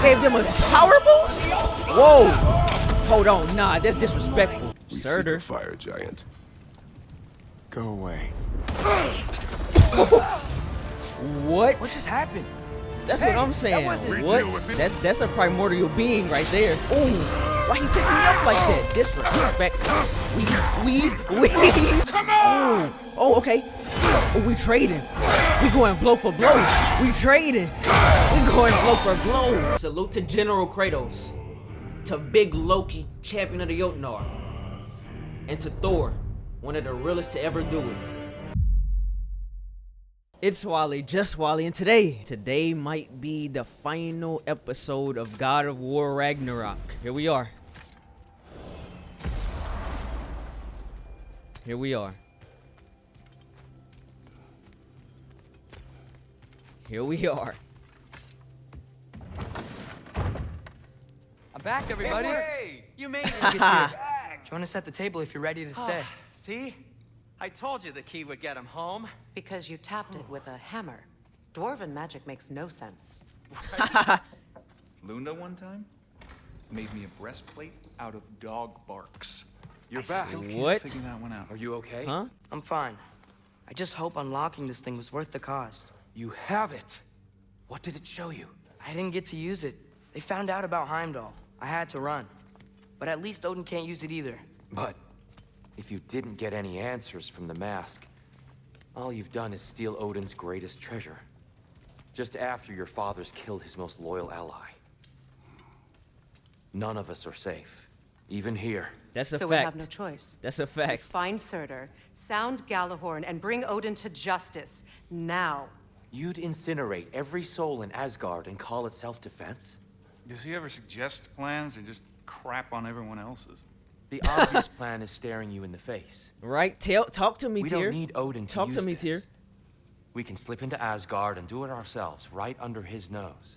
gave them a power boost? Whoa. Hold on, nah, that's disrespectful. We seek Surtur. a fire giant. Go away. What? What just happened? That's what I'm saying. What? That's a primordial being right there. Ooh, why he picked me up like that? Disrespectful. We. Come on. Oh, okay. Oh, we trading. We going blow for blow. We trading. We going blow for blow. Salute to General Kratos, to Big Loki, champion of the Jotnar, and to Thor, one of the realest to ever do it. It's Wally, just Wally, and today might be the final episode of God of War Ragnarok. Here we are. Here we are. Here we are. I'm back, everybody. Hey, you made it. Join us at the table if you're ready to stay. See? I told you the key would get him home. Because you tapped it with a hammer. Dwarven magic makes no sense. Luna one time made me a breastplate out of dog barks. You're I back. still can't What? figure that one out. Are you okay? Huh? I'm fine. I just hope unlocking this thing was worth the cost. You have it. What did it show you? I didn't get to use it. They found out about Heimdall. I had to run. But at least Odin can't use it either. But if you didn't get any answers from the mask, all you've done is steal Odin's greatest treasure. Just after your father's killed his most loyal ally. None of us are safe. Even here. That's a So fact. we have no choice. That's a fact. Find Surtur, sound Galahorn, and bring Odin to justice. Now. You'd incinerate every soul in Asgard and call it self-defense? Does he ever suggest plans or just crap on everyone else's? The obvious plan is staring you in the face. Right? Talk to me, We Tyr. don't need Odin to Talk use to me, this. Tyr. We can slip into Asgard and do it ourselves, right under his nose.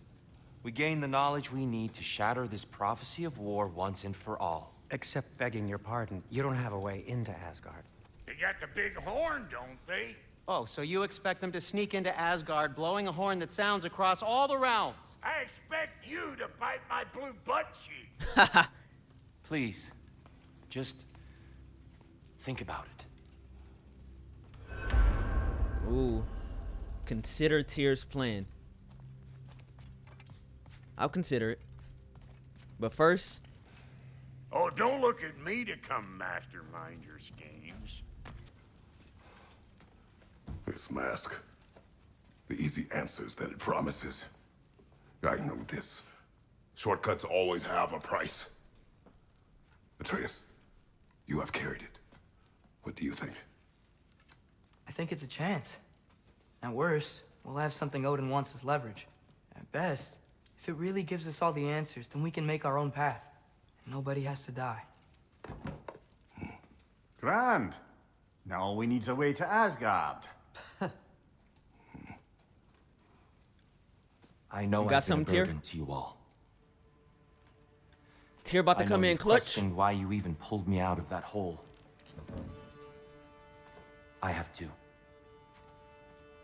We gain the knowledge we need to shatter this prophecy of war once and for all. Except begging your pardon, you don't have a way into Asgard. They got the big horn, don't they? Oh, so you expect them to sneak into Asgard blowing a horn that sounds across all the realms? I expect you to bite my blue butt cheek. Please, just think about it. Ooh. Consider Tyr's plan. I'll consider it. But first, Oh, don't look at me to come mastermind your schemes. This mask. The easy answers that it promises. I know this. Shortcuts always have a price. Atreus, you have carried it. What do you think? I think it's a chance. At worst, we'll have something Odin wants as leverage. At best, if it really gives us all the answers, then we can make our own path. And nobody has to die. Grand. Now all we need's a way to Asgard. I know You got I've been a something, Tyr? burden to you all. Tyr about to I come know in you've clutch. questioned why you even pulled me out of that hole. I have too.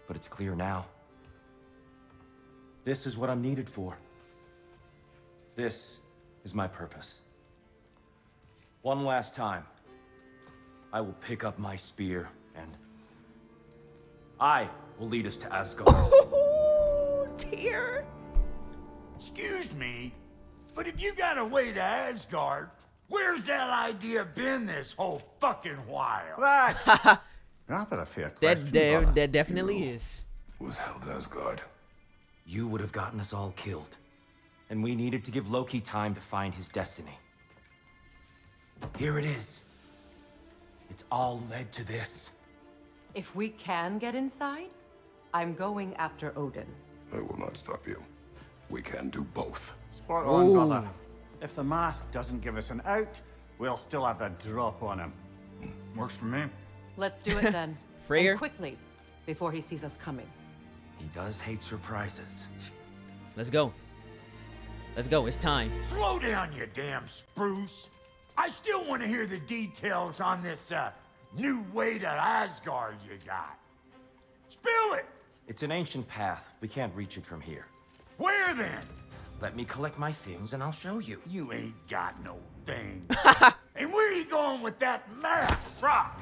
But it's clear now. This is what I'm needed for. This is my purpose. One last time, I will pick up my spear and I will lead us to Asgard. Tyr. Excuse me, but if you got a way to Asgard, where's that idea been this whole fucking while? That's rather a fair question, brother. That definitely is. Was held Asgard. You would have gotten us all killed. And we needed to give Loki time to find his destiny. Here it is. It's all led to this. If we can get inside, I'm going after Odin. I will not stop you. We can do both. Spot on, brother. If the mask doesn't give us an out, we'll still have the drop on him. Works for me. Let's do it then. Freyr? And quickly, before he sees us coming. He does hate surprises. Let's go. Let's go. It's time. Slow down, you damn spruce. I still want to hear the details on this, new way to Asgard you got. Spill it! It's an ancient path. We can't reach it from here. Where then? Let me collect my things and I'll show you. You ain't got no thing. And where are you going with that mask, Brock?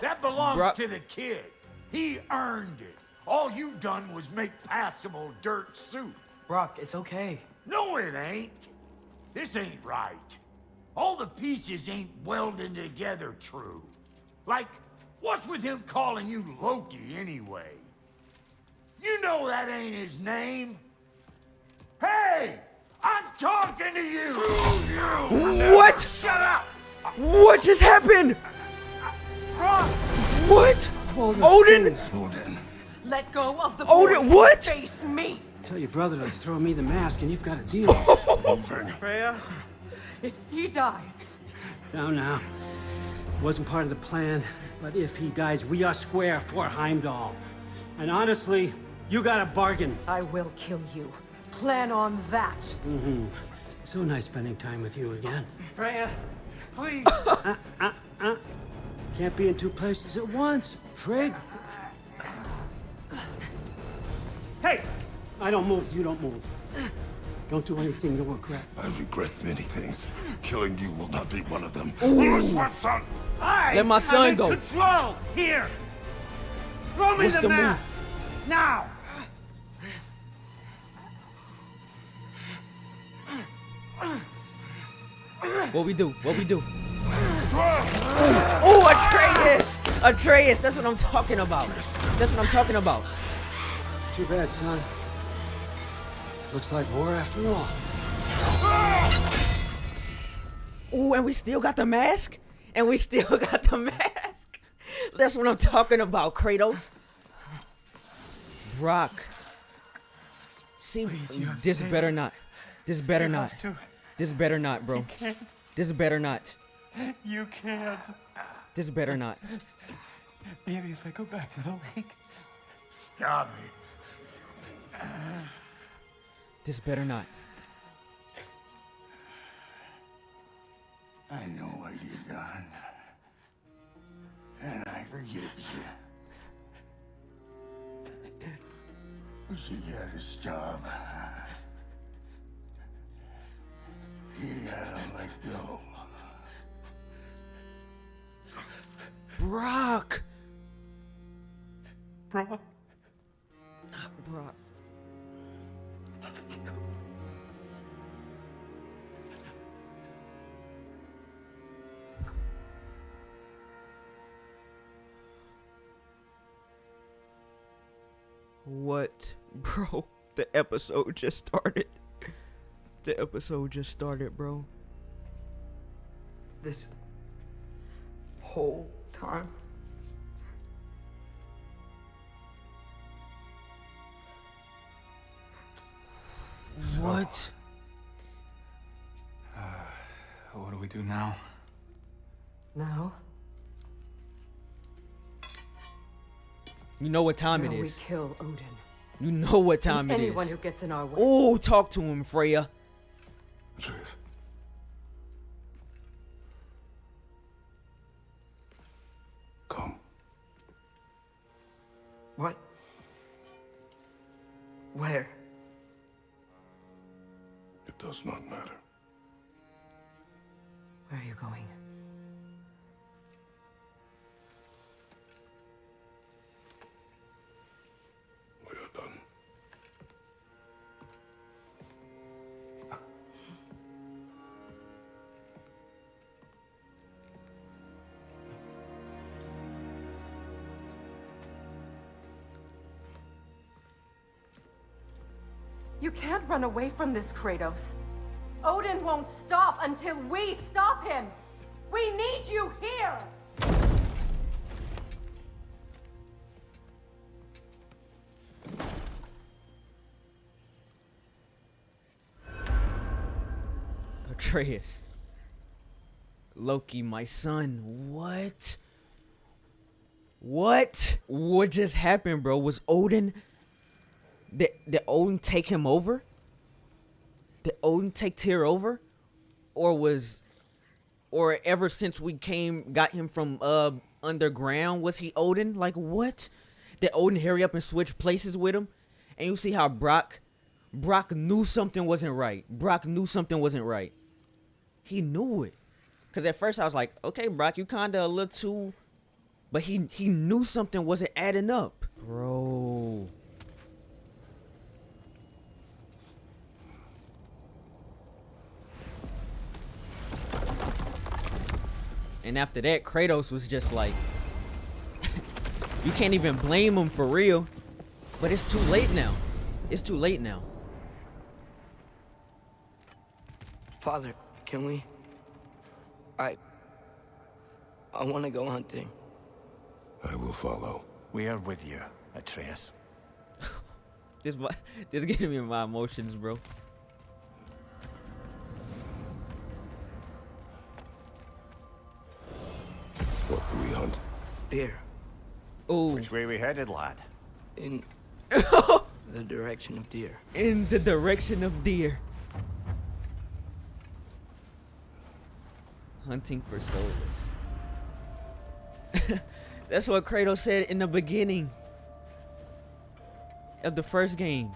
That belongs Brock. to the kid. He earned it. All you done was make passable dirt soup. Brock, it's okay. No, it ain't. This ain't right. All the pieces ain't welding together true. Like, what's with him calling you Loki anyway? You know that ain't his name. Hey! I'm talking to you! What? Shut up! What just happened? What? Odin? Odin. Let go of the Odin, boy what? and face me. Tell your brother to throw me the mask and you've got a deal. Freya? If he dies, Now. Wasn't part of the plan, but if he dies, we are square for Heimdall. And honestly, you got a bargain. I will kill you. Plan on that. So nice spending time with you again. Freya, please. Can't be in two places at once, Frig. Hey! I don't move, you don't move. Don't do anything you'll regret. I regret many things. Killing you will not be one of them. My son! Let my son go. Control! Here! Throw me What's the the mask! Now! What we do? What we do? Oh, Atreus! Atreus, that's what I'm talking about. That's what I'm talking about. Too bad, son. Looks like war after all. Oh, and we still got the mask? And we still got the mask. That's what I'm talking about, Kratos. Brock. See, this better not. This better not. This better not, bro. This better not. You can't. This better not. Maybe if I go back to the lake. Stop it. This better not. I know what you've done. And I forgive you. But you gotta stop. You gotta let go. Brock. Not Brock. What? Bro, the episode just started. The episode just started, bro. This whole time? What? What do we do now? Now? You know what time Now it we is. kill Odin. You know what time it is. Anyone who gets in our way. Oh, talk to him, Freya. Atreus. Come. What? Where? It does not matter. Where are you going? We are done. You can't run away from this, Kratos. Odin won't stop until we stop him. We need you here. Atreus. Loki, my son. What? What just happened, bro? Was Odin... Did Odin take him over? Did Odin take Tyr over? Or ever since we got him from underground, was he Odin? Like, what? Did Odin hurry up and switch places with him? And you see how Brock Brock knew something wasn't right. Brock knew something wasn't right. He knew it. Because at first I was like, okay, Brock, you kind of a little too... But he knew something wasn't adding up. Bro. And after that, Kratos was just like... You can't even blame him for real. But it's too late now. It's too late now. Father, can we? I want to go hunting. I will follow. We are with you, Atreus. This getting me in my emotions, bro. What do we hunt? Deer. Ooh. Which way we headed, lad? In the direction of deer. In the direction of deer. Hunting for souls. That's what Kratos said in the beginning of the first game.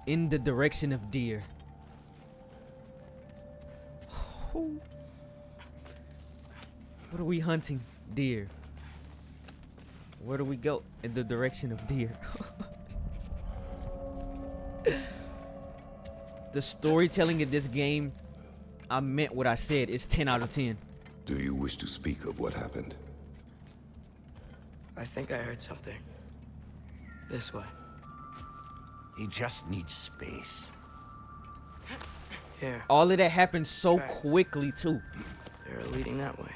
In the direction of deer. What are we hunting? Deer. Where do we go? In the direction of deer. The storytelling in this game, I meant what I said. It's 10 out of 10. Do you wish to speak of what happened? I think I heard something. This way. He just needs space. Here. All of that happened so quickly, too. They're leading that way.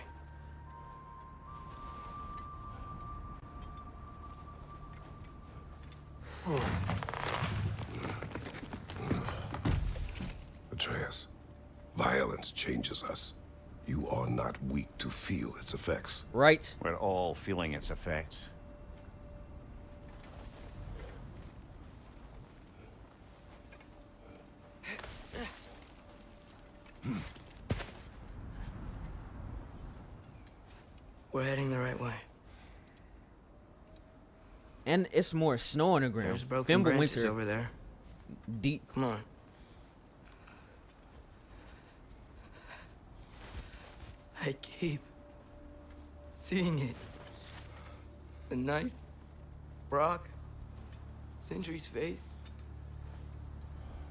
Atreus, violence changes us. You are not weak to feel its effects. Right? We're all feeling its effects. We're heading the right way. And it's more snow on the ground. There's broken branches Fimbulwinter over there. deep. Come on. I keep seeing it. The knife, Brock, Sindri's face.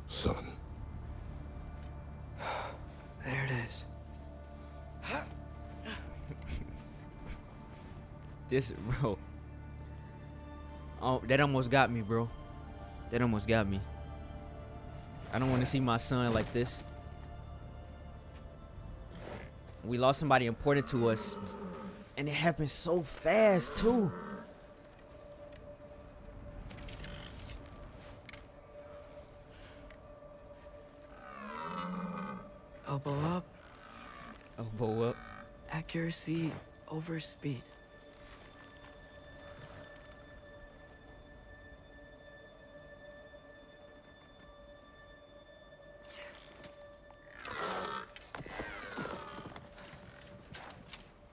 Son. There it is. This, bro. Oh, that almost got me, bro. That almost got me. I don't want to see my son like this. We lost somebody important to us, and it happened so fast, too. Elbow up. Elbow up. Accuracy over speed.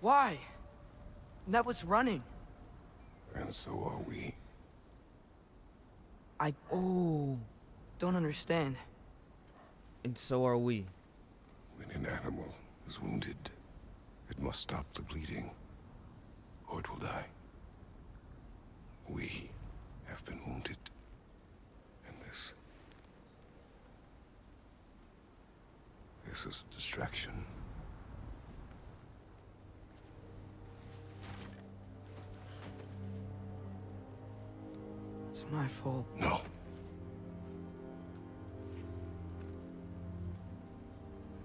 Why? That was running. And so are we. I don't understand. And so are we. When an animal is wounded, it must stop the bleeding, or it will die. We have been wounded. And this is a distraction. It's my fault. No.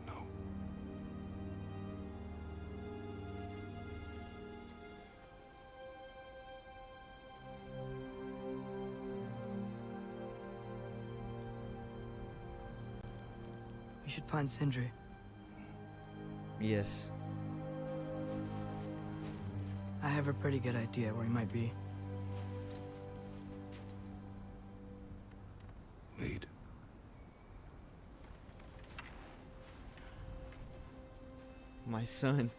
No. We should find Sindri. Yes. I have a pretty good idea where he might be. Lead. My son.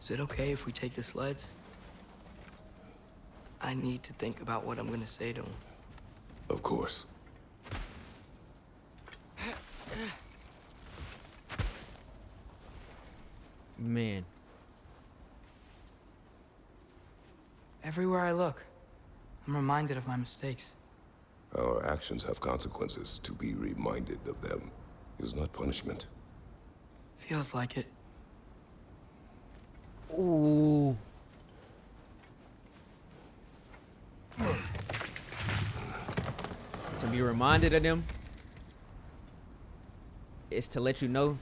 Is it okay if we take the sleds? I need to think about what I'm gonna say to him. Of course. Man. Everywhere I look, I'm reminded of my mistakes. Our actions have consequences. To be reminded of them is not punishment. Feels like it. Ooh. To be reminded of them is to let you know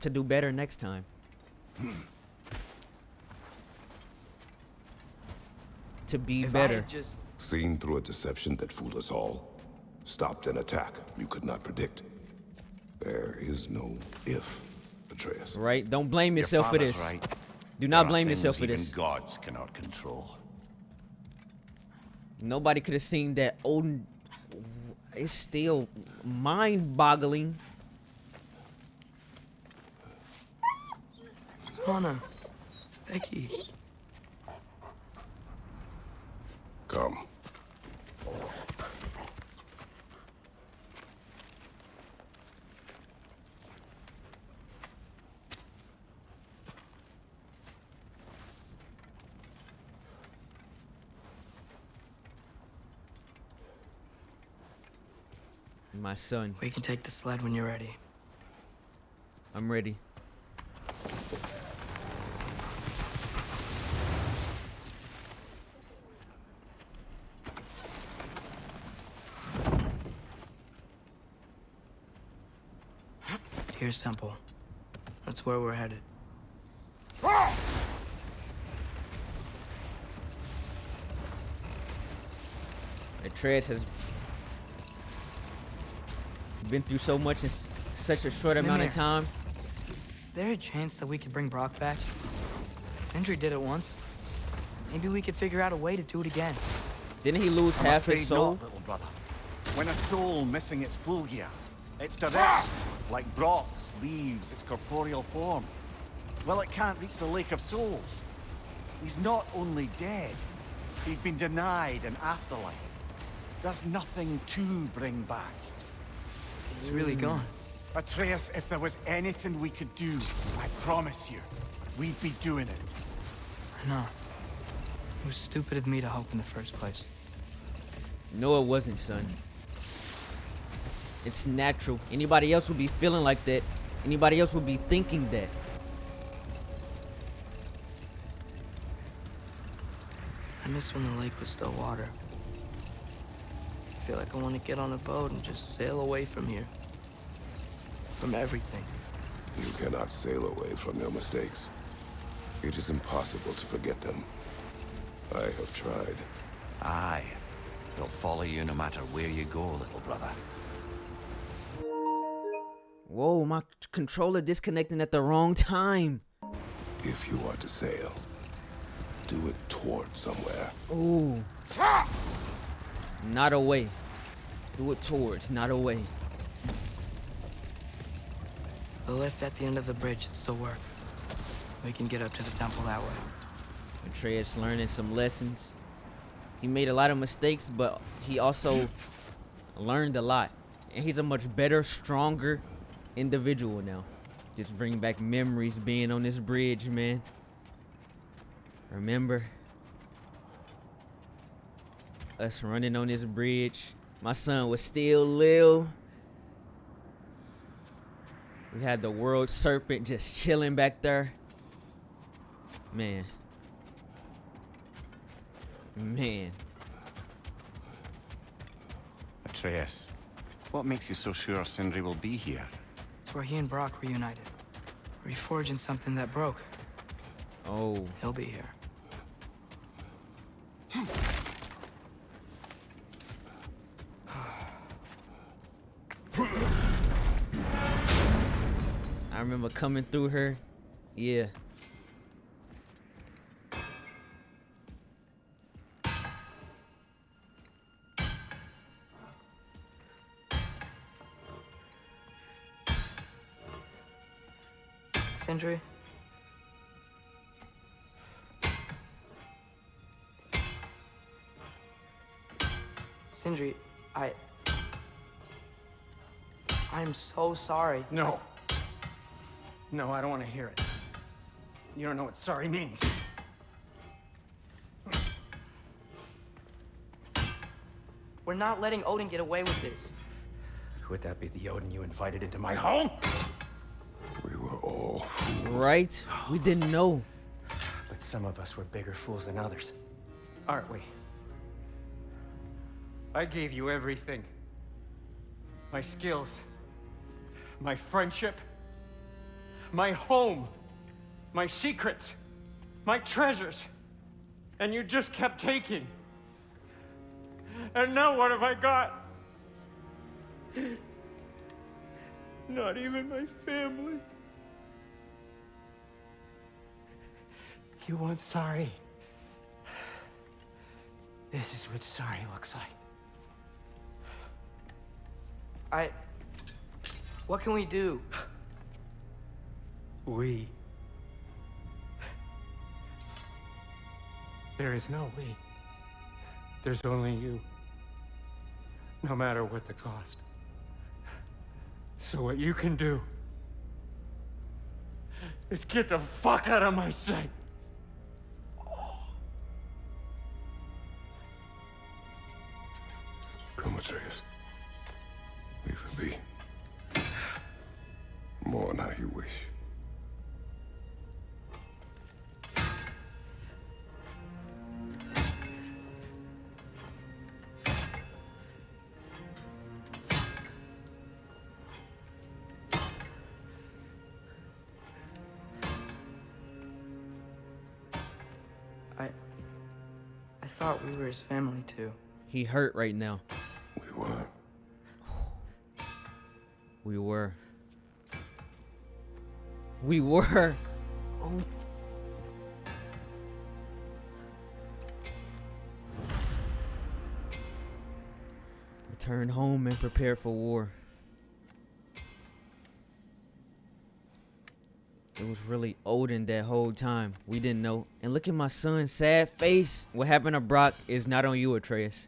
to do better next time. To be better. Seen through a deception that fooled us all. Stopped an attack you could not predict. There is no if, Atreus. Right? Don't blame yourself for this. Right. Do not There are blame things yourself for even this. gods cannot control. Nobody could have seen that Odin. It's still mind-boggling. Swana, it's Becky. Come. My son. We can take the sled when you're ready. I'm ready. Here's Temple. That's where we're headed. Atreus has been through so much in such a short amount of time. Is there a chance that we could bring Brock back? Sindri did it once. Maybe we could figure out a way to do it again. Didn't he lose half his soul? Not, little brother. When a soul missing its full gear, it's direct, like Brock's leaves its corporeal form. Well, it can't reach the Lake of Souls. He's not only dead, he's been denied an afterlife. There's nothing to bring back. He's really gone. Atreus, if there was anything we could do, I promise you, we'd be doing it. I know. It was stupid of me to hope in the first place. No, it wasn't, son. It's natural. Anybody else would be feeling like that. Anybody else would be thinking that. I miss when the lake was still water. I feel like I want to get on a boat and just sail away from here. From everything. You cannot sail away from your mistakes. It is impossible to forget them. I have tried. Aye. They'll follow you no matter where you go, little brother. Whoa, my controller disconnecting at the wrong time. If you are to sail, do it toward somewhere. Ooh. Not away. Do it towards, not away. The lift at the end of the bridge should still work. We can get up to the temple that way. Atreus learning some lessons. He made a lot of mistakes, but he also learned a lot. And he's a much better, stronger individual now. Just bring back memories being on this bridge, man. Remember us running on this bridge? My son was still little. We had the world serpent just chilling back there. Man. Man. Atreus, what makes you so sure Sindri will be here? It's where he and Brock reunited. Reforging something that broke. Oh. He'll be here. I remember coming through her. Yeah. Sindri, Sindri, I'm so sorry. No. No, I don't want to hear it. You don't know what sorry means. We're not letting Odin get away with this. Would that be the Odin you invited into my home? We were all fools. Right? We didn't know. But some of us were bigger fools than others. Aren't we? I gave you everything. My skills. My friendship. My home. My secrets. My treasures. And you just kept taking. And now what have I got? Not even my family. You want sorry? This is what sorry looks like. What can we do? We. There is no we. There's only you. No matter what the cost. So what you can do is get the fuck out of my sight. Come, Atreus. Leave it be. Mourn how you wish. I thought we were his family too. He hurt right now. We were. We were. We were. Oh. Return home and prepare for war. It was really Odin that whole time. We didn't know. And look at my son's sad face. What happened to Brock is not on you, Atreus.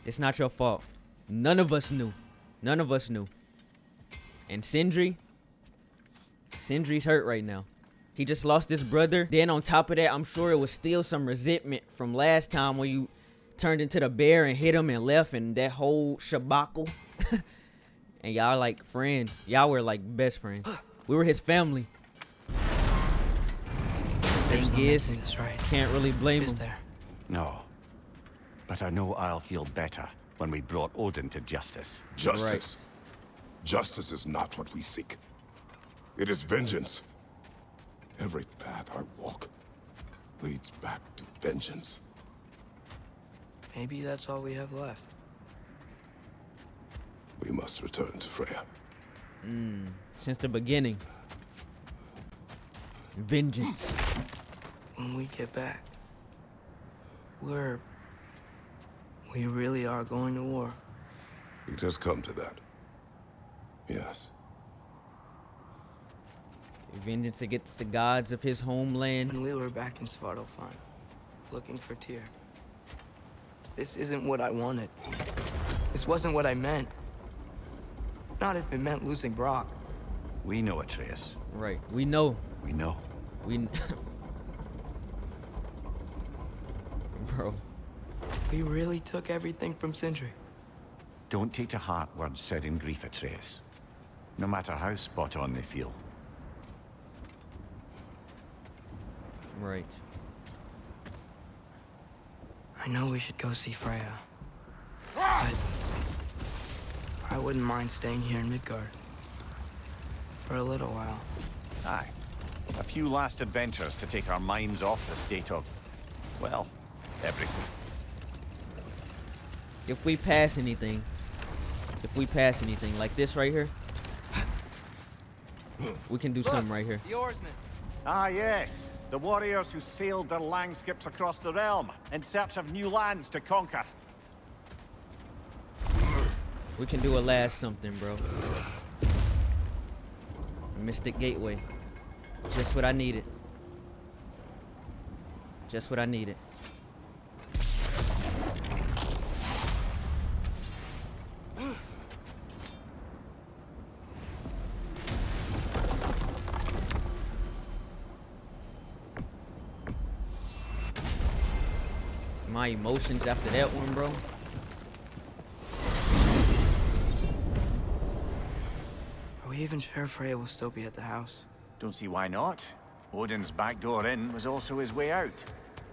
It's not your fault. None of us knew. None of us knew. And Sindri's hurt right now. He just lost his brother. Then on top of that, I'm sure it was still some resentment from last time when you turned into the bear and hit him and left and that whole shabacle. And y'all like friends. Y'all were like best friends. We were his family. Thing is, can't really blame him. No. But I know I'll feel better when we brought Odin to justice. Justice? Right. Justice is not what we seek. It is vengeance. Every path I walk leads back to vengeance. Maybe that's all we have left. We must return to Freya. Since the beginning. Vengeance. When we get back, we really are going to war. It has come to that. Yes. Vengeance against the gods of his homeland. When we were back in Svartalfheim, looking for Tyr. This isn't what I wanted. This wasn't what I meant. Not if it meant losing Brock. We know, Atreus. Right. We know. We know. Bro. We really took everything from Sindri. Don't take to heart words said in grief, Atreus. No matter how spot on they feel. Right. I know we should go see Freya. But I wouldn't mind staying here in Midgard. For a little while. Aye. A few last adventures to take our minds off the state of, well, everything. If we pass anything like this right here, we can do something right here. The oarsmen. Ah, yes. The warriors who sailed their langskips across the realm in search of new lands to conquer. We can do a last something, bro. Mystic Gateway. Just what I needed. Just what I needed. My emotions after that one, bro. Are we even sure Faye will still be at the house? Don't see why not. Odin's back door in was also his way out.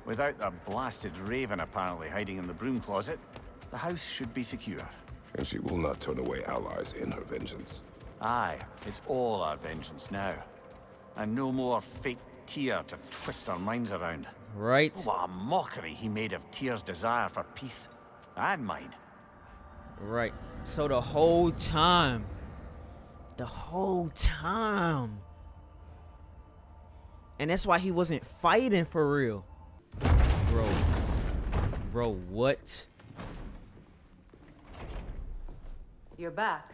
Without the blasted raven apparently hiding in the broom closet, the house should be secure. And she will not turn away allies in her vengeance. Aye, it's all our vengeance now. And no more fake Tyr to twist our minds around. Right. What a mockery he made of Tyr's desire for peace. And mine. Right. So the whole time. And that's why he wasn't fighting for real. Bro, what? You're back.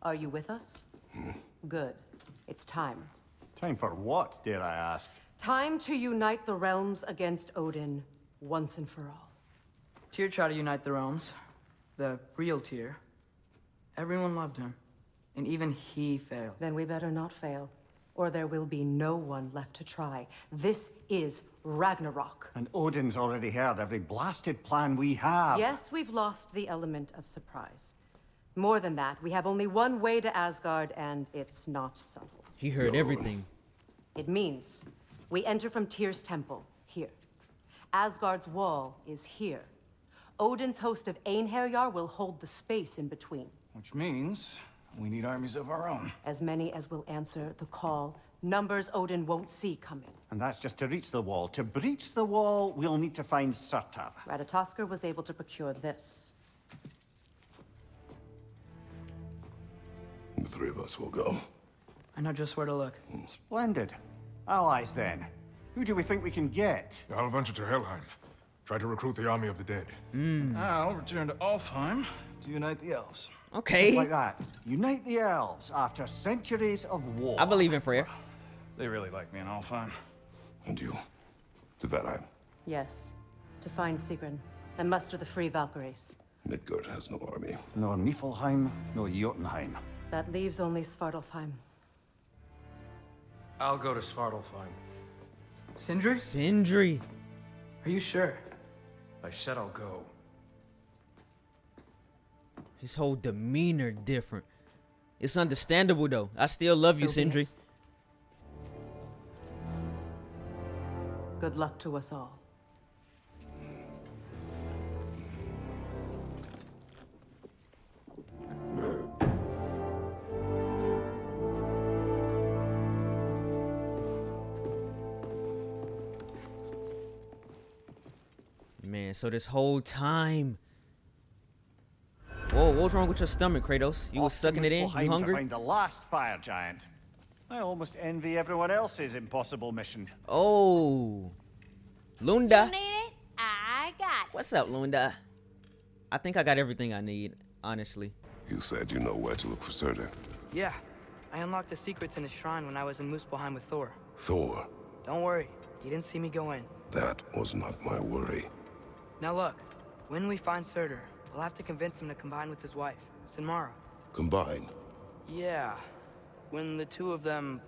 Are you with us? Good. It's time. Time for what, dare I ask? Time to unite the realms against Odin once and for all. Tyr tried to unite the realms. The real Tyr. Everyone loved him. And even he failed. Then we better not fail, or there will be no one left to try. This is Ragnarok. And Odin's already heard every blasted plan we have. Yes, we've lost the element of surprise. More than that, we have only one way to Asgard, and it's not subtle. He heard everything. It means we enter from Tyr's temple, here. Asgard's wall is here. Odin's host of Einherjar will hold the space in between. Which means we need armies of our own. As many as will answer the call. Numbers Odin won't see coming. And that's just to reach the wall. To breach the wall, we'll need to find Surtur. Ratatoskr was able to procure this. The three of us will go. I know just where to look. Splendid. Allies, then. Who do we think we can get? I'll venture to Helheim. Try to recruit the army of the dead. I'll return to Alfheim to unite the elves. Okay. Just like that. Unite the elves after centuries of war. I believe in Freya. They really like me in Alfheim. And you? To Valheim. Yes. To find Sigrun and muster the free Valkyries. Midgard has no army. Nor Niflheim, nor Jotunheim. That leaves only Svartalfheim. I'll go to Svartalfheim. Sindri? Sindri. Are you sure? I said I'll go. His whole demeanor different. It's understandable though. I still love you, So be Sindri. it. Good luck to us all. Man, so this whole time. Whoa, what's wrong with your stomach, Kratos? You was sucking it in? You To hungry? find the last fire giant. I almost envy everyone else's impossible mission. Oh. Lunda. You need it? I got it. What's up, Lunda? I think I got everything I need, honestly. You said you know where to look for Surtur. Yeah. I unlocked the secrets in his shrine when I was in Muspelheim with Thor. Thor. Don't worry. He didn't see me go in. That was not my worry. Now look. When we find Surtur, we'll have to convince him to combine with his wife, Sinmara. Combine. Yeah. When the two of them,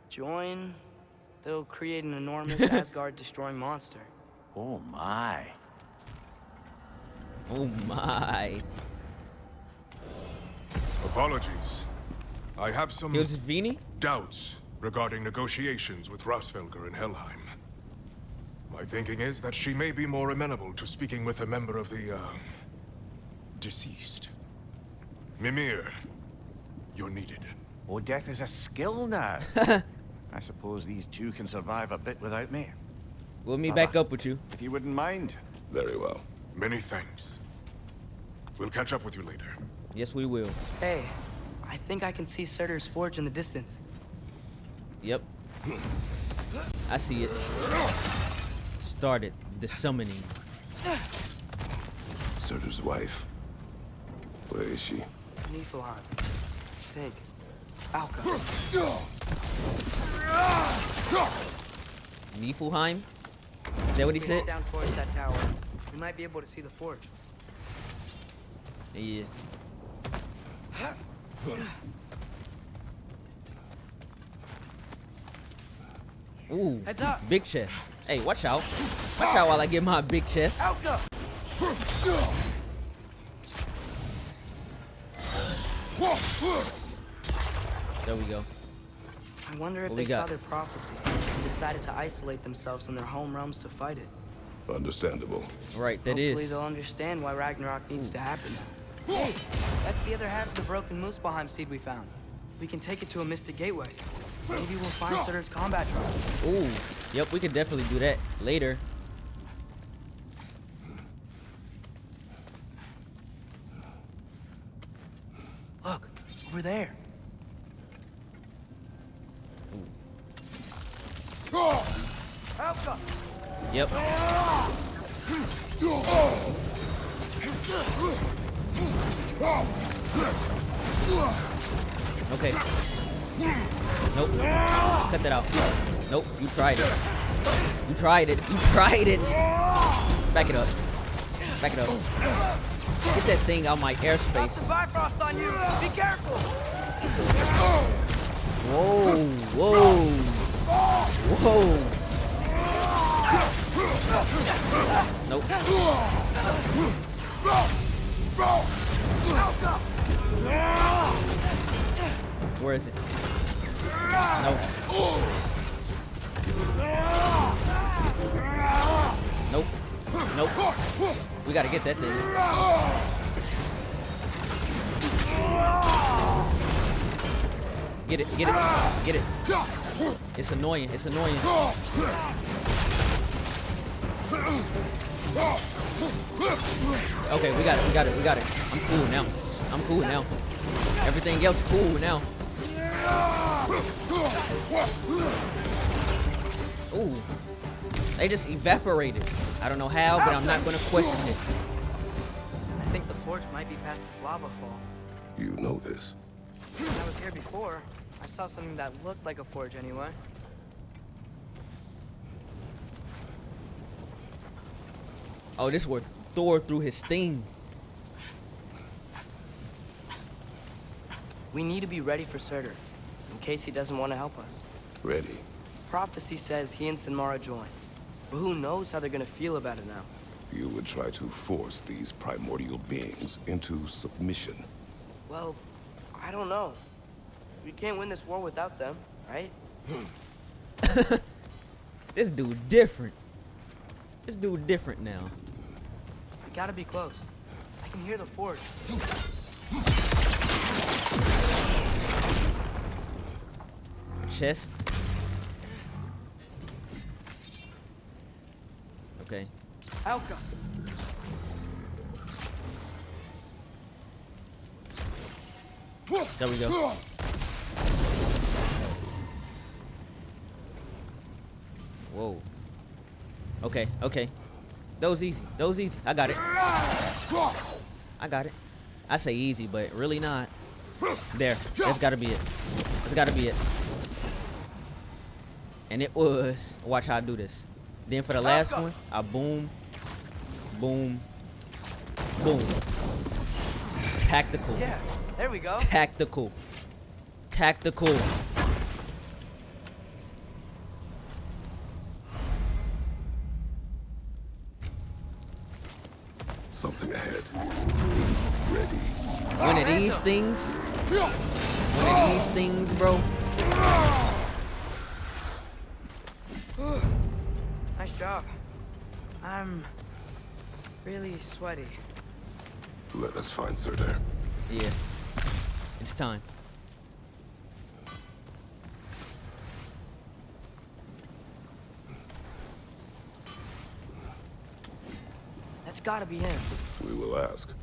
join, they'll create an enormous Asgard-destroying monster. Oh my. Oh my. Apologies. I have some It was Vini? doubts regarding negotiations with Rasfelger in Helheim. My thinking is that she may be more amenable to speaking with a member of the, deceased. Mimir, you're needed. Oh, death is a skill now. I suppose these two can survive a bit without me. We'll meet back up with you. If you wouldn't mind. Very well. Many thanks. We'll catch up with you later. Yes, we will. Hey, I think I can see Surtur's forge in the distance. Yep. I see it. Started the summoning. Surtur's wife. Where is she? Niflheim. Think. Alka. Niflheim? Is that what he said? Down towards that tower. We might be able to see the forge. Yeah. Ooh, Heads up. big chest. Hey, watch out. Watch out while I get my big chest. There we go. I wonder if What they we saw got? their prophecy and decided to isolate themselves in their home realms to fight it. Understandable. Right, that Hopefully is. they'll understand why Ragnarok needs to happen now. Hey, that's the other half of the broken Muspelheim seed we found. We can take it to a Mystic Gateway. Maybe we'll find Surtur's combat tribe. Ooh, yep, we could definitely do that later. Look, over there. Yep. Okay. Nope. Cut that out. Nope, you tried it. You tried it. You tried it. Back it up. Back it up. Get that thing out my airspace. Bifrost on you! Be careful! Whoa, whoa. Whoa. Nope. Where is it? Nope. Nope. Nope. We gotta get that thing. Get it, get it, get it. It's annoying, it's annoying. Okay, we got it, we got it, we got it. I'm cool now. I'm cool now. Everything else cool now. Ooh. They just evaporated. I don't know how, but I'm not gonna question it. I think the forge might be past this lava fall. You know this. When I was here before, I saw something that looked like a forge anyway. Oh, this is where Thor threw his thing. We need to be ready for Surtur, in case he doesn't want to help us. Ready. Prophecy says he and Sinmara join, but who knows how they're gonna feel about it now. You would try to force these primordial beings into submission. Well, I don't know. We can't win this war without them, right? This dude different. This dude different now. We gotta be close. I can hear the forge. Chest. Okay. Alka. There we go. Whoa. Okay, okay. That was easy. That was easy. I got it. I got it. I say easy, but really not. There. That's gotta be it. That's gotta be it. And it was. Watch how I do this. Then for the last one, I boom, boom, boom. Tactical. Yeah, there we go. Tactical. Tactical. Something ahead. Ready. One of these things. One of these things, bro. Nice job. I'm really sweaty. Let us find Surtur. Yeah. It's time. That's gotta be him. We will ask.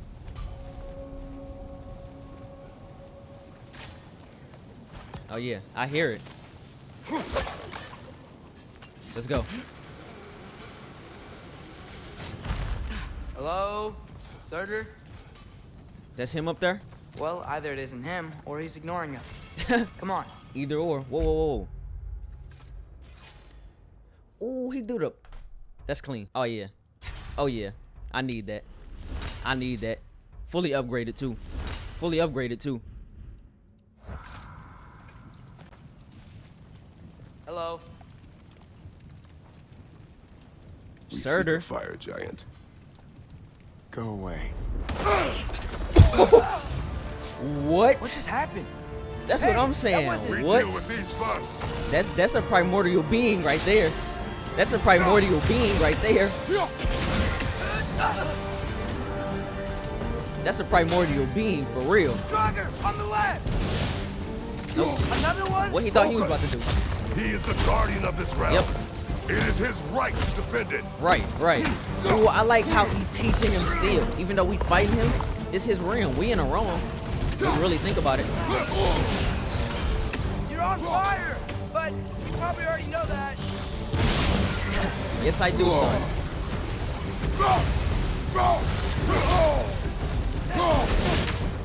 Oh yeah, I hear it. Let's go. Hello? Surtur? That's him up there? Well, either it isn't him, or he's ignoring us. Come on. Either or. Whoa, whoa, whoa. Ooh, he do the... That's clean. Oh yeah. Oh yeah. I need that. I need that. Fully upgraded too. Fully upgraded too. Hello? Surtur. fire giant. Go away. What? What just happened? That's what I'm saying. What? That's a primordial being right there. That's a primordial being right there. That's a primordial being for real. Draugr, on the left. Nope. Another one. What he thought he was about to do. He is the guardian of this realm. Yep. It is his right to defend it. Right. Ooh, I like how he's teaching him still. Even though we fighting him, it's his realm. We in a wrong. If you really think about it. You're on fire, but you probably already know that. Yes, I do, son.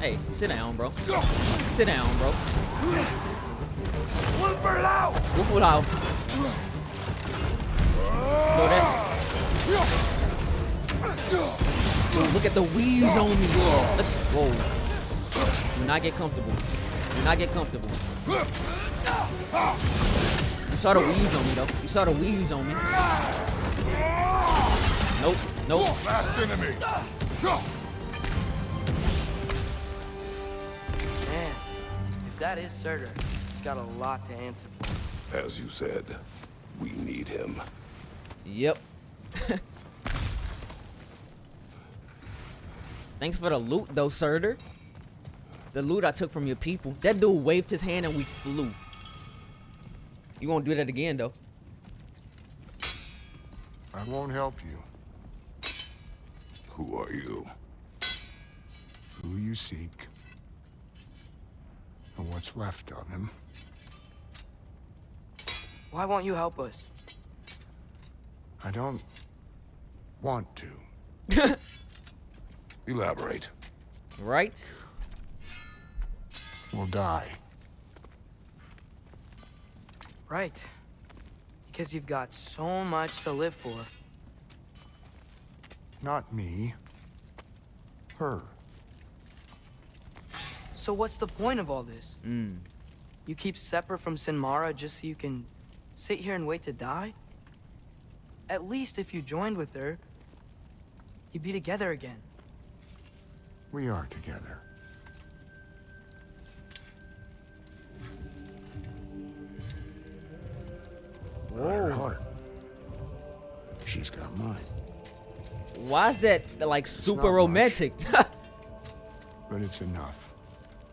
Hey, sit down, bro. Sit down, bro. Wolfer out. Wolfer out. Know that? Dude, look at the weaves on me. Look. Whoa. Do not get comfortable. Do not get comfortable. You saw the weaves on me, though. You saw the weaves on me. Nope. Last enemy. Man, if that is Surtur, he's got a lot to answer for. As you said, we need him. Yep. Thanks for the loot, though, Surtur. The loot I took from your people. That dude waved his hand and we flew. You won't do that again, though. I won't help you. Who are you? Who you seek, and what's left of him. Why won't you help us? I don't want to. Elaborate. Right? We'll die. Right. Because you've got so much to live for. Not me. Her. So what's the point of all this? You keep separate from Sinmara just so you can sit here and wait to die? At least if you joined with her, you'd be together again. We are together. Her heart. She's got mine. Why is that, like, super romantic? But it's enough.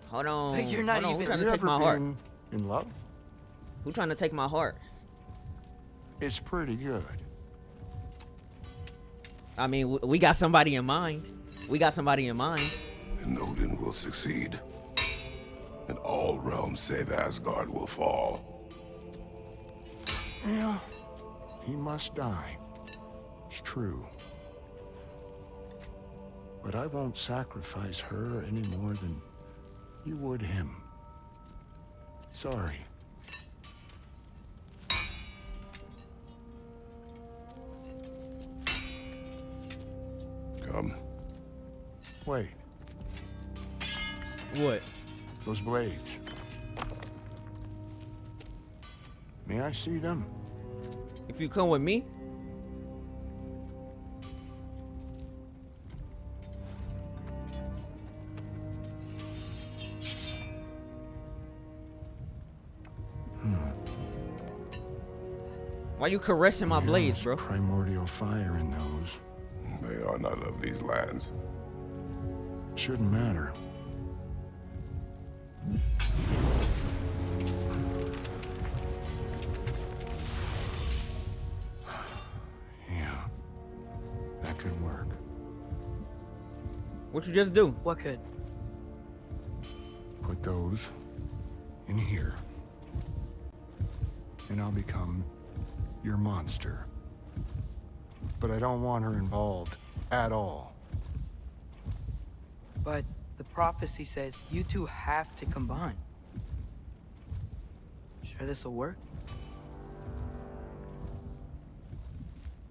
Hold on. But you're not Hold on. even- Who trying to You take ever my heart? been in love? Who trying to take my heart? It's pretty good. I mean, we got somebody in mind. We got somebody in mind. And Odin will succeed. And all realms save Asgard will fall. Yeah, he must die. It's true. But I won't sacrifice her any more than you would him. Sorry. Come. Wait, What? those blades. May I see them? If you come with me? Why you caressing my blades, bro? Primordial fire in those. They are not of these lands. Shouldn't matter. Yeah, that could work. What you just do? What could? Put those in here. And I'll become your monster. But I don't want her involved at all. But the prophecy says you two have to combine. Sure this'll work?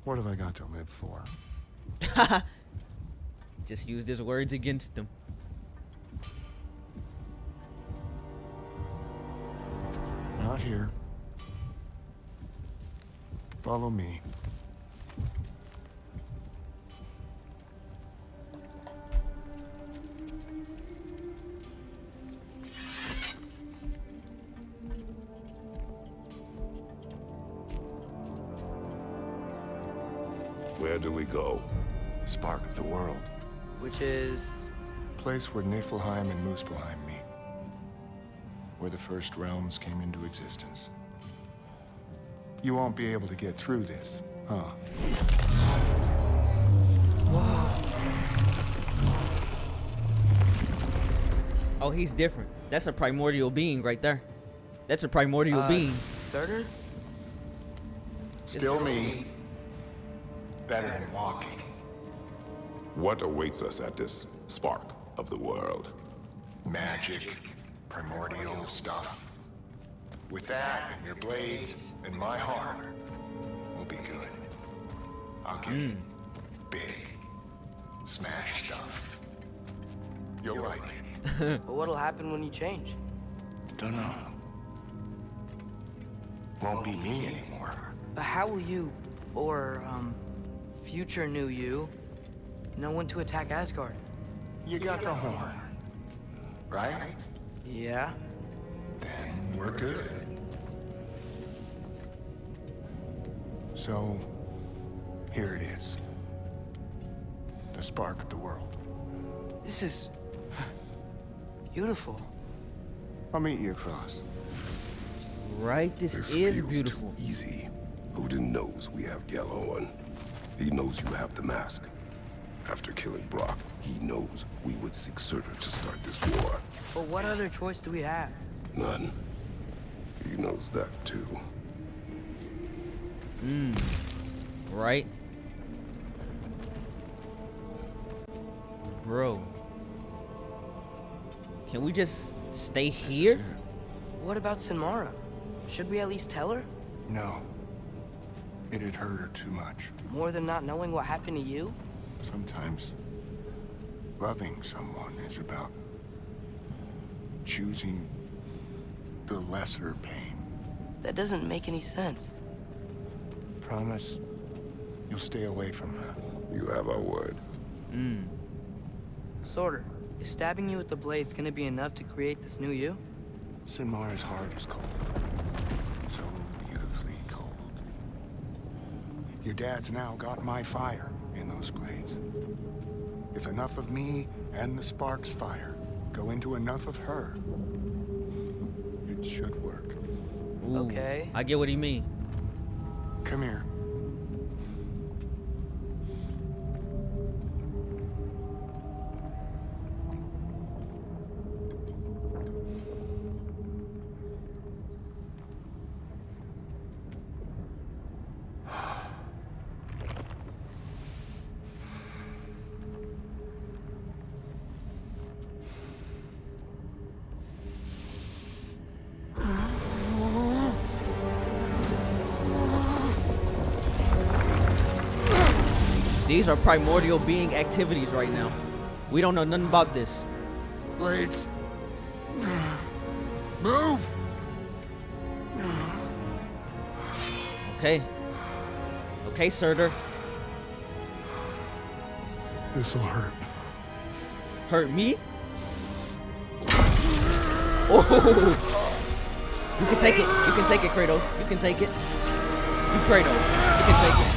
What have I got to live for? Just use his words against them. Not here. Follow me. Where do we go? Spark of the world. Which is... Place where Niflheim and Muspelheim meet. Where the first realms came into existence. You won't be able to get through this, huh? Oh, he's different. That's a primordial being right there. That's a primordial being. Surtur? Still me. Better than walking. What awaits us at this spark of the world? Magic, primordial stuff. With that and your blades and my heart, we'll be good. I'll get big, smash stuff. You'll like it. But what'll happen when you change? Dunno. Won't be me anymore. But how will you, or, future new you, know when to attack Asgard? You got the horn, right? Yeah. Then we're good. So, here it is. The spark of the world. This is... beautiful. I'll meet you across. Right, this is feels beautiful. Too easy. Odin knows we have Yellowin. He knows you have the mask. After killing Brock, he knows we would seek Surtur to start this war. But what other choice do we have? None. He knows that too. Right? Bro. Can we just stay here? What about Sinmara? Should we at least tell her? No. It'd hurt her too much. More than not knowing what happened to you? Sometimes loving someone is about choosing the lesser pain. That doesn't make any sense. Promise you'll stay away from her. You have our word. Surtur, is stabbing you with the blades gonna be enough to create this new you? Sinmara's heart is cold. So beautifully cold. Your dad's now got my fire in those blades. If enough of me and the spark's fire go into enough of her, it should work. Ooh, Okay. I get what he mean. Come here. These are primordial being activities right now. We don't know nothing about this. Blades. Move! Okay. Okay, Surtur. This'll hurt. Hurt me? Oh! You can take it. You can take it, Kratos. You can take it. You Kratos. You can take it.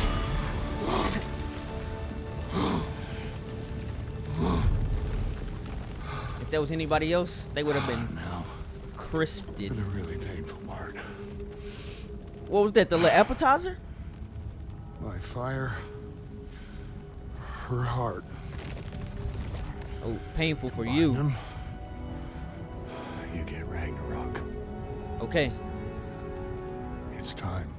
If there was anybody else, they would have been crisped. The really painful part. What was that? The little appetizer? My fire. Her heart. Oh, painful for you. Him, you get Ragnarok. Okay. It's time.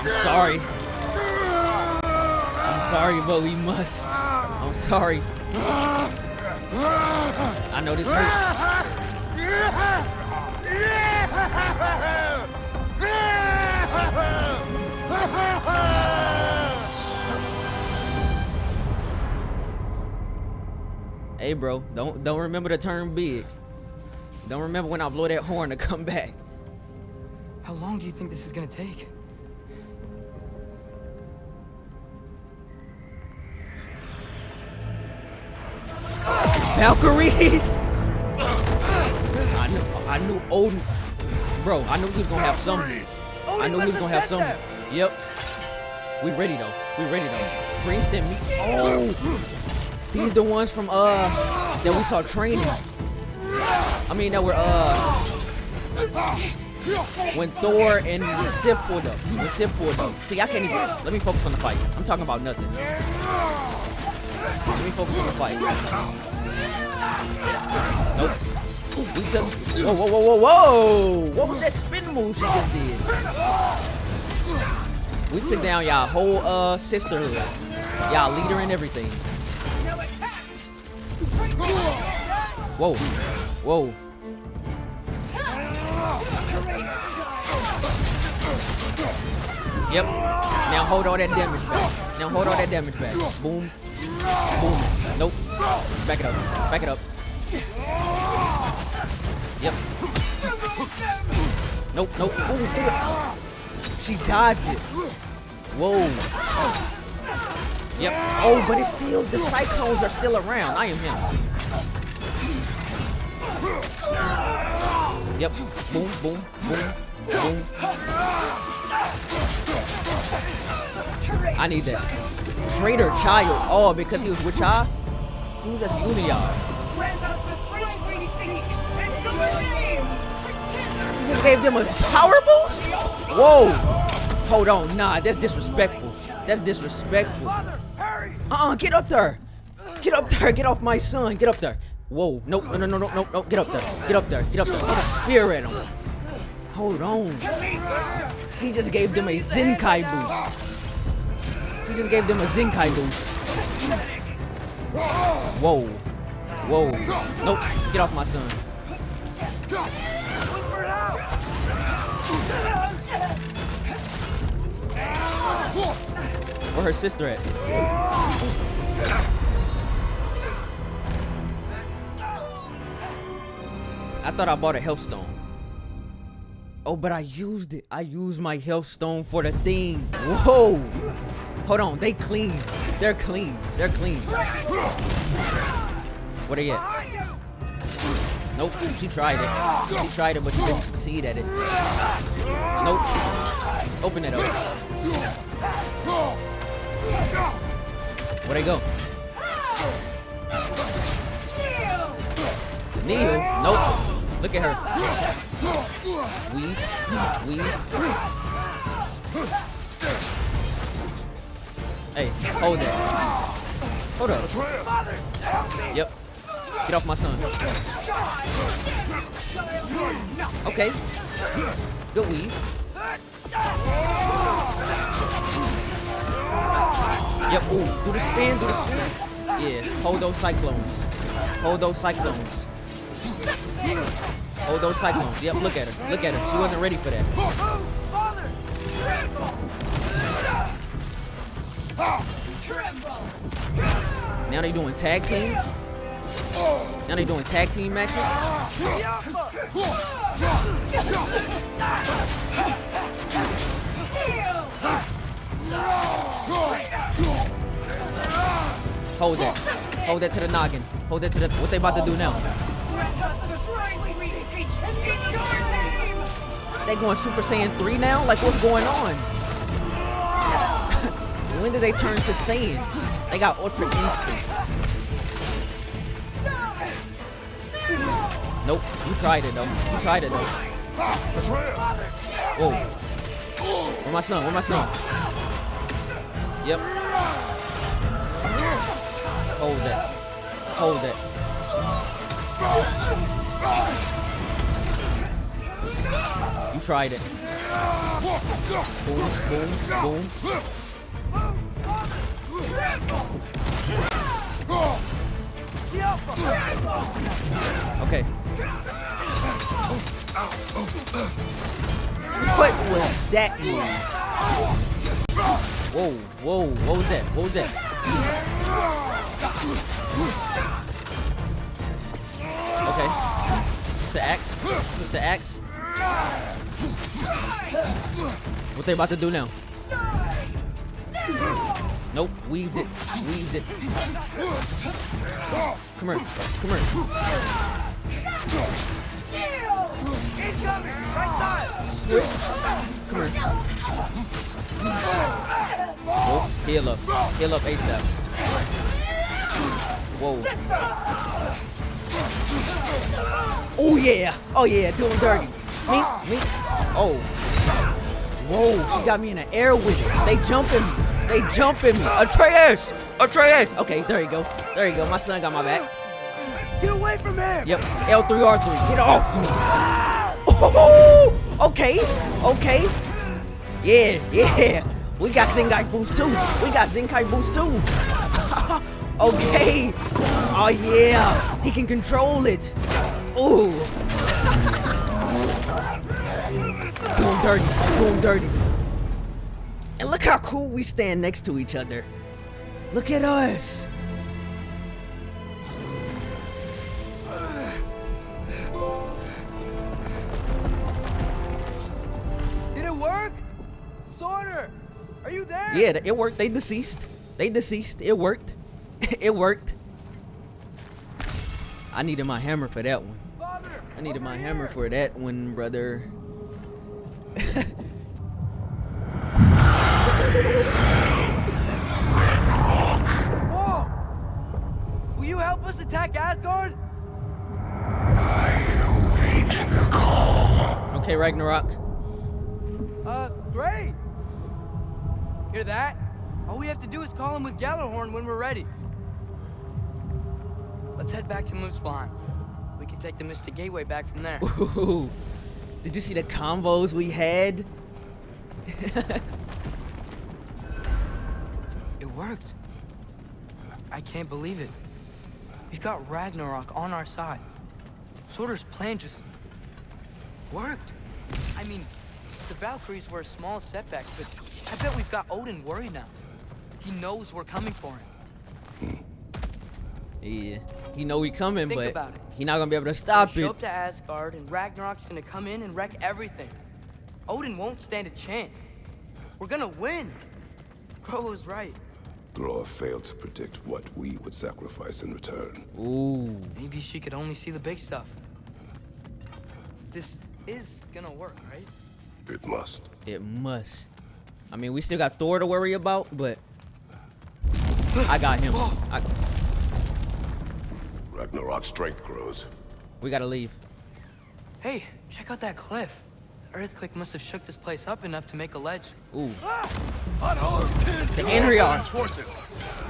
I'm sorry. I'm sorry, but we must. I'm sorry. I know this hurt. Hey, bro, don't remember to turn big. Don't remember when I blow that horn to come back. How long do you think this is gonna take? Valkyries! I knew Odin Bro, I knew we was gonna have some. I knew we was gonna have some. Yep. We ready though. We ready though. Priest and me. Oh, these the ones from that we saw training. I mean that were when Thor and Sif pulled up. When Sif pulled up. See, I can't even. Let me focus on the fight. I'm talking about nothing. Let me focus on the fight. Nope. We took. Whoa, whoa, whoa, whoa, whoa! What was that spin move she just did? We took down y'all whole sisterhood, y'all leader and everything. Whoa, whoa. Yep. Now hold all that damage back. Now hold all that damage back. Boom, boom. Nope. Back it up. Back it up. Yep. Nope, nope. Ooh, she dodged it. Whoa. Yep. Oh, but it's still, the cyclones are still around. I am him. Yep. Boom, boom, boom, boom. I need that. Traitor child. Oh, because he was with y'all? He was just using y'all. He just gave them a power boost? Whoa. Hold on. Nah, that's disrespectful. That's disrespectful. Get up there. Get up there. Get off my son. Get up there. Whoa. Nope. No, no, no, no, no, no. Get up there. Get up there. Get up there. Put a spear at him. Hold on. He just gave them a Zenkai boost. He just gave them a Zenkai boost. Whoa. Whoa. Nope. Get off my son. Where her sister at? I thought I bought a health stone. Oh, but I used it. I used my health stone for the thing. Whoa. Hold on. They clean. They're clean. They're clean. Where they at? Nope. She tried it. She tried it, but she didn't succeed at it. Nope. Open it up. Where'd they go? Neil? Nope. Look at her. Weave. Hey, hold that. Hold up. Yep. Get off my son. Okay. Good weave. Yep, ooh. Do the spin, do the spin. Yeah, hold those cyclones. Hold those cyclones. Hold those cyclones. Yep, look at her. Look at her. She wasn't ready for that. Now they doing tag team. Now they doing tag team matches. Hold that. Hold that to the noggin. Hold that to the. What they about to do now? They going Super Saiyan 3 now? Like what's going on? When did they turn to Saiyans? They got Ultra Instinct. Nope. You tried it though. You tried it though. Whoa. Where my son? Where my son? Yep. Hold that. Hold that. You tried it. Boom, boom, boom. Okay. What was that move? Whoa, whoa, what was that? What was that? Okay. It's the axe. It's the axe. What they about to do now? Nope, weaved it. Weaved it. Come here. Come here. Incoming! Right side! Switch. Come here. Oh, heal up. Heal up ASAP. Whoa. Oh yeah. Oh yeah. Do him dirty. Me. Oh. Whoa. She got me in the air with it. They jumping me. They jumping me. Atreus. Atreus. Okay. There you go. There you go. My son got my back. Get away from him! Yep. L3R3. Get off me. Oh. Okay. Okay. Yeah. We got Zenkai boost too. Okay. Oh yeah. He can control it. Ooh. Do him dirty. And look how cool we stand next to each other. Look at us. Did it work? Sorter, are you there? Yeah, it worked. They deceased. It worked. It worked. I needed my hammer for that one. Father, I needed my hammer for that one, brother. Whoa! Will you help us attack Asgard? Okay, Ragnarok. Great. Hear that? All we have to do is call him with Gjallarhorn when we're ready. Let's head back to Muspelheim. We can take the Mystic Gateway back from there. Ooh. Did you see the combos we had? It worked. I can't believe it. We've got Ragnarok on our side. Sorter's plan just worked. I mean, the Valkyries were a small setback, but I bet we've got Odin worried now. He knows we're coming for him. Yeah, he know we coming, Think but about it. he not gonna be able to stop We'll show it. up to Asgard, and Ragnarok's gonna come in and wreck everything. Odin won't stand a chance. We're gonna win. Bro was right. Thor failed to predict what we would sacrifice in return. Ooh. Maybe she could only see the big stuff. This is gonna work, right? It must. It must. I mean, we still got Thor to worry about, but I got him. Ragnarok's strength grows. We gotta leave. Hey, check out that cliff. The earthquake must have shook this place up enough to make a ledge. Ooh. The The Enriar.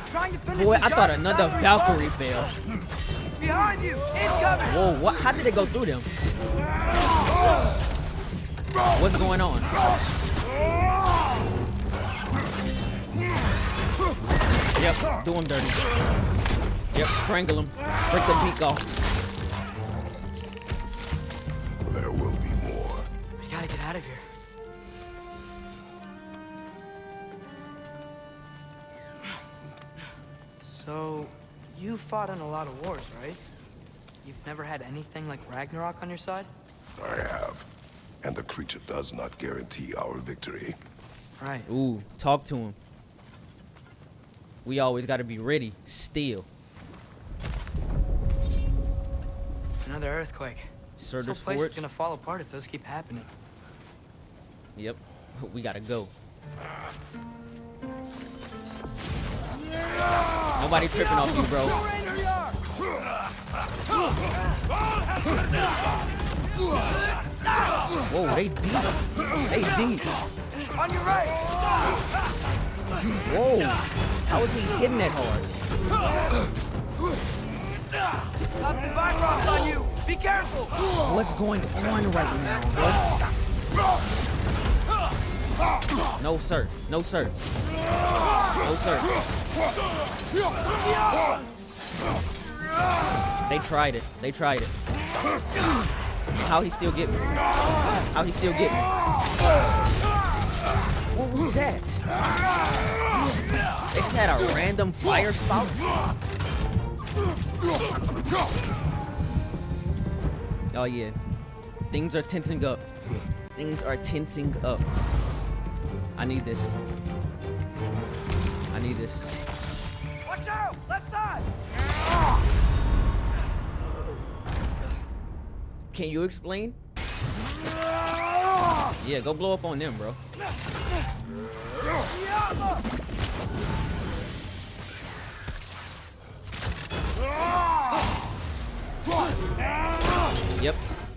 Trying to finish Boy, the I thought job another without Valkyrie fell. Behind you! Incoming! Whoa, what? How did it go through them? What's going on? Yep, do him dirty. Yep, strangle him. Break the beak off. There will be more. We gotta get out of here. So, you fought in a lot of wars, right? You've never had anything like Ragnarok on your side? I have. And the creature does not guarantee our victory. Right. Ooh, talk to him. We always gotta be ready, still. Another earthquake. Surtur's This whole place Forge? is gonna fall apart if those keep happening. Yep, we gotta go. Nobody tripping off you, bro. Whoa, they deep. They deep. On your right! Whoa, how is he hitting that hard? Lots of vine rocks on you! Be careful! What's going on right now, bro? No, sir. No, sir. No, sir. They tried it. They tried it. How he still get me? How he still get me? What was that? They just had a random fire spout? Oh yeah. Things are tensing up. Things are tensing up. I need this. I need this. Watch out! Left side! Can you explain? Yeah, go blow up on them, bro. Yep.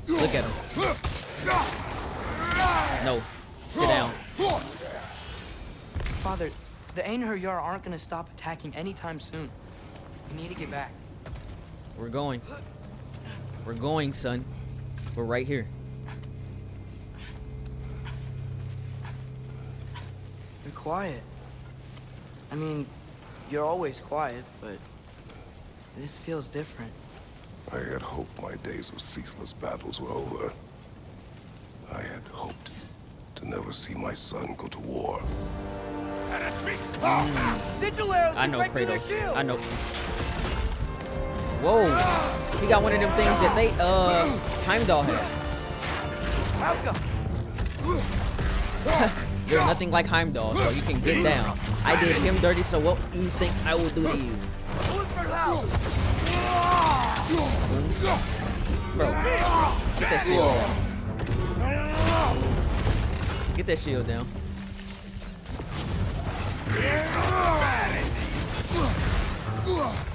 Look at him. No. Sit down. Father, the Einherjar aren't gonna stop attacking anytime soon. We need to get back. We're going. We're going, son. We're right here. You're quiet. I mean, you're always quiet, but this feels different. I had hoped my days of ceaseless battles were over. I had hoped to never see my son go to war. I know, Kratos. I know. Whoa. He got one of them things that they, Heimdall had. There's nothing like Heimdall, so you can get down. I did him dirty, so what do you think I will do to you? Bro, get that shield down. Get that shield down.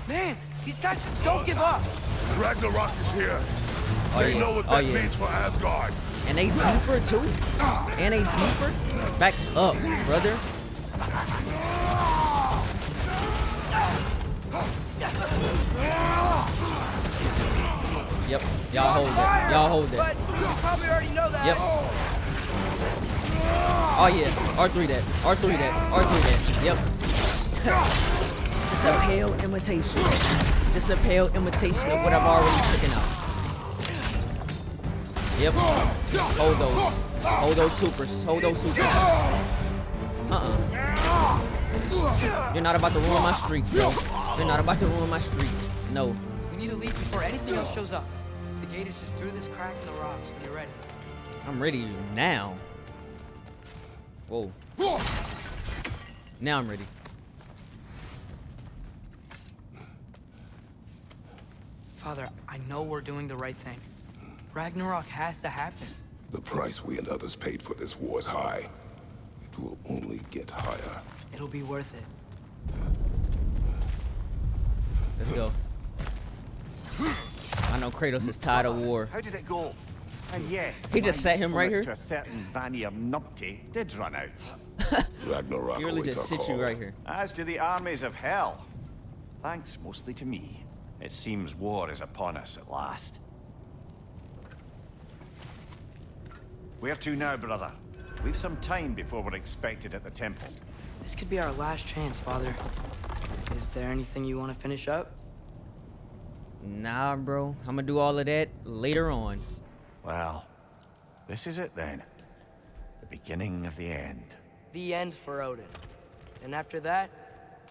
Man, these guys just don't give up. Ragnarok is here. Oh, They yeah. know what Oh, that yeah. means for Asgard. And they deeper too. And they deeper. Back up, brother. Yep. Y'all hold that. Y'all hold that. But you probably already know that. Yep. Oh yeah. R3 that. R3 that. R3 that. Yep. Just a pale imitation. Just a pale imitation of what I've already taken out. Yep. Hold those. Hold those supers. Hold those supers. You're not about to ruin my streak, bro. You're not about to ruin my streak. No. We need to leave before anything else shows up. The gate is just through this crack in the rocks when you're ready. I'm ready now. Whoa. Now I'm ready. Father, I know we're doing the right thing. Ragnarok has to happen. The price we and others paid for this war is high. It will only get higher. It'll be worth it. Let's go. I know Kratos is tired of war. How did it go? And yes, He just sat him right here. to a certain Vanir numpty did run out. Ragnarok He really awaits just our sit you call. right here. As do the armies of hell. Thanks mostly to me. It seems war is upon us at last. Where to now, brother? We've some time before we're expected at the temple. This could be our last chance, Father. Is there anything you want to finish up? Nah, bro. I'm gonna do all of that later on. Well, this is it then. The beginning of the end. The end for Odin. And after that,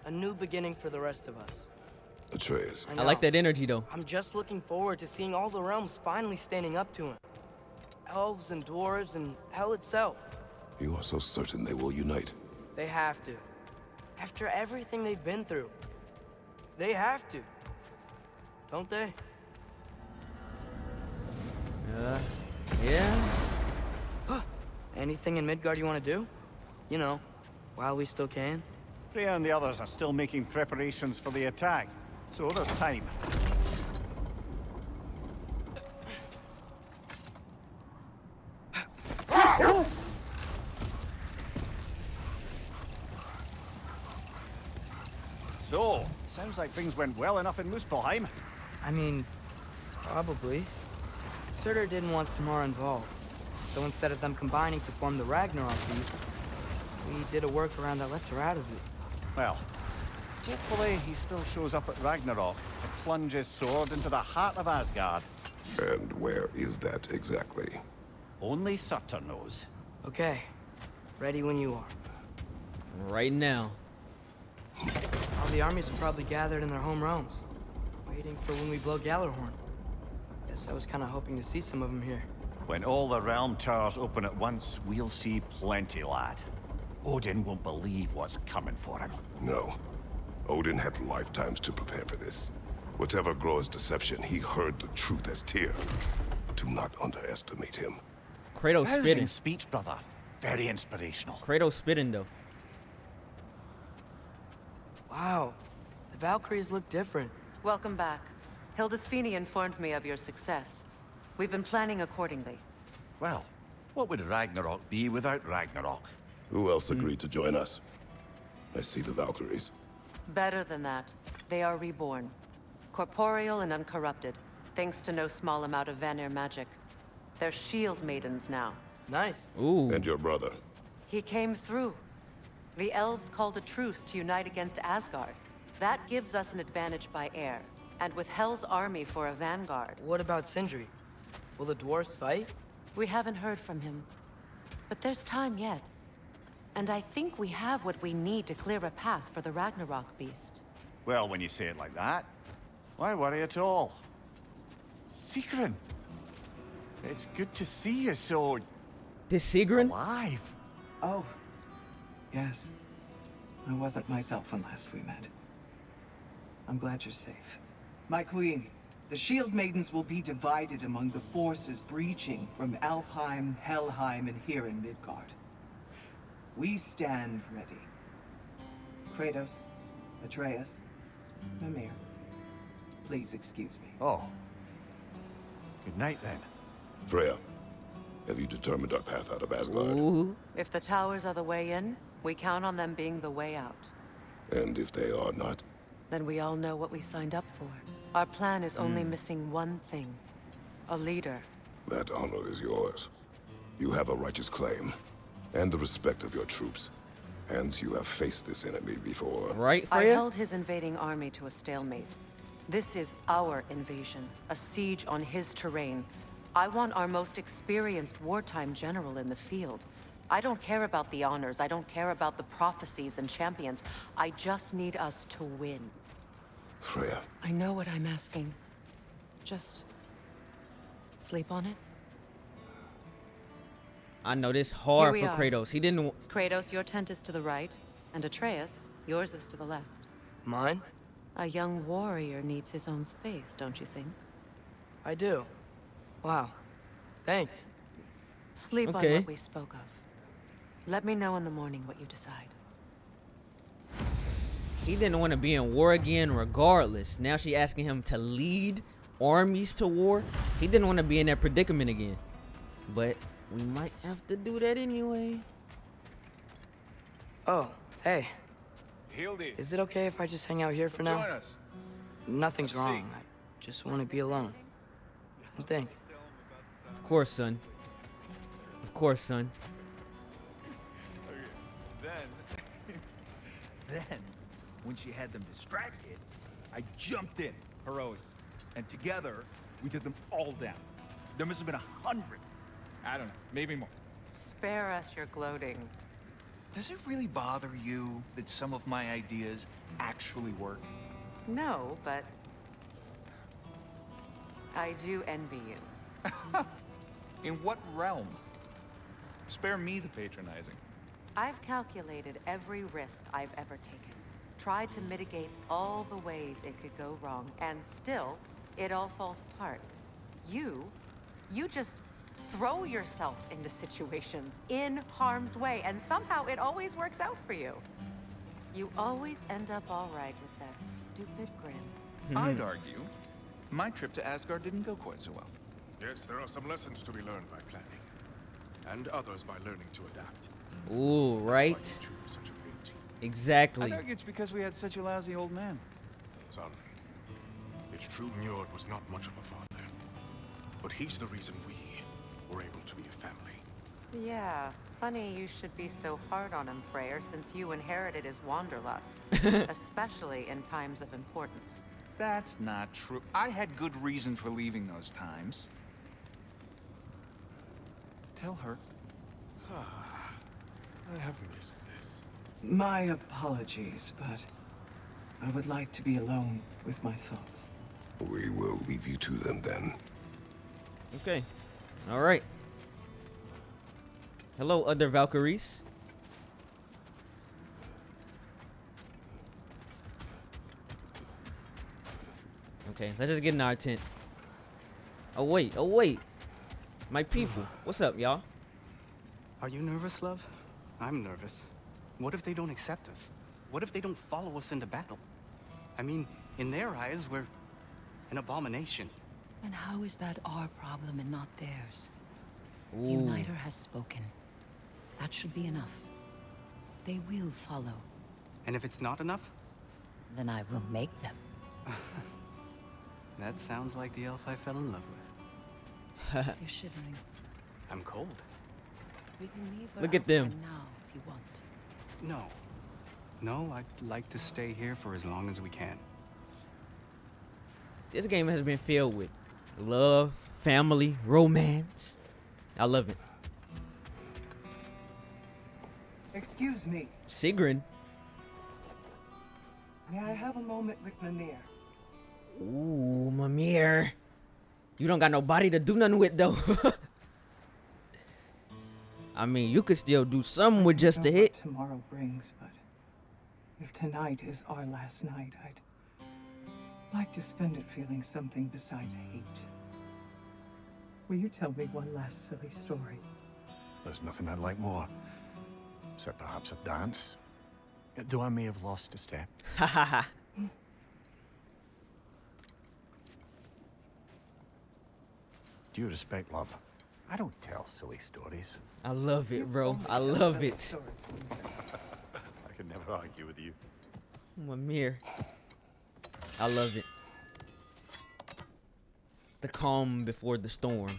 a new beginning for the rest of us. Atreus. I like that energy, though. I'm just looking forward to seeing all the realms finally standing up to him. Elves and dwarves and hell itself. You are so certain they will unite. They have to. After everything they've been through. They have to. Don't they? Yeah. Anything in Midgard you want to do? You know, while we still can. Freya and the others are still making preparations for the attack, so there's time. So, sounds like things went well enough in Muspelheim. I mean, probably. Surtur didn't want Samara involved. So instead of them combining to form the Ragnarok beast, we did a workaround that left her out of it. Well, hopefully he still shows up at Ragnarok to plunge his sword into the heart of Asgard. And where is that exactly? Only Surtur knows. Okay. Ready when you are. Right now. All the armies are probably gathered in their home realms, waiting for when we blow Gjallarhorn. Guess I was kind of hoping to see some of them here. When all the realm towers open at once, we'll see plenty, lad. Odin won't believe what's coming for him. No. Odin had lifetimes to prepare for this. Whatever Groa's deception, he heard the truth as Tyr. To Do not underestimate him. Kratos Rousing spitting. speech, brother. Very inspirational. Kratos spitting though. Wow, the Valkyries look different. Welcome back. Hildisfini informed me of your success. We've been planning accordingly. Well, what would Ragnarok be without Ragnarok? Who else agreed to join us? I see the Valkyries. Better than that. They are reborn. Corporeal and uncorrupted, thanks to no small amount of Vanir magic. They're shield maidens now. Nice. Ooh. And your brother. He came through. The elves called a truce to unite against Asgard. That gives us an advantage by air, and with Hell's army for a vanguard. What about Sindri? Will the dwarves fight? We haven't heard from him. But there's time yet. And I think we have what we need to clear a path for the Ragnarok beast. Well, when you say it like that, why worry at all? Sigrun! It's good to see you so... This Sigrun? alive. Oh, yes. I wasn't myself when last we met. I'm glad you're safe. My queen, the Shield Maidens will be divided among the forces breaching from Alfheim, Helheim, and here in Midgard. We stand ready. Kratos, Atreus, Mimir, please excuse me. Oh. Good night, then. Freya, have you determined our path out of Asgard? Ooh. If the towers are the way in, we count on them being the way out. And if they are not? Then we all know what we signed up for. Our plan is only missing one thing. A leader. That honor is yours. You have a righteous claim, and the respect of your troops. And you have faced this enemy before. Right, I Freya? held his invading army to a stalemate. This is our invasion, a siege on his terrain. I want our most experienced wartime general in the field. I don't care about the honors, I don't care about the prophecies and champions. I just need us to win. Freya. I know what I'm asking. Just... sleep on it? I know this hard Here for we are. Kratos. He didn't. Kratos, your tent is to the right, and Atreus, yours is to the left. Mine? A young warrior needs his own space, don't you think? I do. Wow. Thanks. Sleep on Okay. what we spoke of. Let me know in the morning what you decide. He didn't want to be in war again regardless. Now she asking him to lead armies to war. He didn't want to be in that predicament again. But we might have to do that anyway. Oh, hey. Hildy. Is it okay if I just hang out here for now? Join us. Nothing's Let's see. wrong. I just want to be alone. And think. Of course, son. Of course, son. Then, when she had them distracted, I jumped in, heroic. And together, we took them all down. There must have been 100. I don't know, maybe more. Spare us your gloating. Does it really bother you that some of my ideas actually work? No, but... I do envy you. In what realm? Spare me the patronizing. I've calculated every risk I've ever taken. Tried to mitigate all the ways it could go wrong, and still, it all falls apart. You just throw yourself into situations in harm's way, and somehow it always works out for you. You always end up all right with that stupid grin. I'd argue my trip to Asgard didn't go quite so well. Yes, there are some lessons to be learned by planning, and others by learning to adapt. Ooh, right? That's why you choose such a great team. Exactly. I'd argue it's because we had such a lousy old man. Son, it's true Njord was not much of a father, but he's the reason we were able to be a family. Yeah, funny you should be so hard on him, Freyr, since you inherited his wanderlust, especially in times of importance. That's not true. I had good reason for leaving those times. Tell her. I have missed this. My apologies, but I would like to be alone with my thoughts. We will leave you to them then. Okay. All right. Hello, other Valkyries. Okay, let's just get in our tent. Oh wait, My people, what's up, y'all? Are you nervous, love? I'm nervous. What if they don't accept us? What if they don't follow us into battle? I mean, in their eyes, we're an abomination. And how is that our problem and not theirs? Ooh. Uniter has spoken. That should be enough. They will follow. And if it's not enough? Then I will make them. That sounds like the elf I fell in love with. You're shivering. I'm cold. We can leave her Look at out them. for now if you want. No. No, I'd like to stay here for as long as we can. This game has been filled with love, family, romance. I love it. Excuse me. Sigrun. May I have a moment with Mimir? Ooh, Mimir. You don't got nobody to do nothing with though. I mean, you could still do something with just a hit. Tomorrow brings, but if tonight is our last night, I'd like to spend it feeling something besides hate. Will you tell me one last silly story? There's nothing I'd like more. Except perhaps a dance. Though I may have lost a step. Ha ha ha. Due respect, love. I don't tell silly stories. I love it, bro. I love it. I could never argue with you. Mimir. I love it. The calm before the storm.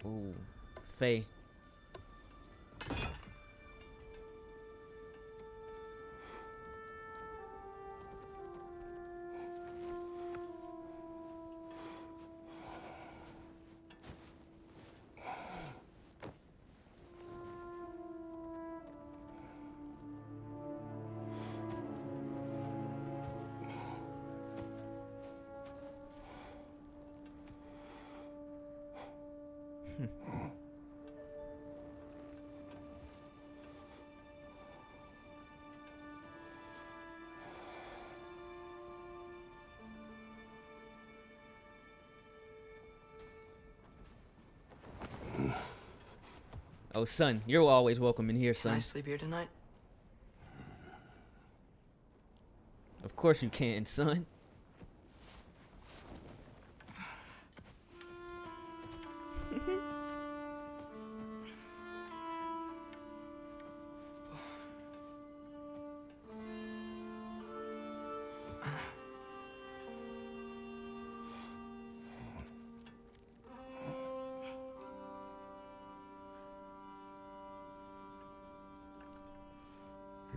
Ooh, Faye. Oh, son, you're always welcome in here, Can son. I sleep here tonight? Of course you can, son.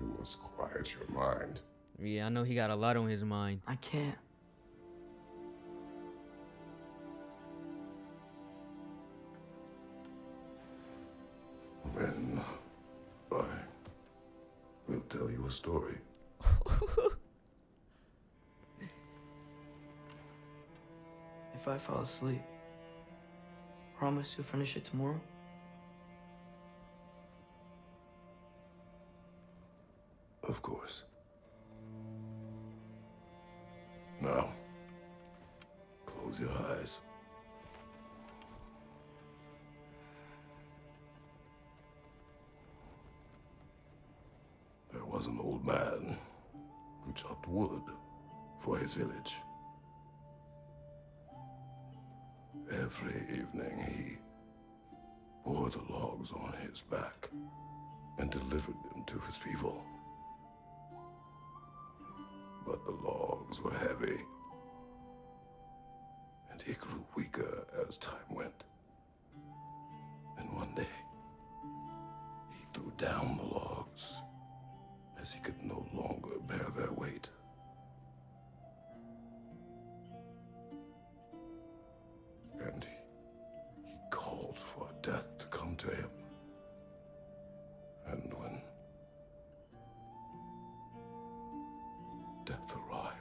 You must quiet your mind. Yeah, I know he got a lot on his mind. I can't. Then I will tell you a story. If I fall asleep, promise you'll finish it tomorrow? Of course. Now, close your eyes. There was an old man who chopped wood for his village. Every evening he bore the logs on his back and delivered them to his people. But the logs were heavy, and he grew weaker as time went. And one day, he threw down the logs as he could no longer bear their weight. And he called for death to come to him. And when death arrived,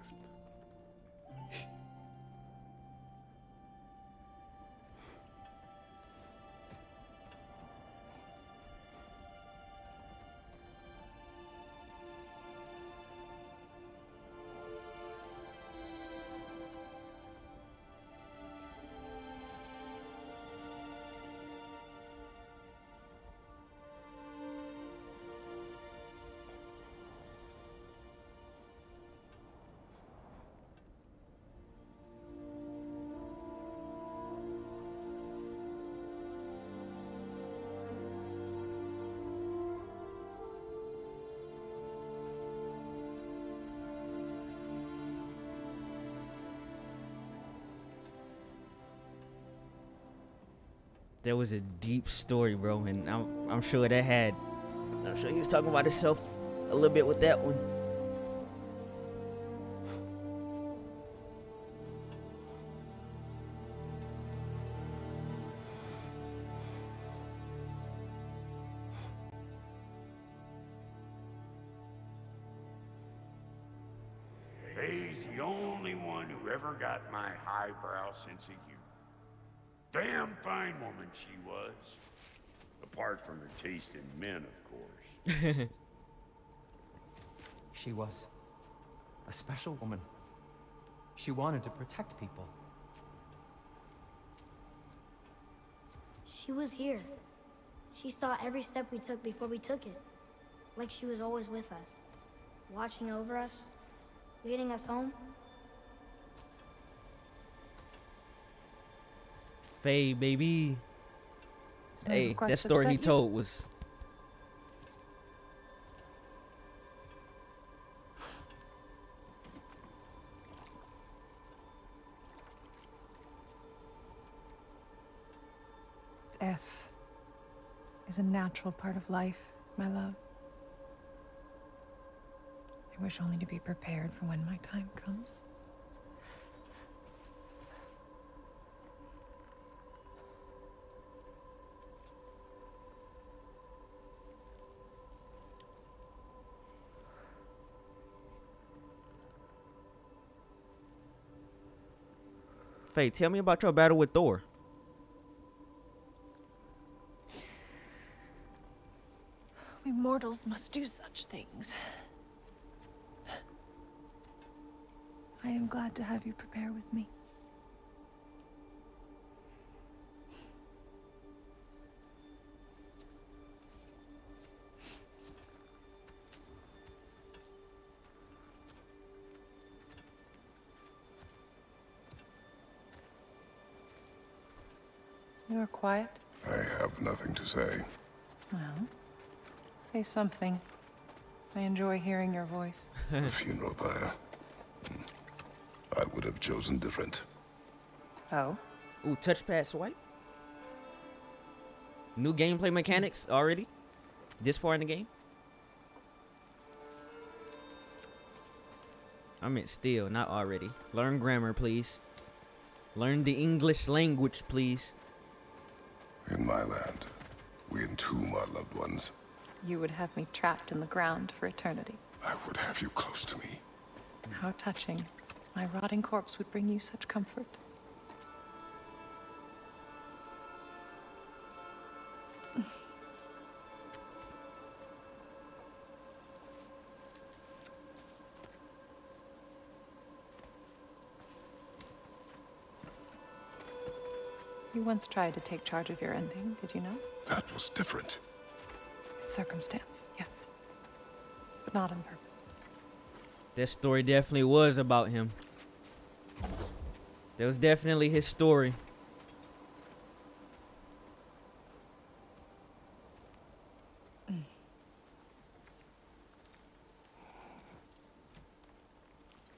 There was a deep story, bro, and I'm sure that had. I'm sure he was talking about himself a little bit with that one. Faye's the only one who ever got my highbrow sense of humor. Damn fine woman she was. Apart from her taste in men, of course. She was a special woman. She wanted to protect people. She was here. She saw every step we took before we took it. Like she was always with us. Watching over us. Leading us home. Faye, baby. Hey, that story he told was. Death is a natural part of life, my love. I wish only to be prepared for when my time comes. Faye, tell me about your battle with Thor. We mortals must do such things. I am glad to have you prepare with me. You are quiet? I have nothing to say. Well, say something. I enjoy hearing your voice. A funeral pyre. I would have chosen different. Oh? Ooh, touchpad swipe. New gameplay mechanics already? This far in the game? I meant still, not already. Learn grammar, please. Learn the English language, please. In my land, we entomb our loved ones. You would have me trapped in the ground for eternity. I would have you close to me. How touching. My rotting corpse would bring you such comfort. You once tried to take charge of your ending, did you know? That was different. Circumstance, yes. But not on purpose. That story definitely was about him. That was definitely his story.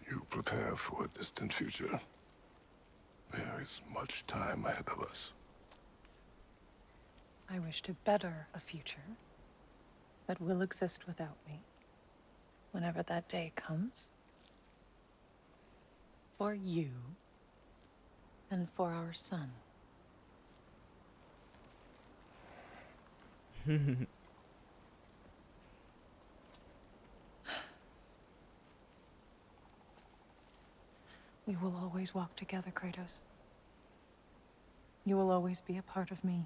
You prepare for a distant future. There is much time ahead of us. I wish to better a future that will exist without me, whenever that day comes. For you, and for our son. We will always walk together, Kratos. You will always be a part of me.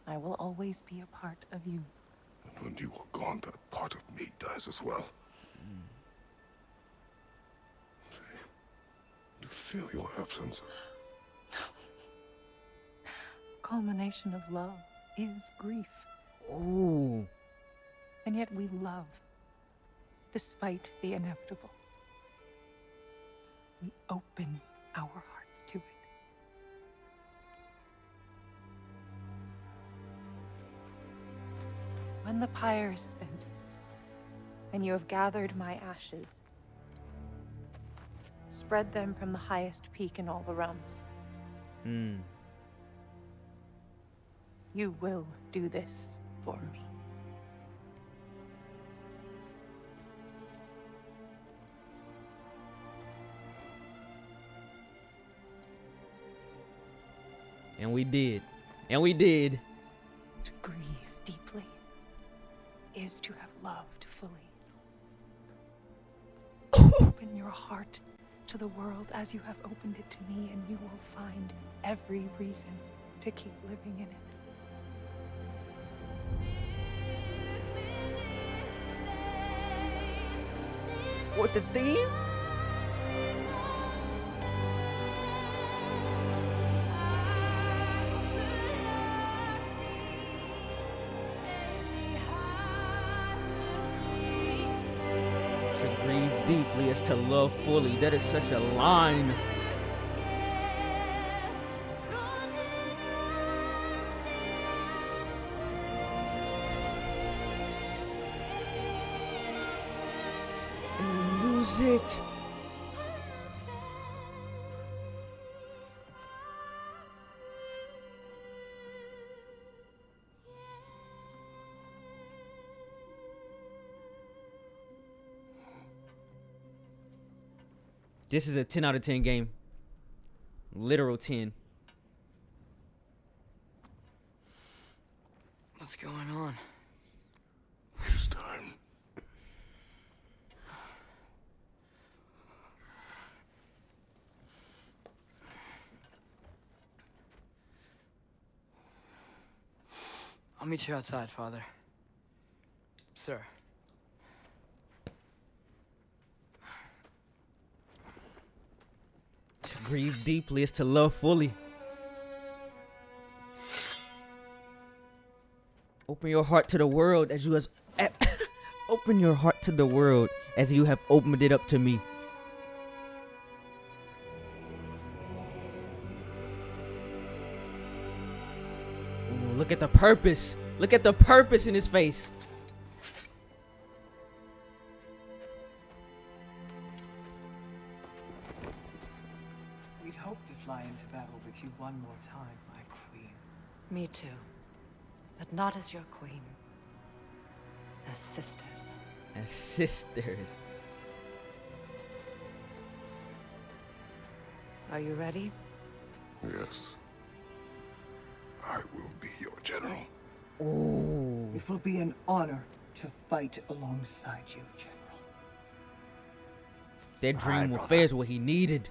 I will always be a part of you. And when you are gone, that part of me dies as well. To feel your absence. Culmination of love is grief. Ooh. And yet we love, despite the inevitable. We open our hearts to it. When the pyre is spent, and you have gathered my ashes, spread them from the highest peak in all the realms. you will do this for me. And we did. And we did. To grieve deeply is to have loved fully. Open your heart to the world as you have opened it to me, and you will find every reason to keep living in it. What, the theme? To grieve deeply is to love fully. That is such a line. And music. This is a 10 out of 10 game. Literal 10. What's going on? It's time. I'll meet you outside, Father. Sir. To grieve deeply is to love fully. Open your heart to the world as you has open your heart to the world as you have opened it up to me. Ooh, look at the purpose. Look at the purpose in his face. We'd hoped to fly into battle with you one more time, my queen. Me too. But not as your queen. As sisters. As sisters. Are you ready? Yes. I will be your general. Ooh. It will be an honor to fight alongside you, General. That dream with Faye is what he needed.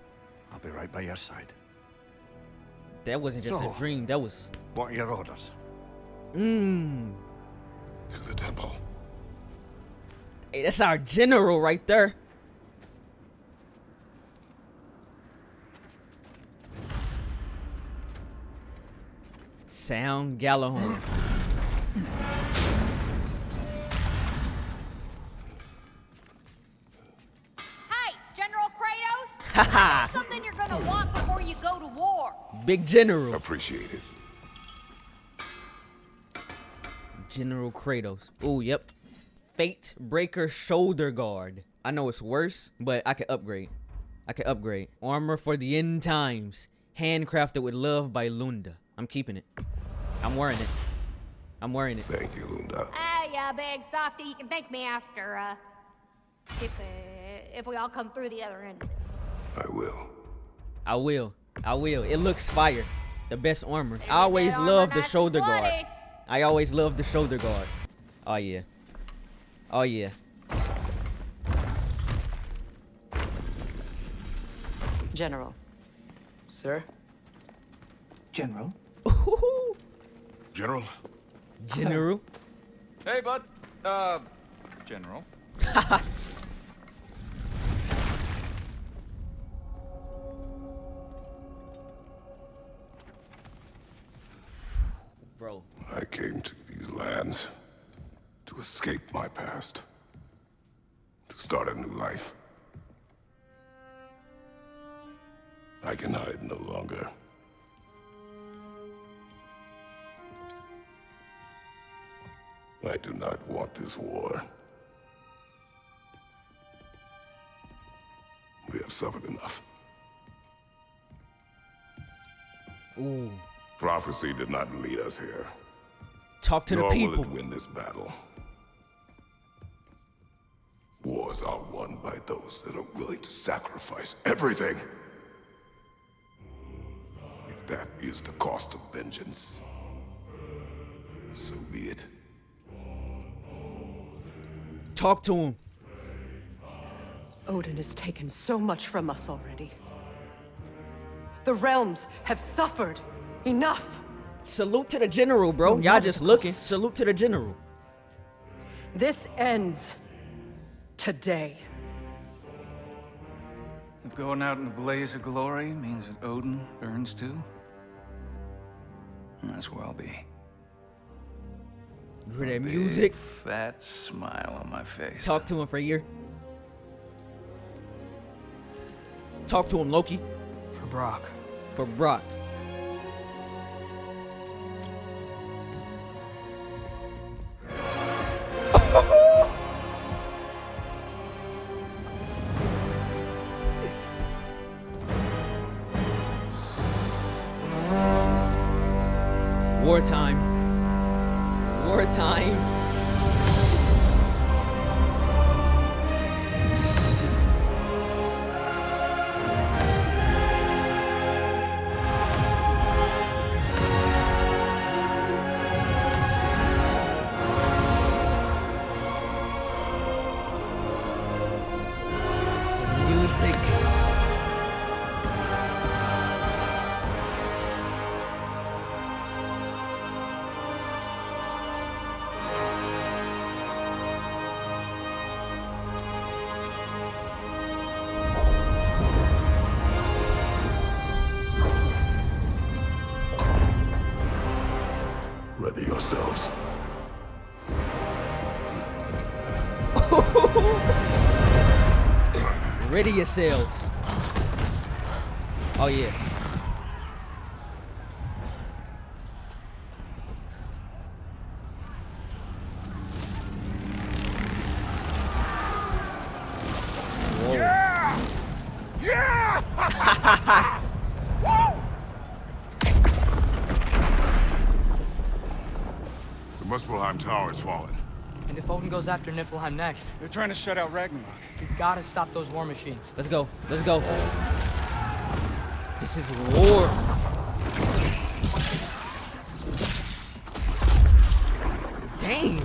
I'll be right by your side. That wasn't just a dream, that was... What are your orders? Mmm. To the temple. Hey, that's our general right there. Sound Gallahorn. Hey, General Kratos! Haha. Something you're gonna want before you go to war. Big General. Appreciate it. General Kratos. Ooh, yep. Fate Breaker Shoulder Guard. I know it's worse, but I can upgrade. I can upgrade. Armor for the end times. Handcrafted with love by Lunda. I'm keeping it. I'm wearing it. I'm wearing it. Thank you, Lunda. Ah, yeah, big softy. You can thank me after, if we all come through the other end of this. I will. I will. I will. It looks fire. The best armor. I always love the shoulder guard. I always love the shoulder guard. Oh, yeah. Oh, yeah. General. Sir? General? General? General? Hey, bud. General. Bro. I came to these lands to escape my past. To start a new life. I can hide no longer. I do not want this war. We have suffered enough. Ooh. Prophecy did not lead us here. Talk to the Nor will people. it win this battle. Wars are won by those that are willing to sacrifice everything. If that is the cost of vengeance, so be it. Talk to him. Odin has taken so much from us already. The realms have suffered enough. Salute to the general, bro. Y'all just looking. Salute to the general. This ends today. If going out in a blaze of glory means that Odin burns too, that's where I'll be. Hear that music? Big, fat smile on my face. Talk to him for a year. Talk to him, Loki. For Brock. For Brock. Wartime. Wartime. Music. Ready yourselves. Ready yourselves. Oh yeah. Whoa. Yeah! Yeah! The Muspelheim Tower has fallen. And if Odin goes after Niflheim next, They're trying to shut out Ragnarok. we gotta stop those war machines. Let's go. Let's go. This is war. Dang.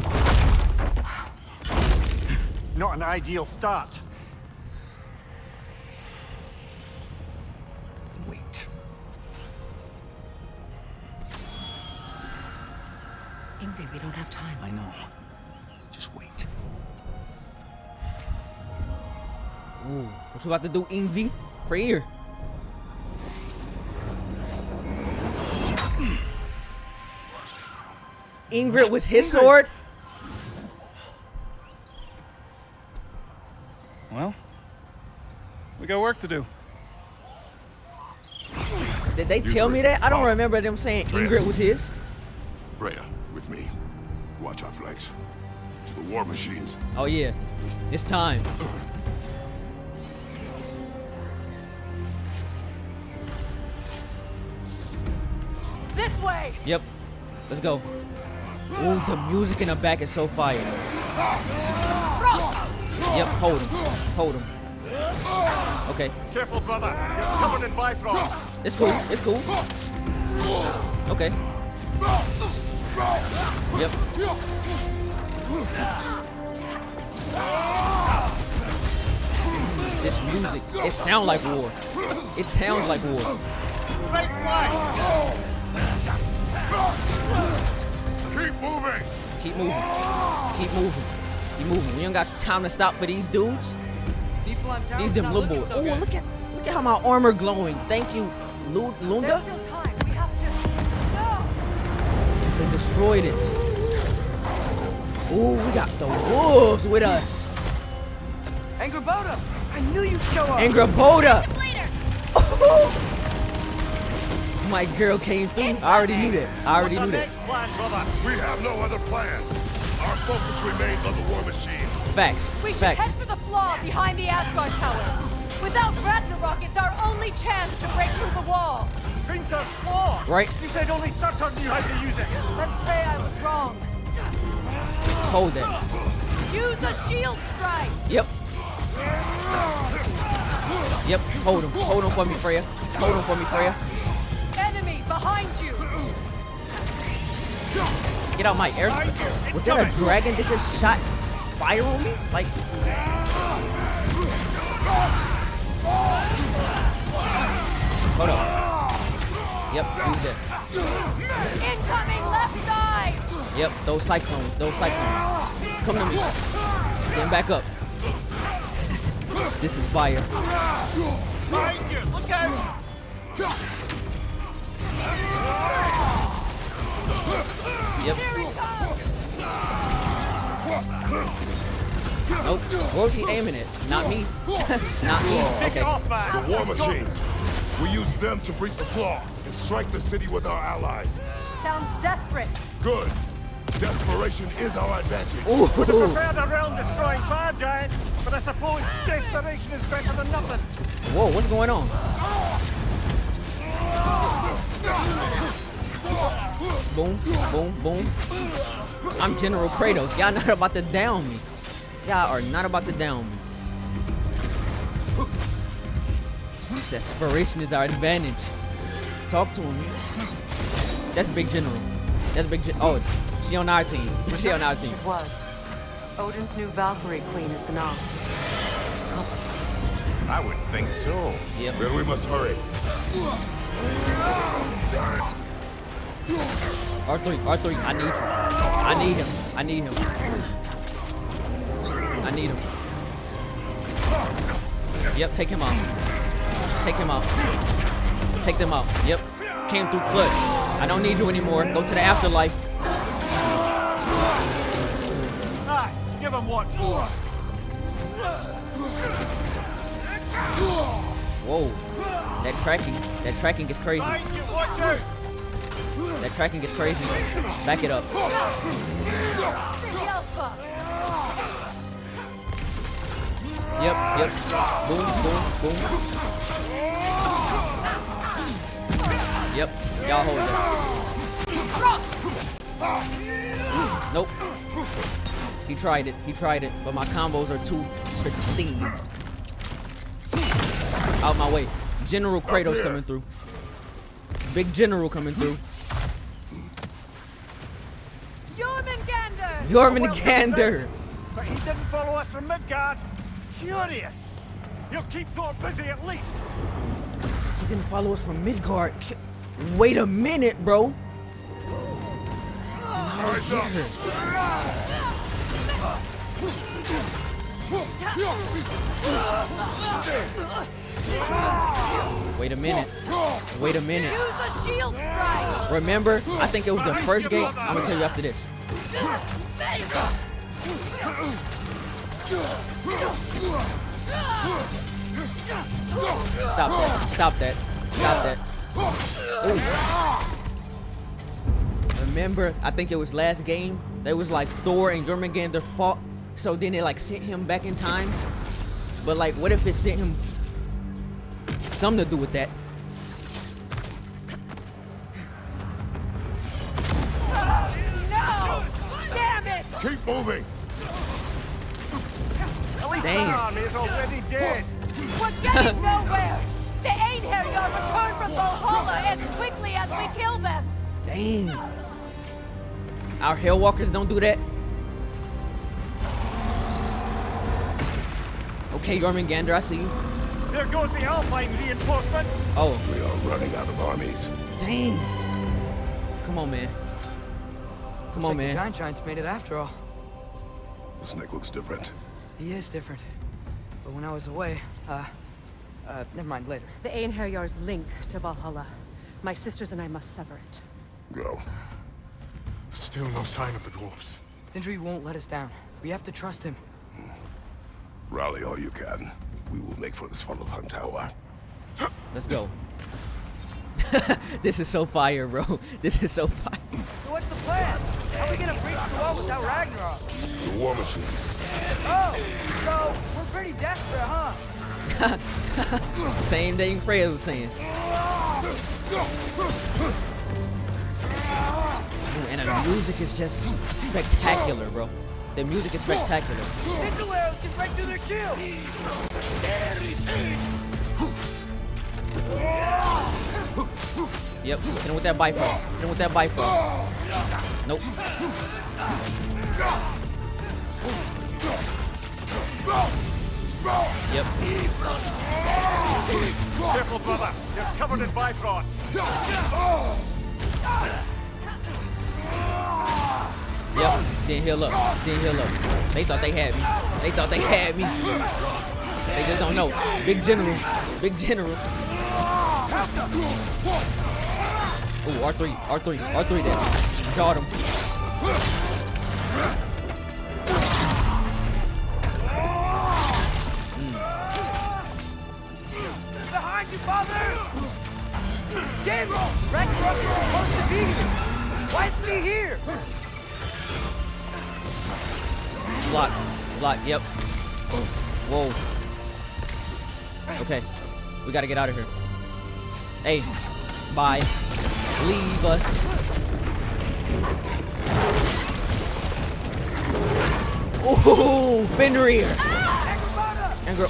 Not an ideal start. Wait. Ingrid, we don't have time. I know. Just wait. Ooh, what you about to do, Ingvi? For here. Ingrid was his sword? Well, we got work to do. Did they tell me that? I don't remember them saying Ingrid was his. Freya, with me. Watch our flanks. To the war machines. Oh yeah, it's time. This way! Yep, let's go. Ooh, the music in the back is so fire. Yep, hold him, hold him. Okay, Careful, brother. You're covered in Bifrost. it's cool, it's cool. Okay. Yep. This music, it sounds like war. It sounds like war. Right flank. Keep moving. Keep moving. Keep moving. Keep moving. We ain't got time to stop for these dudes. These them little boys. Oh, look at how my armor glowing. Thank you, Lunda. There's still time. We have to. They destroyed it. Ooh, we got the wolves with us. Angraboda! I knew you'd show up! Angraboda! My girl came through. I already knew that. I already knew that. Plan, brother. We have no other plan. Our focus remains on the war machines. Facts. We should Facts. head for the flaw behind the Asgard Tower. Without Ragnarok, it's our only chance to break through the wall. Hrimthur's claw! Right. You said only Surtur knew how to use it! Let's say I was wrong. Hold that. Use a shield strike! Yep. Yep. Hold him. Hold him for me, Freya. Hold him for me, Freya. Enemy behind you! Get out my airspace. Was that a dragon that just shot fire on me? Like. Hold on. Yep, use that. Incoming left side! Yep, those cyclones. Come to me. Then back up. This is fire. Behind you! Look out! Yep. Nope. What was he aiming at? Not me. Not me. Okay. The war machines. We use them to breach the flaw and strike the city with our allies. Sounds desperate. Good. Desperation is our advantage. Ooh. Would have preferred a realm-destroying fire giant, but I suppose desperation is better than nothing. Whoa, what's going on? Boom, boom, boom. I'm General Kratos. Y'all not about to down me. Y'all are not about to down me. Desperation is our advantage. Talk to him. That's Big General. That's Big General. Oh, she on our team. She on our team. It was. Odin's new Valkyrie queen is Gná. I would think so. Yep. Then we must hurry. R3, I need him. I need him. I need him. I need him. Yep, take him out. Take him out. Take them out. Yep. Came through clutch. I don't need you anymore. Go to the afterlife. Aye, give him what for. Whoa. That tracking is crazy. Behind you, watch out! That tracking is crazy. Back it up. Yep. Boom, boom, boom. Yep. Y'all hold that. Nope. He tried it, but my combos are too pristine. Out my way. General Kratos coming through. Big General coming through. Jormungandr! But he didn't follow us from Midgard. Curious. He'll keep Thor busy at least. He didn't follow us from Midgard. Wait a minute, bro. Wait a minute. Wait a minute. Use a shield strike. Remember, I think it was the first game. I'm gonna tell you after this. Stop that. Stop that. Stop that. Ooh. Remember, I think it was last game. They was like Thor and Jormungandr fought. So then it like sent him back in time. But like, what if it sent him something to do with that? No! Damn it! Keep moving. At least Dang. our army is already dead. We're getting nowhere! The Einherjar return from Valhalla as quickly as we kill them! Dang. Our Hellwalkers don't do that? Okay, Jormungandr, I see you. There goes the Alpine reinforcements. Oh. We are running out of armies. Dang. Come on, man. Come on, Looks like man. the Giant Giants made it after all. The snake looks different. He is different. But when I was away, never mind, later. The Einherjar's link to Valhalla. My sisters and I must sever it. Go. Still no sign of the dwarves. Sindri won't let us down. We have to trust him. Rally all you can. We will make for this funnel hunt tower. Let's go. This is so fire, bro. This is so fire. So what's the plan? How are we gonna breach the wall without Ragnarok? The war machines. Oh, so we're pretty desperate, huh? Same thing Freya was saying. Ooh, and the music is just spectacular, bro. The music is spectacular. Missile arrows can break through their shield. Yep, hit him with that Bifrost. Hit him with that Bifrost. Nope. Yep. Careful, brother. You're covered in Bifrost. Yep. Didn't heal up. Didn't heal up. They thought they had me. They thought they had me. They just don't know. Big General. Big General. Ooh, R3. R3. R3 there. Jawed him. Behind you, father! General! Ragnarok is supposed to be here! Why isn't he here? Block. Block. Yep. Whoa. Okay. We gotta get out of here. Hey. Bye. Leave us. Ooh, Fenrir.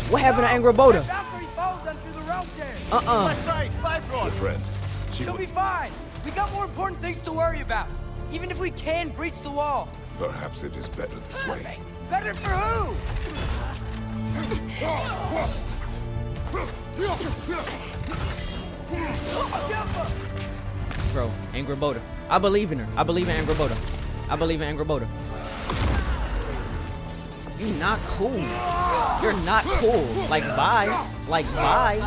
What happened to Angrabota? Your friend. She'll be fine. We got more important things to worry about. Even if we can breach the wall. Perhaps it is better this way. Better for who? Bro, Angrabota. I believe in her. I believe in Angrabota. I believe in Angrabota. You're not cool. You're not cool. Like bye. Like bye.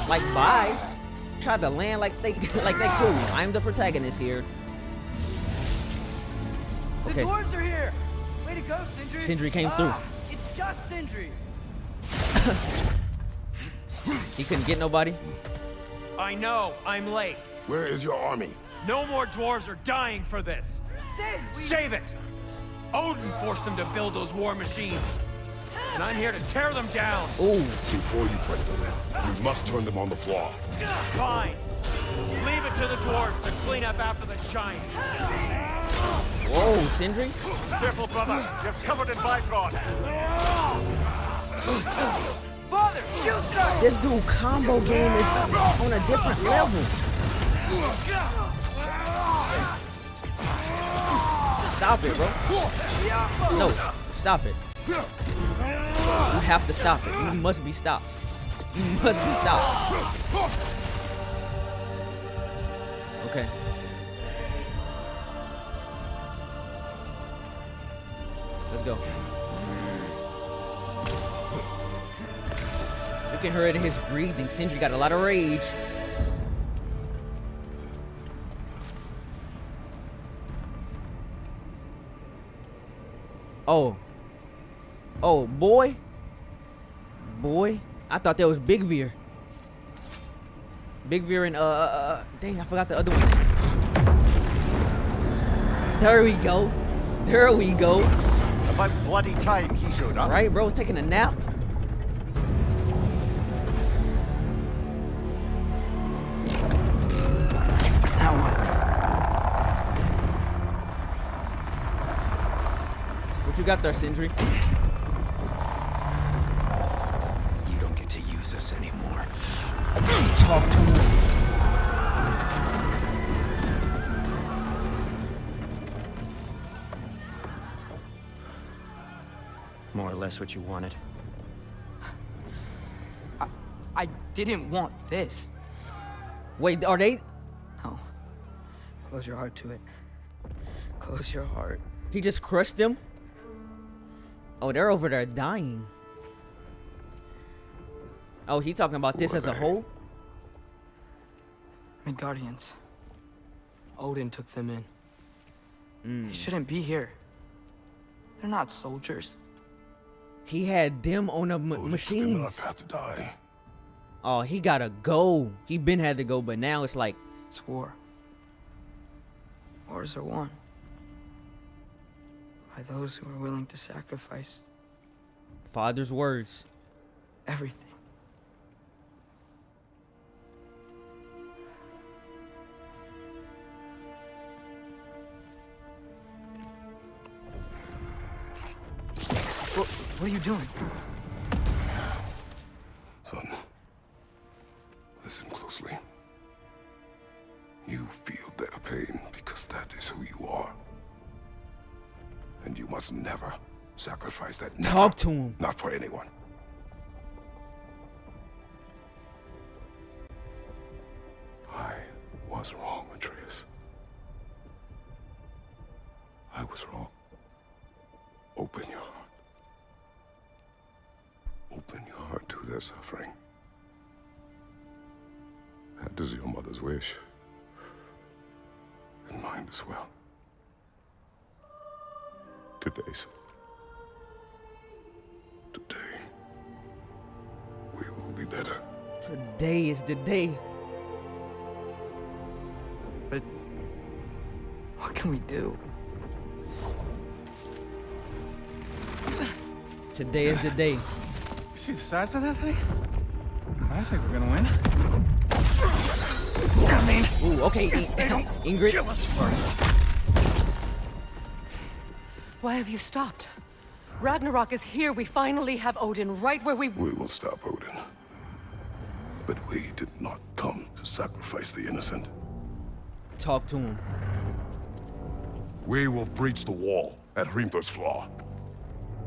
Like bye. Tried to land like they cool. I'm the protagonist here. Okay. The dwarves are here. Way to go, Sindri. Sindri came through. It's just Sindri. He couldn't get nobody. I know. I'm late. Where is your army? No more dwarves are dying for this. Save it. Odin forced them to build those war machines. And I'm here to tear them down. Ooh. Before you break them, you must turn them on the floor. Fine. Leave it to the dwarves to clean up after the giants. Whoa, Sindri. Careful, brother. You're covered in Bifrost. Father, shoot sir. This dude combo game is on a different level. Stop it, bro. No, stop it. You have to stop it. You must be stopped. You must be stopped. Okay. Let's go. You can hear it in his breathing. Sindri got a lot of rage. Oh. Oh, boy. Boy. I thought that was Big Veer. Big Veer and, dang, I forgot the other one. There we go. There we go. About bloody time he showed up. Right, bro, was taking a nap. What you got there, Sindri? You don't get to use us anymore. Talk to me. More or less what you wanted. I didn't want this. Wait, are they? Oh. Close your heart to it. Close your heart. He just crushed them? Oh, they're over there dying. Oh, he talking about this as a whole? Midgardians. Odin took them in. They shouldn't be here. They're not soldiers. He had them on the machines. Have to die. Oh, he gotta go. He been had to go, but now it's like it's war. Wars are won by those who are willing to sacrifice Father's words. everything. What are you doing? Son, listen closely. You feel their pain because that is who you are. And you must never sacrifice that. Never. Talk to him. Not for anyone. I was wrong, Atreus. I was wrong. Open your heart. Open your heart to their suffering. That is your mother's wish. And mine as well. Today, son. Today, we will be better. Today is the day. But what can we do? Today is the day. You see the size of that thing? I think we're gonna win. I mean, ooh, okay, Ingrid. Kill us first. Why have you stopped? Ragnarok is here. We finally have Odin right where we... We will stop Odin. But we did not come to sacrifice the innocent. Talk to him. We will breach the wall at Hrimthur's Flaw.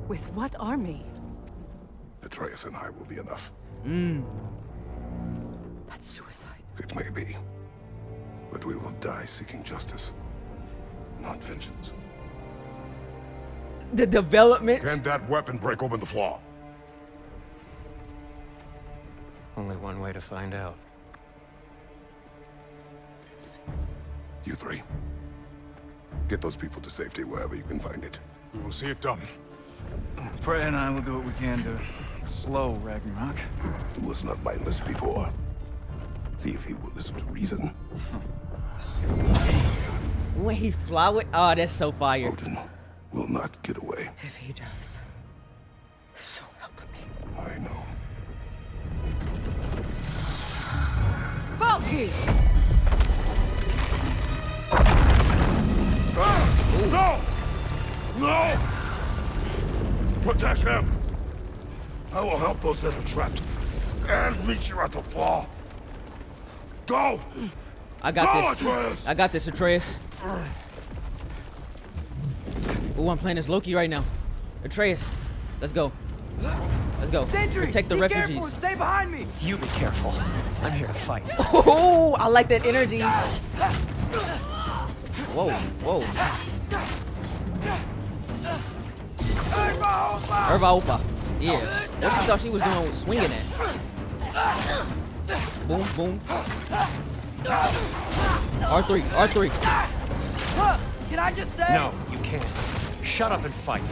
With what army? Atreus and I will be enough. That's suicide. It may be. But we will die seeking justice, not vengeance. The development. Can that weapon break open the flaw? Only one way to find out. You three. Get those people to safety wherever you can find it. We will see it done. Freya and I will do what we can to slow Ragnarok. He was not mindless before. See if he will listen to reason. When he fly with, oh, that's so fire. Odin will not get away. If he does, so help me. I know. Valky! No! No! Protect him! I will help those that are trapped. And meet you at the flaw. Go! I got Go, this. Atreus! I got this, Atreus. Ooh, I'm playing as Loki right now. Atreus, let's go. Let's go. Sentry, Protect the be refugees. Careful, stay behind me. You be careful. I'm here to fight. Oh, I like that energy. Whoa, whoa. Erva Opa. Yeah. What she thought she was doing was swinging at. Boom, boom. R3, R3. Can I just say? No, you can't. Shut up and fight.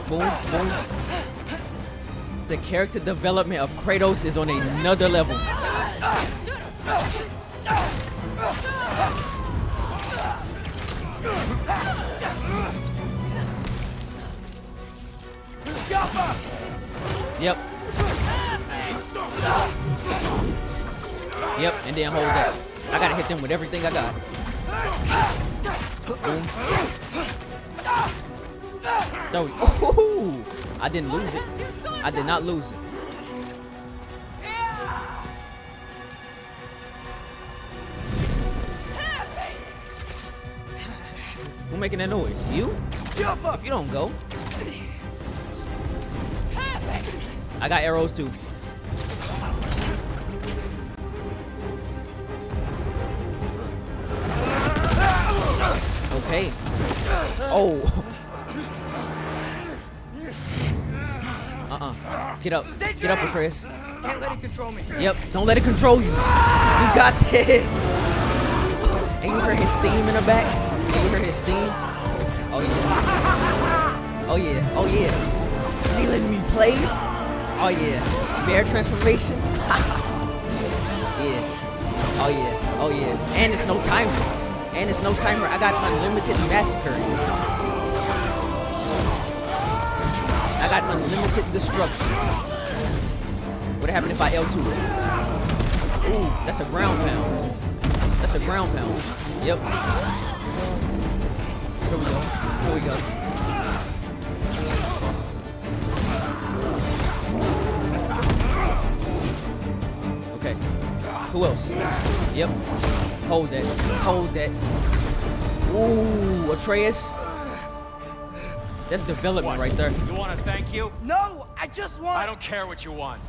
Boom, boom. The character development of Kratos is on another level. Yep. Yep, and then hold that. I gotta hit them with everything I got. Boom. Throw it. Ooh, I didn't lose it. I did not lose it. Who making that noise? You? If you don't go. I got arrows too. Okay. Oh. Get up. Get up, Atreus. Can't let it control me. Yep. Don't let it control you. You got this. And you heard his theme in the back? And you heard his theme? Oh yeah. Oh yeah. Oh yeah. He letting me play? Oh yeah. Bear transformation? Yeah. Oh yeah. Oh yeah. And it's no timer. And it's no timer. I got unlimited massacre. I got unlimited destruction. What happened if I L2 it? Ooh, that's a ground pound. That's a ground pound. Yep. Here we go. Here we go. Okay. Who else? Yep. Hold that. Hold that. Ooh, Atreus. That's development right there. You want to thank you? No, I just want... I don't care what you want.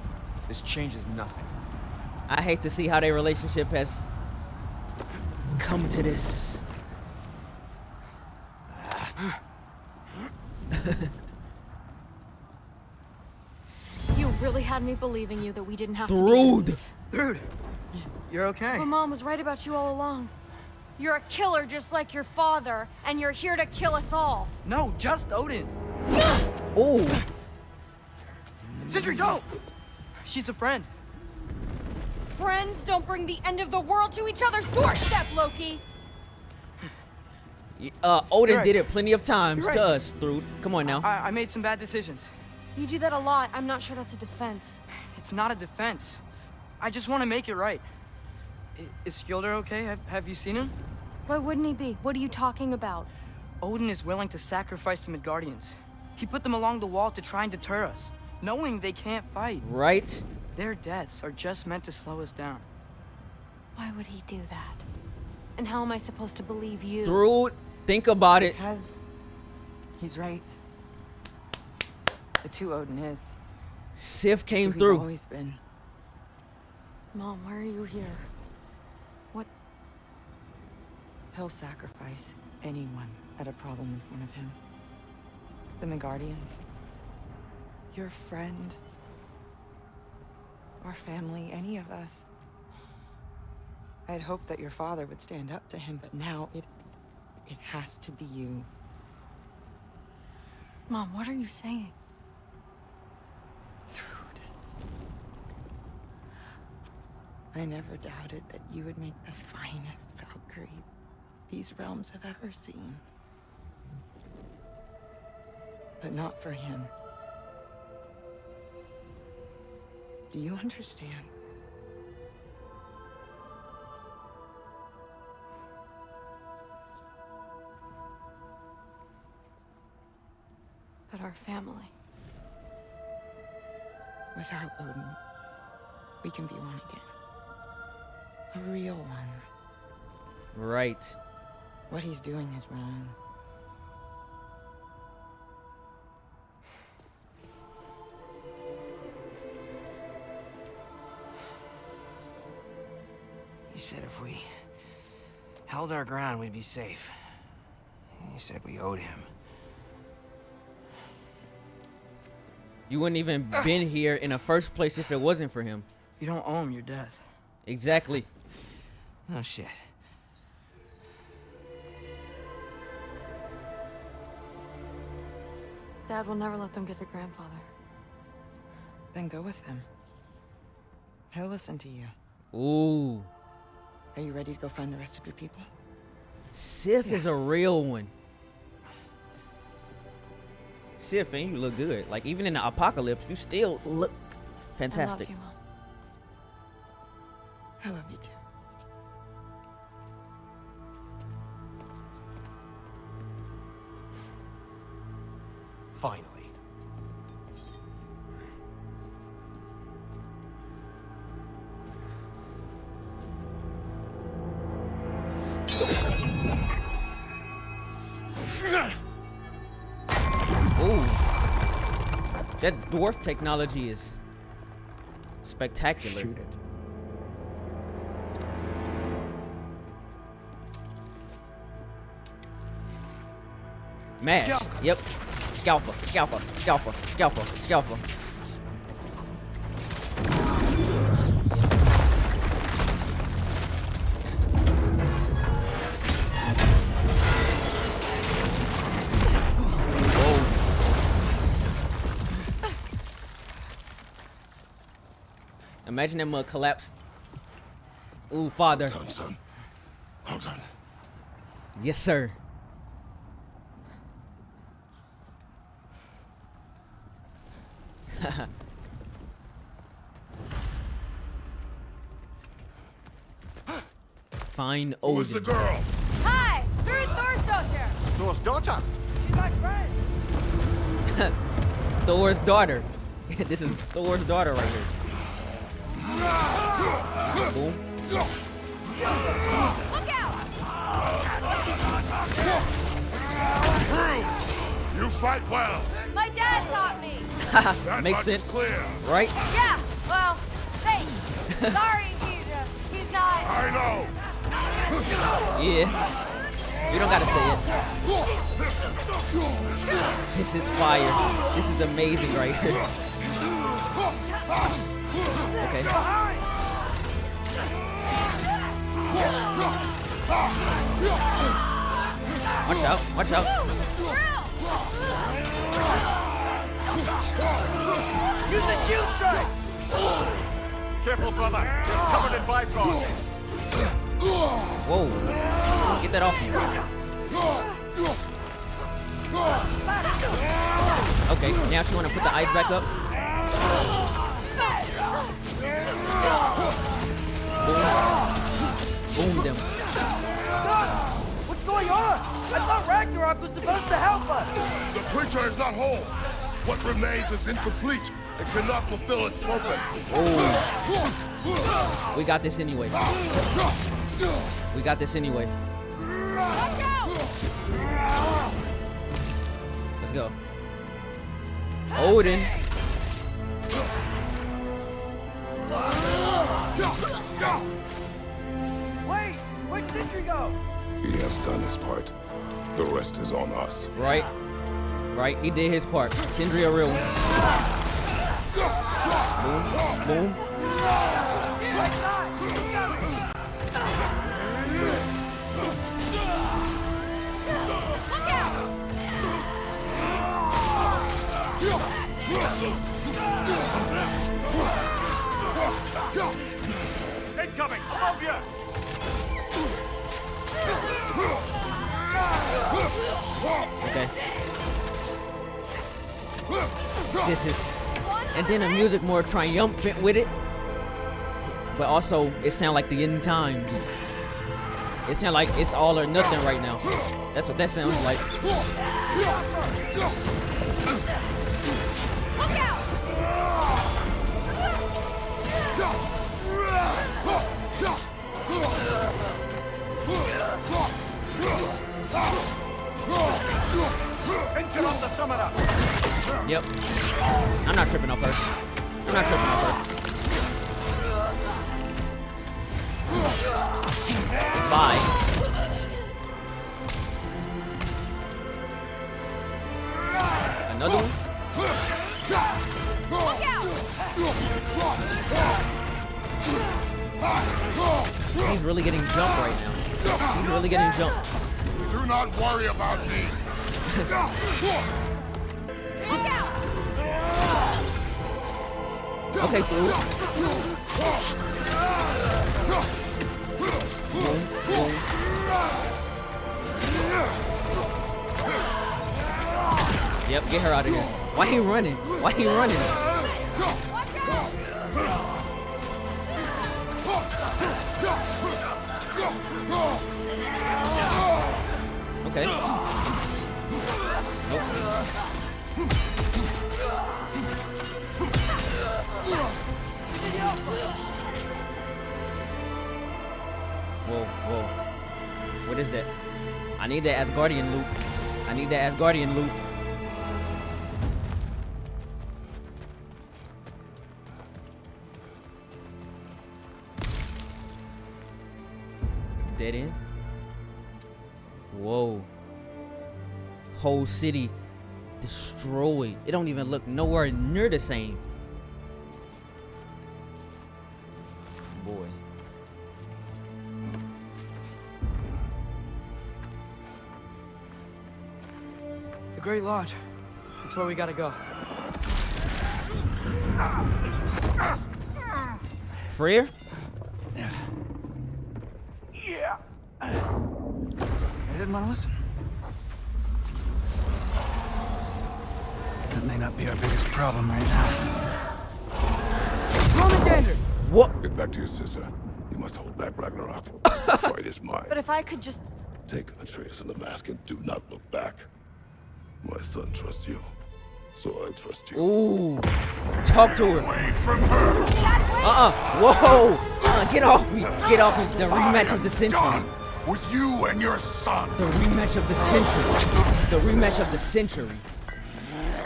This changes nothing. I hate to see how their relationship has come to this. You really had me believing you that we didn't have to be Dude. enemies. Dude, you're okay. My mom was right about you all along. You're a killer just like your father, and you're here to kill us all. No, just Odin. Oh. Sindri, go! She's a friend. Friends don't bring the end of the world to each other's doorstep, Loki. Odin Right. did it plenty of times You're to right. us, Thrud. Come on now. I made some bad decisions. You do that a lot. I'm not sure that's a defense. It's not a defense. I just want to make it right. Is Skilder okay? Have you seen him? Why wouldn't he be? What are you talking about? Odin is willing to sacrifice the Midgardians. He put them along the wall to try and deter us, knowing they can't fight. Right? Their deaths are just meant to slow us down. Why would he do that? And how am I supposed to believe you? Thrud, think about it. Because he's right. It's who Odin is. Sif came It's who through. He's always been. Mom, why are you here? What? He'll sacrifice anyone at a problem in front of him. The Midgardians. Your friend. Our family, any of us. I had hoped that your father would stand up to him, but now it has to be you. Mom, what are you saying? I never doubted that you would make the finest Valkyrie these realms have ever seen. But not for him. Do you understand? But our family. Without Odin, we can be one again. A real one. Right. What he's doing is wrong. He said if we held our ground, we'd be safe. He said we owed him. You wouldn't even been here in the first place if it wasn't for him. You don't owe him your death. Exactly. Oh, shit. Dad will never let them get their grandfather. Then go with him. He'll listen to you. Ooh. Are you ready to go find the rest of your people? Sif is a real one. Sif, and you look good. Like, even in the apocalypse, you still look fantastic. I love you, Mom. I love you too. Finally. Ooh. That dwarf technology is spectacular. Shoot it. Mash. Yep. Scalper, scalper, scalper, scalper, scalper. Imagine that mug collapsed. Ooh, father. Well done, son. Well done. Yes, sir. Fine Odin. Who was the girl? Hi! Thor's daughter! Thor's daughter? She's my friend! Thor's daughter. This is Thor's daughter right here. Boom. Look out! You fight well. My dad taught me. Makes sense, right? Yeah. Well, thanks. Sorry, he's not. I know. Yeah. You don't gotta say it. This is fire. This is amazing right here. Okay. Watch out, watch out. Use the shield strike! Careful, brother. You're covered in Bifrost. Whoa. Get that off me. Okay, now she wanna put the ice back up. Boom them. What's going on? I thought Ragnarok was supposed to help us. The creature is not whole. What remains is incomplete. It cannot fulfill its purpose. Oh. We got this anyway. We got this anyway. Let's go. Odin. Wait! Where'd Sentry go? He has done his part. The rest is on us. Right. Right. He did his part. Sindri a real one. Boom. Boom. Incoming! Above you! Okay. This is, and then the music more triumphant with it, but also it sounds like the end times. It sounds like it's all or nothing right now. That's what that sounds like. Interrupt the summoner! Yep. I'm not tripping off her. I'm not tripping off her. Bye. Another one? He's really getting jumped right now. He's really getting jumped. Do not worry about me. Okay, through. Yep, get her out of here. Why he running? Why he running? Okay. Nope. Whoa, whoa. What is that? I need that Asgardian loot. I need that Asgardian loot. Dead end? Whoa. Whole city destroyed. It don't even look nowhere near the same. Boy. The Great Lodge. It's where we gotta go. Freyr? Yeah. I didn't want to listen. That may not be our biggest problem right now. What? Get back to your sister. You must hold back Ragnarok. The fight is mine. But if I could just... Take Atreus and the mask and do not look back. My son trusts you. So I trust you. Ooh. Talk to her. Whoa. Get off me. Get off me. The rematch of the century. With you and your son. The rematch of the century. The rematch of the century.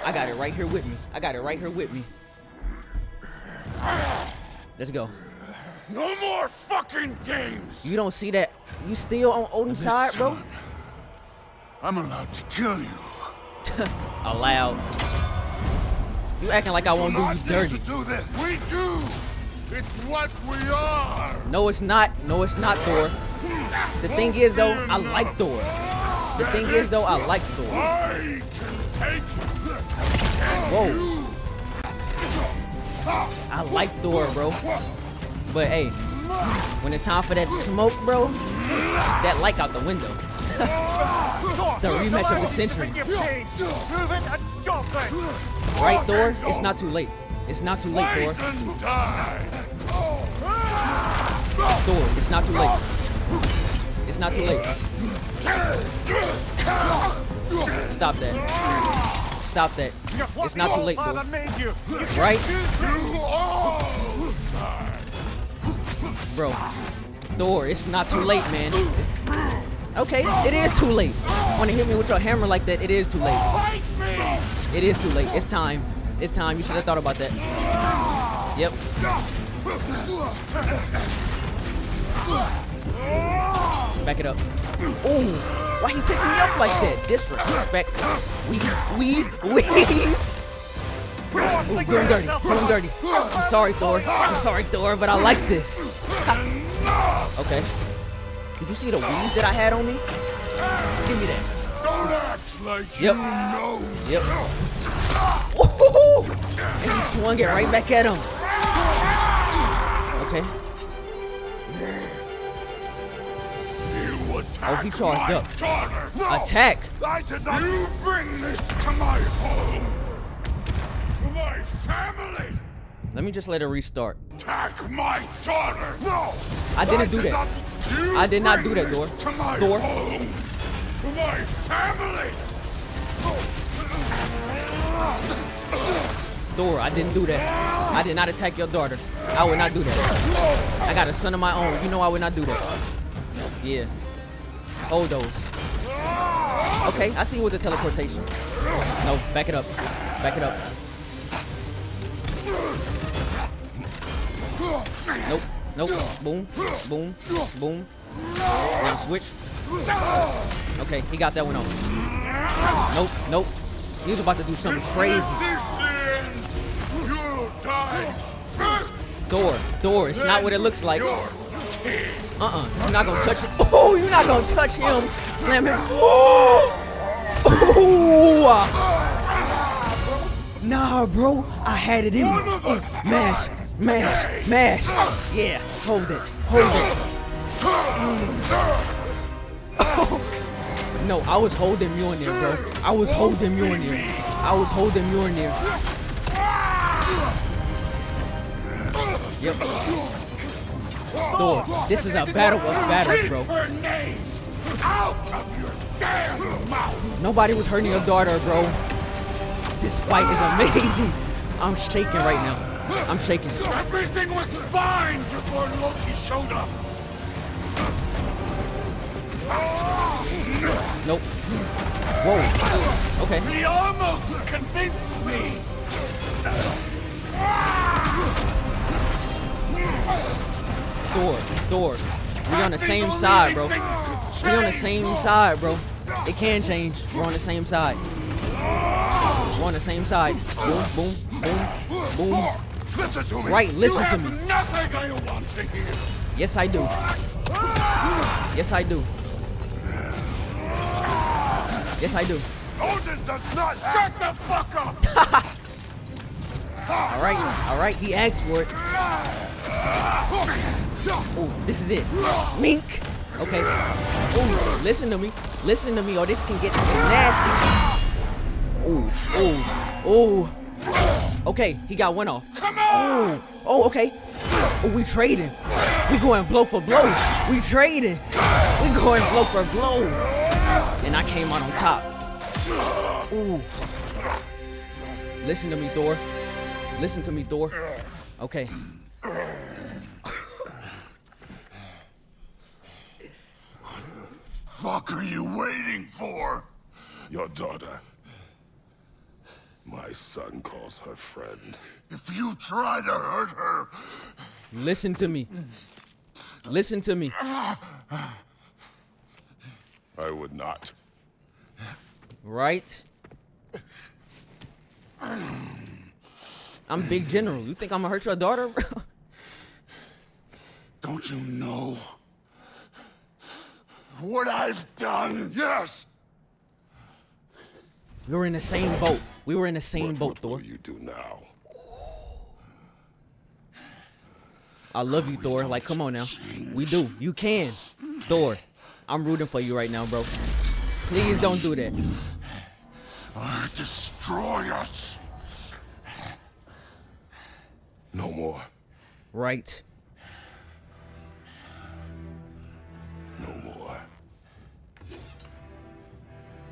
I got it right here with me. I got it right here with me. Let's go. No more fucking games! You don't see that? You still on Odin's side, bro? I'm allowed to kill you. Allowed. You acting like I won't do you dirty. Do this. We do. It's what we are. No, it's not. No, it's not, Thor. The thing is, though, I like Thor. The thing is, though, I like Thor. Whoa. I like Thor, bro. But hey, when it's time for that smoke, bro, that light out the window. The rematch of the century. Right, Thor? It's not too late. It's not too late, Thor. Thor, it's not too late. It's not too late. Stop that. Stop that. It's not too late, Thor. Right? Bro, Thor, it's not too late, man. Okay, it is too late. Want to hit me with your hammer like that? It is too late. It is too late. It's time. It's time. You should have thought about that. Yep. Back it up. Ooh, why he picked me up like that? Disrespect. We. Ooh, do him dirty. Do him dirty. I'm sorry, Thor. I'm sorry, Thor, but I like this. Okay. Did you see the weave that I had on me? Give me that. Don't act like Yep. you know. Yep. Ooh, and he swung it right back at him. Okay. Oh, he charged up. No, Attack. I did not. You bring this to my home. To my family. Let me just let it restart. Attack my daughter. No. I didn't do that. I did not do that, Thor. Thor. Home. To my family. Thor, I didn't do that. I did not attack your daughter. I would not do that. I got a son of my own. You know I would not do that. Yeah. Hold those. Okay, I see you with the teleportation. No, back it up. Back it up. Nope. Nope. Boom. Boom. Boom. Now switch. Okay, he got that one off. Nope. Nope. He was about to do something crazy. Thor, it's not what it looks like. You're not gonna touch it. Oh, you're not gonna touch him. Slam him. Oh! Nah, bro. I had it in me. Mash. Mash. Mash. Yeah. Hold it. Hold it. Oh. No, I was holding you in there, bro. I was holding you in there. I was holding you in there. Yep. Thor, this is a battle of battles, bro. Nobody was hurting your daughter, bro. This fight is amazing. I'm shaking right now. I'm shaking. Everything was fine before Loki showed up. Nope. Whoa. Okay. He almost convinced me. Thor, we on the same side, bro. We on the same side, bro. It can change. We're on the same side. We're on the same side. Boom, boom, boom, boom. Listen to me. Right, listen to me. Nothing I want to hear. Yes, I do. Yes, I do. Yes, I do. Odin does not. Shut the fuck up. All right. He asked for it. Oh, this is it. Mink. Okay. Oh, listen to me. Listen to me, or this can get nasty. Oh. Okay, he got one off. Oh, okay. Oh, we trading. We going blow for blow. We trading. We going blow for blow. And I came out on top. Ooh. Listen to me, Thor. Listen to me, Thor. Okay. Fuck are you waiting for? Your daughter. My son calls her friend. If you try to hurt her... Listen to me. Listen to me. I would not. Right? I'm Big General. You think I'm gonna hurt your daughter, bro? Don't you know what I've done? Yes! We were in the same boat. We were in the same boat, Thor. What will you do now? I love you, Thor. Like, come on now. We do. You can. Thor, I'm rooting for you right now, bro. Please don't do that. Destroy us. No more. Right. No more.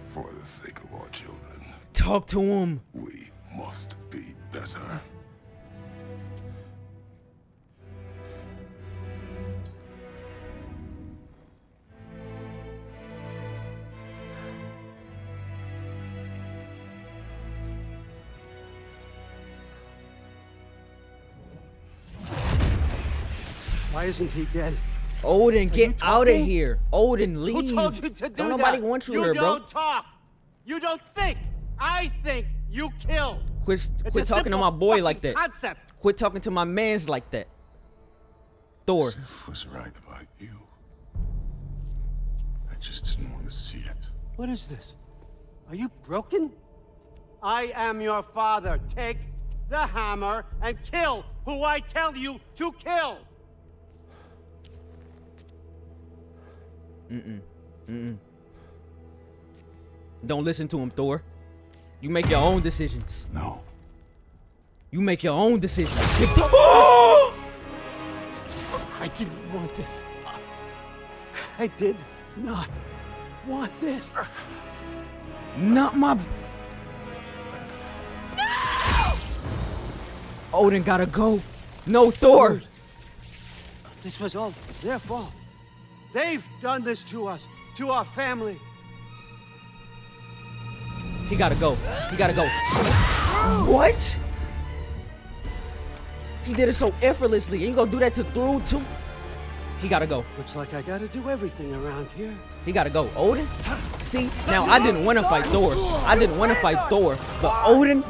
For the sake of our children. Talk to him. We must be better. Why isn't he dead? Odin, get out of here. Odin, leave. Who told you to do Don't nobody that? want you here, bro. You don't talk. You don't think. I think. You kill. Quit talking to my boy like that. Concept. Quit talking to my mans like that. Thor. Sif was right about you. I just didn't want to see it. What is this? Are you broken? I am your father. Take the hammer and kill who I tell you to kill. Don't listen to him, Thor. You make your own decisions. No. You make your own decisions. Big Thor. I didn't want this. I did not want this. Not my... No! Odin gotta go. No, Thor. This was all their fault. They've done this to us, to our family. He gotta go. He gotta go. What? He did it so effortlessly. And you gonna do that to Thor too? He gotta go. Looks like I gotta do everything around here. He gotta go. Odin? See, now I didn't want to fight Thor. I didn't want to fight Thor. But Odin,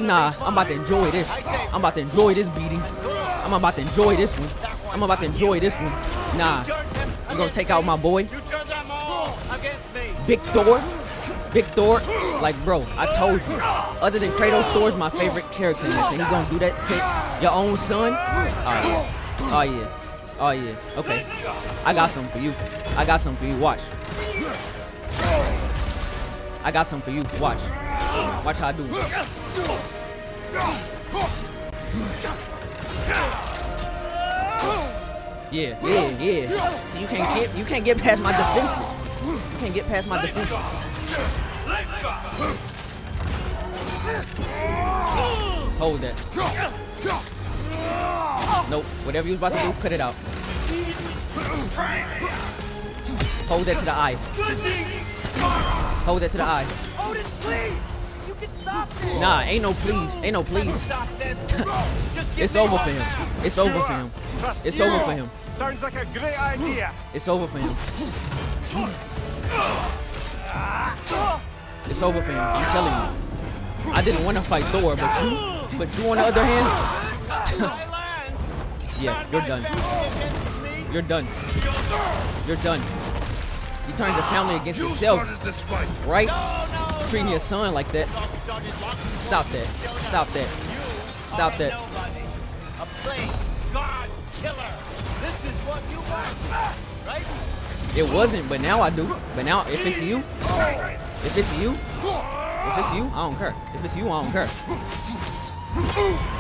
nah. I'm about to enjoy this. I'm about to enjoy this beating. I'm about to enjoy this one. I'm about to enjoy this one. Nah. You gonna take out my boy? Big Thor? Big Thor? Like, bro, I told you. Other than Kratos, Thor's my favorite character in this. And you gonna do that to your own son? Oh, yeah. Oh, yeah. Okay. I got something for you. I got something for you. Watch. I got something for you. Watch. Watch how I do it. Yeah. See, you can't get past my defenses. You can't get past my defenses. Hold that. Nope. Whatever you was about to do, cut it out. Hold that to the eye. Hold that to the eye. Odin, please! You can stop this! Nah, ain't no please. Ain't no please. Stop this! It's over for him. It's over for him. It's over for him. Sounds like a great idea. It's over for him. It's over for him. I'm telling you. I didn't want to fight Thor, but you on the other hand, yeah, you're done. You're done. You're done. You turned your family against yourself, right? Treating your son like that. Stop that. Stop that. Stop that. A plague god killer. This is what you want, right? It wasn't, but now I do. But now, if it's you, if it's you, I don't care. If it's you, I don't care.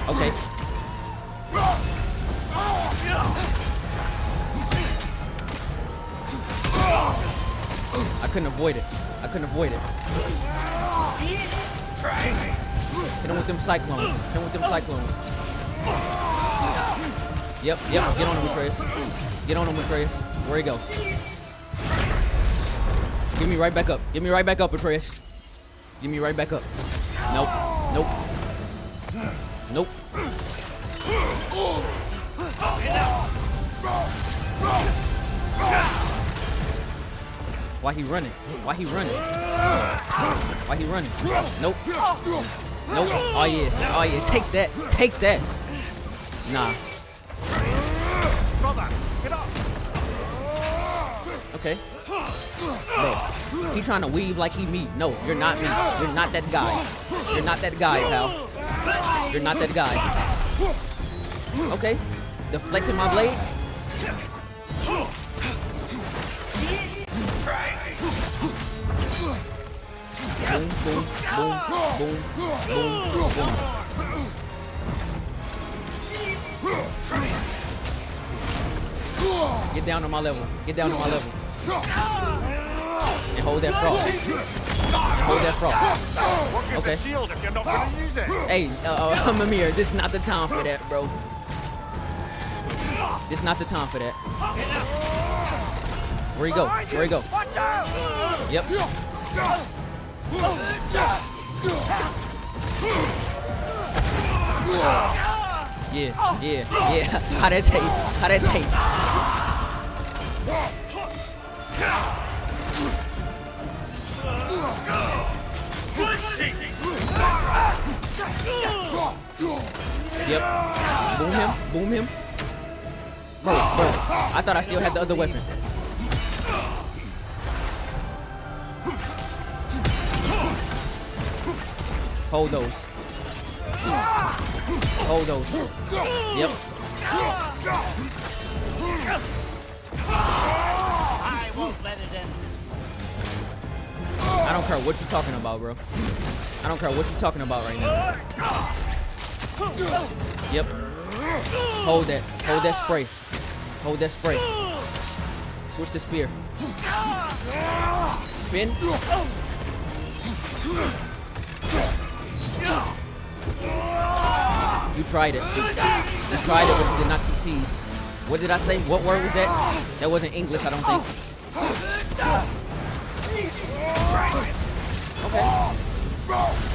Okay. I couldn't avoid it. I couldn't avoid it. Hit him with with them cyclones. Hit him with them cyclones. Yep. Get on him, Atreus. Get on him, Atreus. Where he go? Give me right back up. Give me right back up, Atreus. Give me right back up. Nope. Why he running? Nope. Oh yeah. Take that. Nah. Brother, get up. Okay. Bro, he trying to weave like he me. No, you're not me. You're not that guy. You're not that guy, pal. You're not that guy. Okay. Deflecting my blades. Boom. Get down on my level. And hold that frog. Okay. Shield if you're not gonna use it. Hey, Mimir, this is not the time for that, bro. This is not the time for that. Where you go? Yep. Yeah. How that taste? Yep. Boom him. Bro. I thought I still had the other weapon. Hold those. Yep. I won't let it end. I don't care what you're talking about, bro. I don't care what you're talking about right now. Yep. Hold that spray. Switch the spear. Spin. You tried it, but you did not succeed. What did I say? What word was that? That wasn't English, I don't think.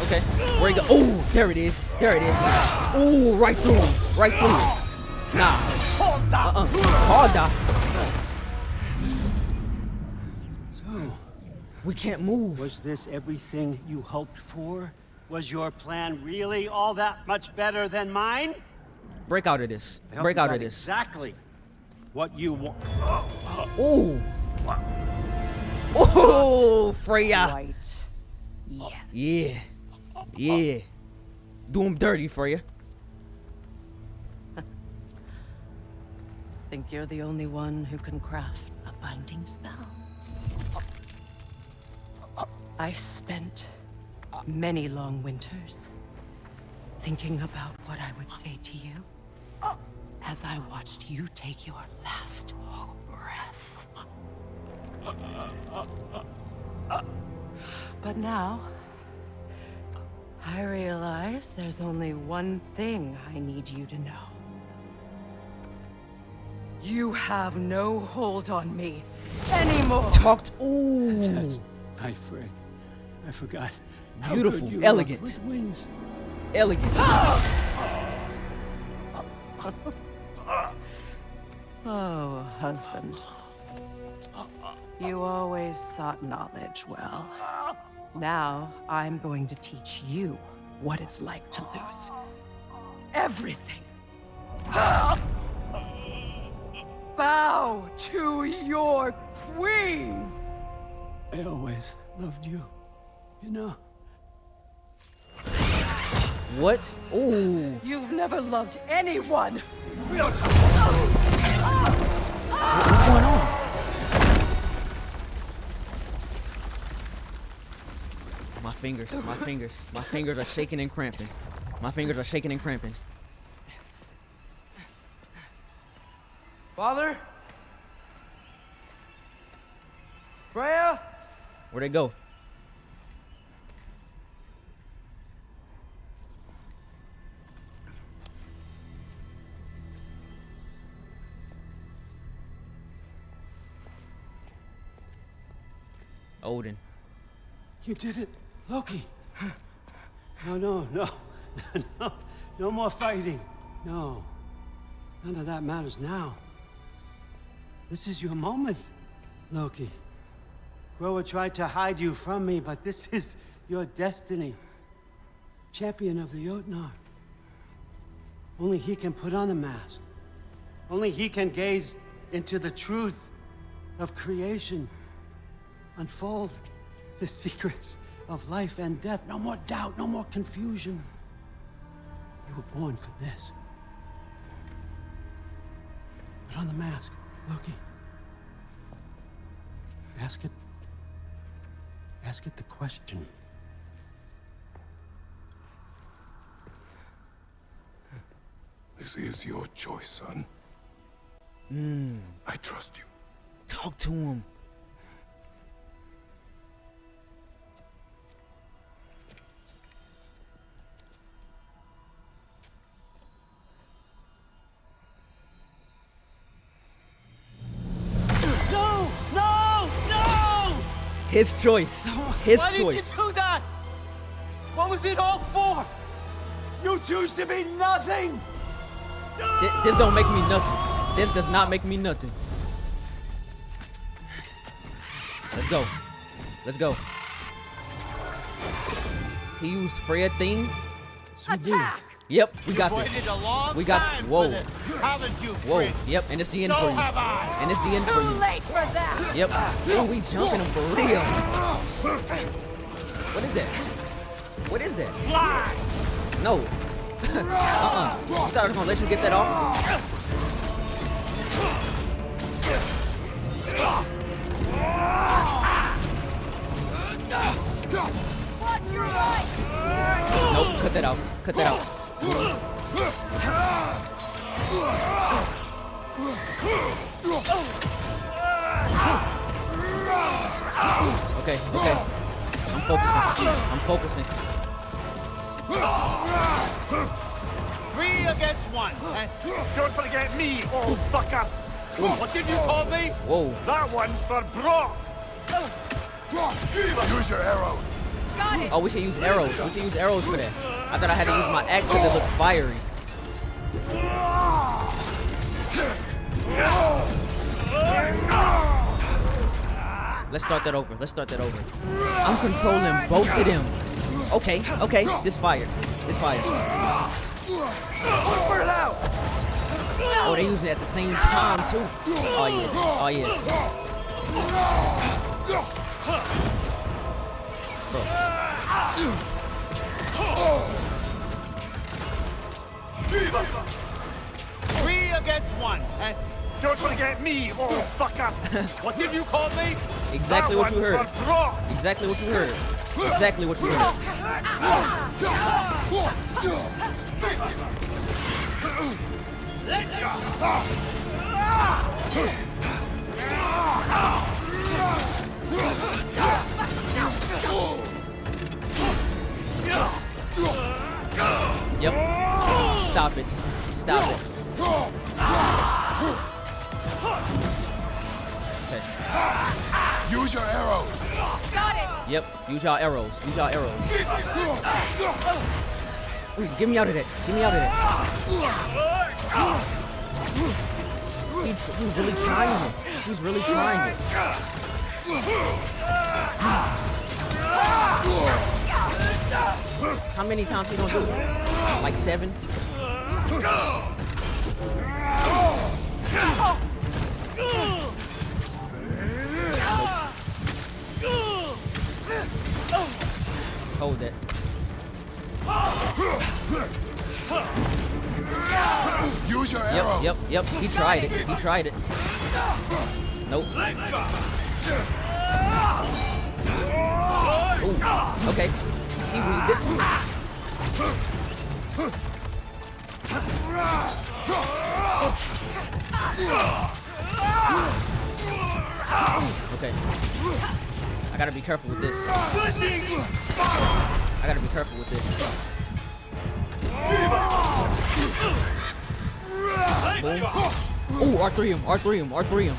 Okay. Where you go? Oh, there it is. Oh, right through him. Nah. Harder. So, we can't move. Was this everything you hoped for? Was your plan really all that much better than mine? Break out of this. Exactly what you want. Oh, Freya. Right. Yeah. Do him dirty, Freya. Think you're the only one who can craft a binding spell? I spent many long winters thinking about what I would say to you as I watched you take your last breath. But now, I realize there's only one thing I need you to know. You have no hold on me anymore. Ooh. That's my friend. I forgot. Beautiful, elegant. Elegant. Oh, husband. You always sought knowledge well. Now, I'm going to teach you what it's like to lose everything. Bow to your queen! I always loved you, you know. What? Ooh. You've never loved anyone! What's going on? My fingers are shaking and cramping. Father? Freya? Where'd they go? Odin. You did it, Loki. No, no, no. No, no more fighting. No. None of that matters now. This is your moment, Loki. Groa tried to hide you from me, but this is your destiny. Champion of the Jotnar. Only he can put on the mask. Only he can gaze into the truth of creation. Unfold the secrets of life and death. No more doubt, no more confusion. You were born for this. Put on the mask, Loki. Ask it the question. This is your choice, son. I trust you. Talk to him. No! No! No! His choice. His Why choice. did you do that? What was it all for? You choose to be nothing! This don't make me nothing. This does not make me nothing. Let's go. Let's go. He used Freya thing. Attack! Yep, we got You've this. waited a long We got. time Whoa. for this, haven't you, Whoa. Fritz? Yep, and it's the end So for you. have I. And it's the end for Too you. late for that. Yep. Oh, we jumping him for real. What is that? What is that? Fly! No. You thought I was gonna let you get that off? Watch your right. Nope. Cut that out. Cut that out. Okay. Okay. I'm focusing. I'm focusing. 3 against 1. Don't forget me, old fucker. What did you call me? Whoa. That one's for Brock. Use your arrow. Got it. Oh, we can use arrows. We can use arrows for that. I thought I had to use my axe because it looks fiery. Let's start that over. Let's start that over. I'm controlling both of them. Okay, okay. This fire. This fire. Oh, they using it at the same time too. Oh yeah. Oh yeah. Bro. 3 against 1. Don't forget me, old fucker. What did you call me? Exactly what you heard. Exactly what you heard. Exactly what you heard. Yep. Stop it. Stop it. Okay. Use your arrows. Got it. Yep. Use y'all arrows. Use y'all arrows. Ooh, get me out of that. Get me out of that. He's really trying it. He's really trying it. How many times he gonna do it? Like 7? Hold that. Use your arrow. Yep. He tried it. He tried it. Nope. Ooh, okay. He weaved it. Okay. I gotta be careful with this. I gotta be careful with this. Boom. Ooh, R3 him.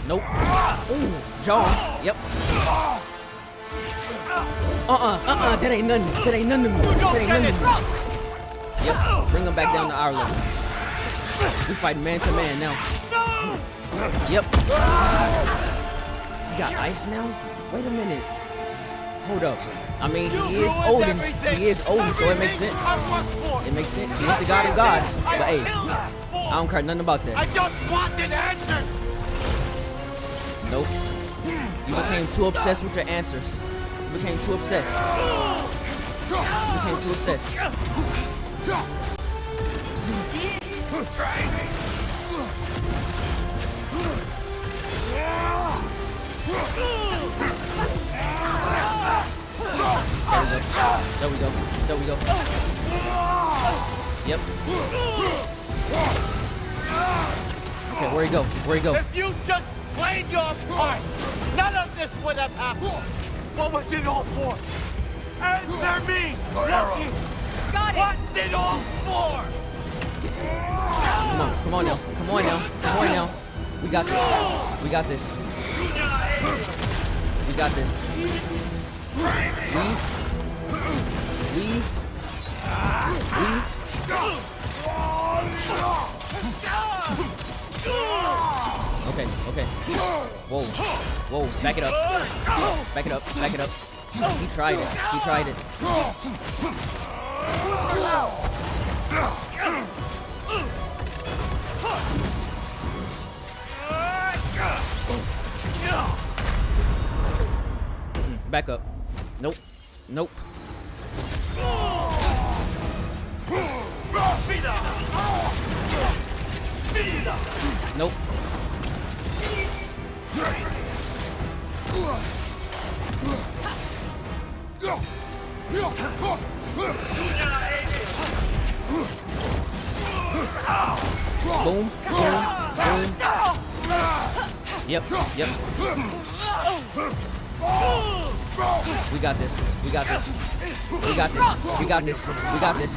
Nope. Ooh, jaw. Yep. That ain't nothing. That ain't nothing to me. That ain't nothing to me. Yep. Bring him back down to our level. We fight man to man now. Yep. You got ice now? Wait a minute. Hold up. I mean, he is Odin. He is Odin, so it makes sense. It makes sense. He is the god of gods. But hey, I don't care nothing about that. I just wanted answers. Nope. You became too obsessed with your answers. You became too obsessed. You became too obsessed. There we go. There we go. Yep. Okay, where he go? Where he go? If you just played your part, none of this would have happened. What was it all for? Answer me! Loki! Got it! What's it all for? Come on now. Come on now. Come on now. We got this. We got this. We got this. Weave. Okay, okay. Whoa. Whoa, back it up. Back it up, back it up. He tried it. He tried it. Back up. Nope. Nope. Nope. Boom, boom, boom. Yep, yep. We got this. We got this. We got this. We got this. We got this.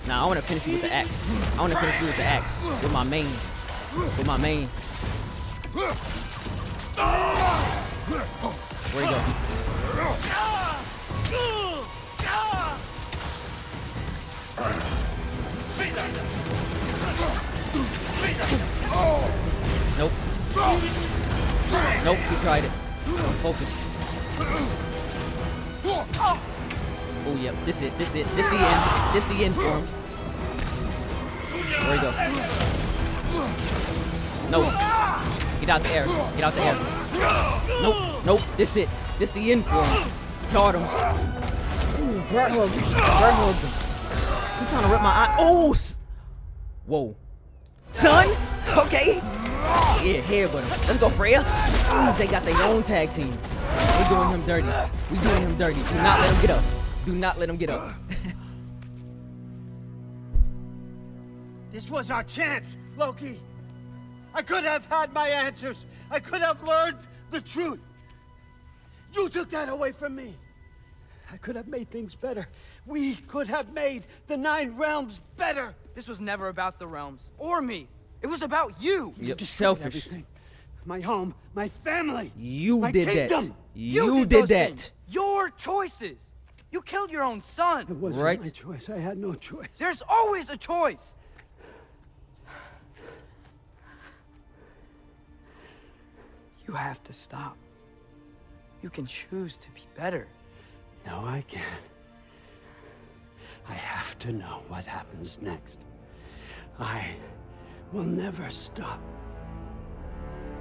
Now I want to finish you with the axe. I want to finish you with the axe. With my main. With my main. Where you go? Nope. Nope, he tried it. Focused. Oh yeah, this it, this it, this the end. This the end for him. Where you go? No. Get out the air. Get out the air. Nope, nope, this it. This the end for him. Caught him. Ooh, bird hug. Bird hugged him. He's trying to rip my eye. Oh! Whoa. Son? Okay. Yeah, headbutt him. Let's go, Freya. Ooh, they got their own tag team. We're doing him dirty. We're doing him dirty. Do not let him get up. Do not let him get up. This was our chance, Loki. I could have had my answers. I could have learned the truth. You took that away from me. I could have made things better. We could have made the 9 realms better. This was never about the realms or me. It was about you. Yep, selfish. Everything. My home, my family. You my did kingdom. that. You did that. Things. Your choices. You killed your own son. It wasn't right? my choice. I had no choice. There's always a choice. You have to stop. You can choose to be better. No, I can't. I have to know what happens next. I will never stop.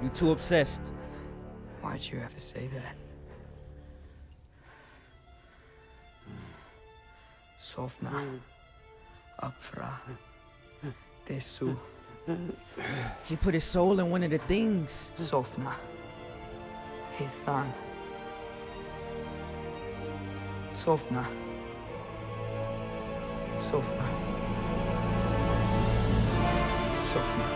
You too obsessed. Why'd you have to say that? Sofna. Apfra. Desu. He put his soul in one of the things. Sofna. Hithan. Sofna. Sofna. Sofna.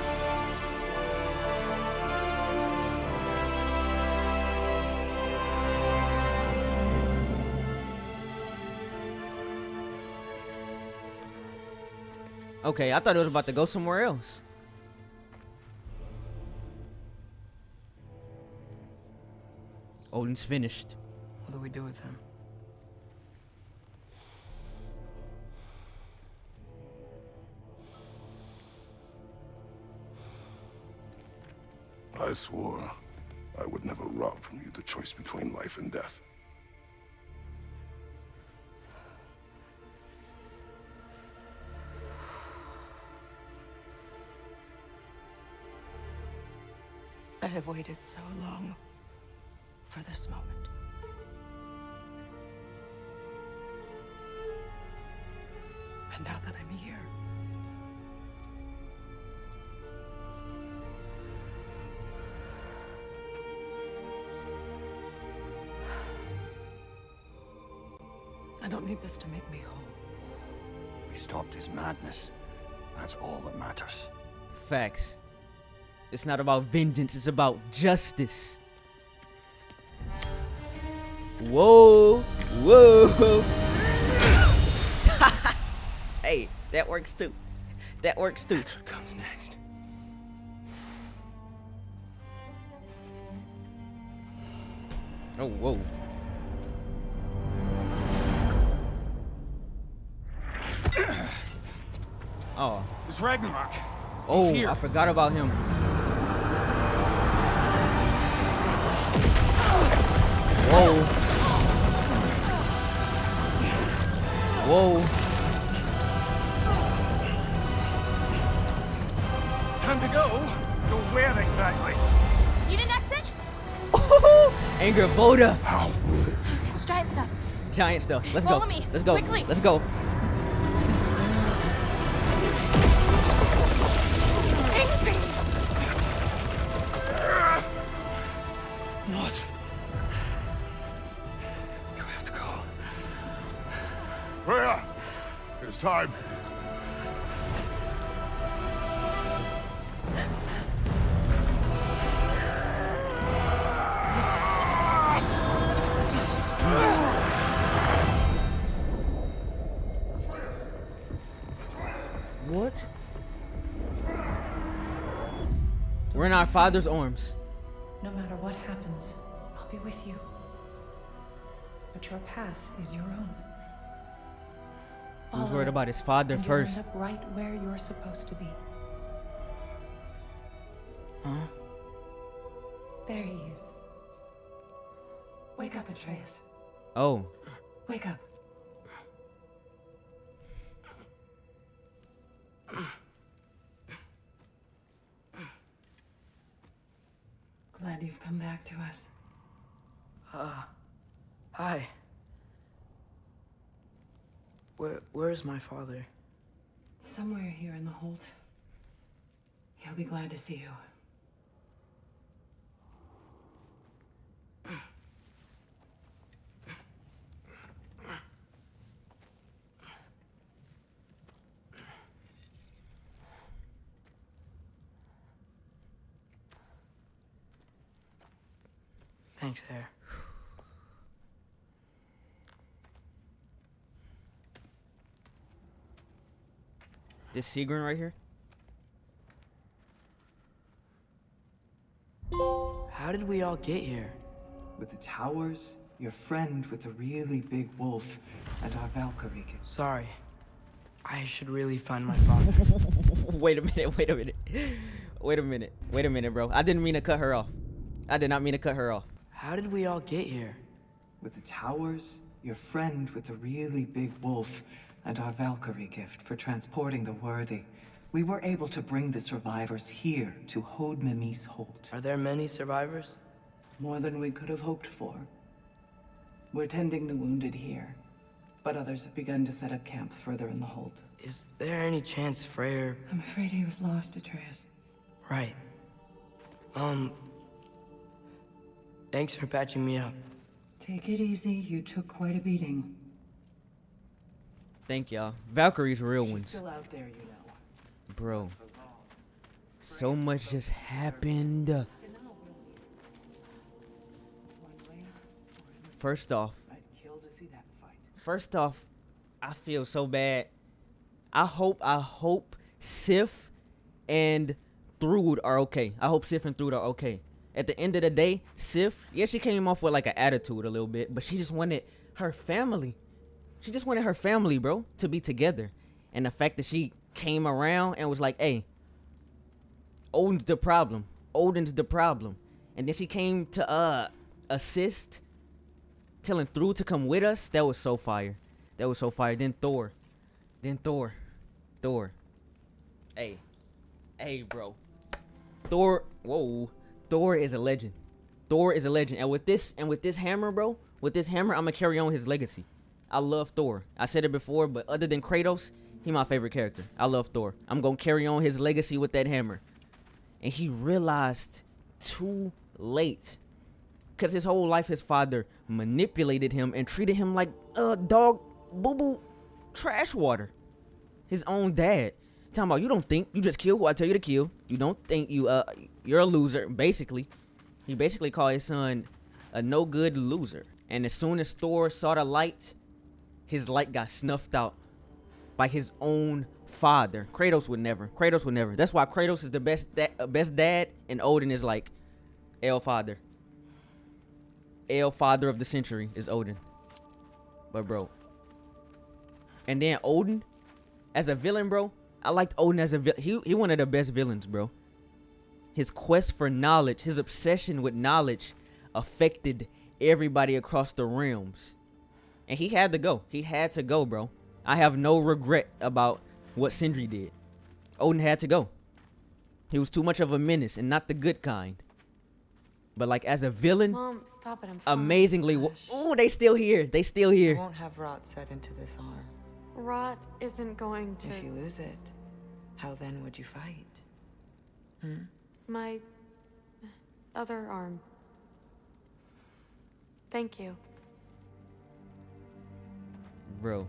Okay, I thought it was about to go somewhere else. Odin's finished. What do we do with him? I swore I would never rob from you the choice between life and death. I have waited so long for this moment. And now that I'm here, I don't need this to make me whole. We stopped his madness. That's all that matters. Facts. It's not about vengeance, it's about justice. Whoa, whoa. Hey, that works too. That works too. That's what comes next. Oh, whoa. Oh. It's Ragnarok. Oh, here. I forgot about him. Whoa. Whoa. Time to go. Go where exactly? You didn't exit? Anger Voda. It's giant stuff. Giant stuff. Let's Follow go. me, Let's go. quickly. Let's go. What? You have to go. Freya! It's time. What? We're in our father's arms. No matter what happens, I'll be with you. But your path is your own. He was Follow worried it, about his father and first. You'll end up right where you're supposed to be. Huh? There he is. Wake up, Atreus. Oh. Wake up. Glad you've come back to us. Hi. Where's my father? Somewhere here in the hold. He'll be glad to see you. Thanks, Hare. This Seagrin right here? How did we all get here? With the towers, your friend with the really big wolf, and our Valkyrie. Sorry. I should really find my father. Wait a minute, wait a minute. Wait a minute. Wait a minute, bro. I didn't mean to cut her off. I did not mean to cut her off. How did we all get here? With the towers, your friend with the really big wolf, and our Valkyrie gift for transporting the worthy. We were able to bring the survivors here to Hod Mimi's Holt. Are there many survivors? More than we could have hoped for. We're tending the wounded here, but others have begun to set up camp further in the Holt. Is there any chance Freyr... I'm afraid he was lost, Atreus. Right. Thanks for patching me up. Take it easy, you took quite a beating. Thank y'all. Valkyrie's real She's ones. still out there, you know. Bro. So much just happened. First off, I feel so bad. I hope Sif and Thrud are okay. I hope Sif and Thrud are okay. At the end of the day, Sif, yeah, she came off with like an attitude a little bit, but she just wanted her family. She just wanted her family, bro, to be together. And the fact that she came around and was like, hey, Odin's the problem. Odin's the problem. And then she came to assist, telling Thor to come with us. That was so fire. That was so fire. Then Thor. Thor. Hey, bro. Thor, whoa. Thor is a legend. Thor is a legend. And with this hammer, bro, with this hammer, I'm gonna carry on his legacy. I love Thor. I said it before, but other than Kratos, he my favorite character. I love Thor. I'm gonna carry on his legacy with that hammer. And he realized too late, because his whole life his father manipulated him and treated him like dog boo-boo trash water. His own dad. Talking about, you don't think, you just kill who I tell you to kill. You don't think you're a loser. Basically, he basically called his son a no good loser. And as soon as Thor saw the light, his light got snuffed out by his own father. Kratos would never. That's why Kratos is the best dad, and Odin is like El Father. El Father of the century is Odin. But bro, and then Odin as a villain, bro. I liked Odin as a villain. He one of the best villains, bro. His quest for knowledge, his obsession with knowledge affected everybody across the realms. And he had to go. He had to go, bro. I have no regret about what Sindri did. Odin had to go. He was too much of a menace, and not the good kind. But like as a villain, Mom, stop it. I'm amazingly. Oh, they still here. They still here. I won't have rot set into this arm. Rot isn't going to. If you lose it, how then would you fight? My other arm. Thank you. Bro.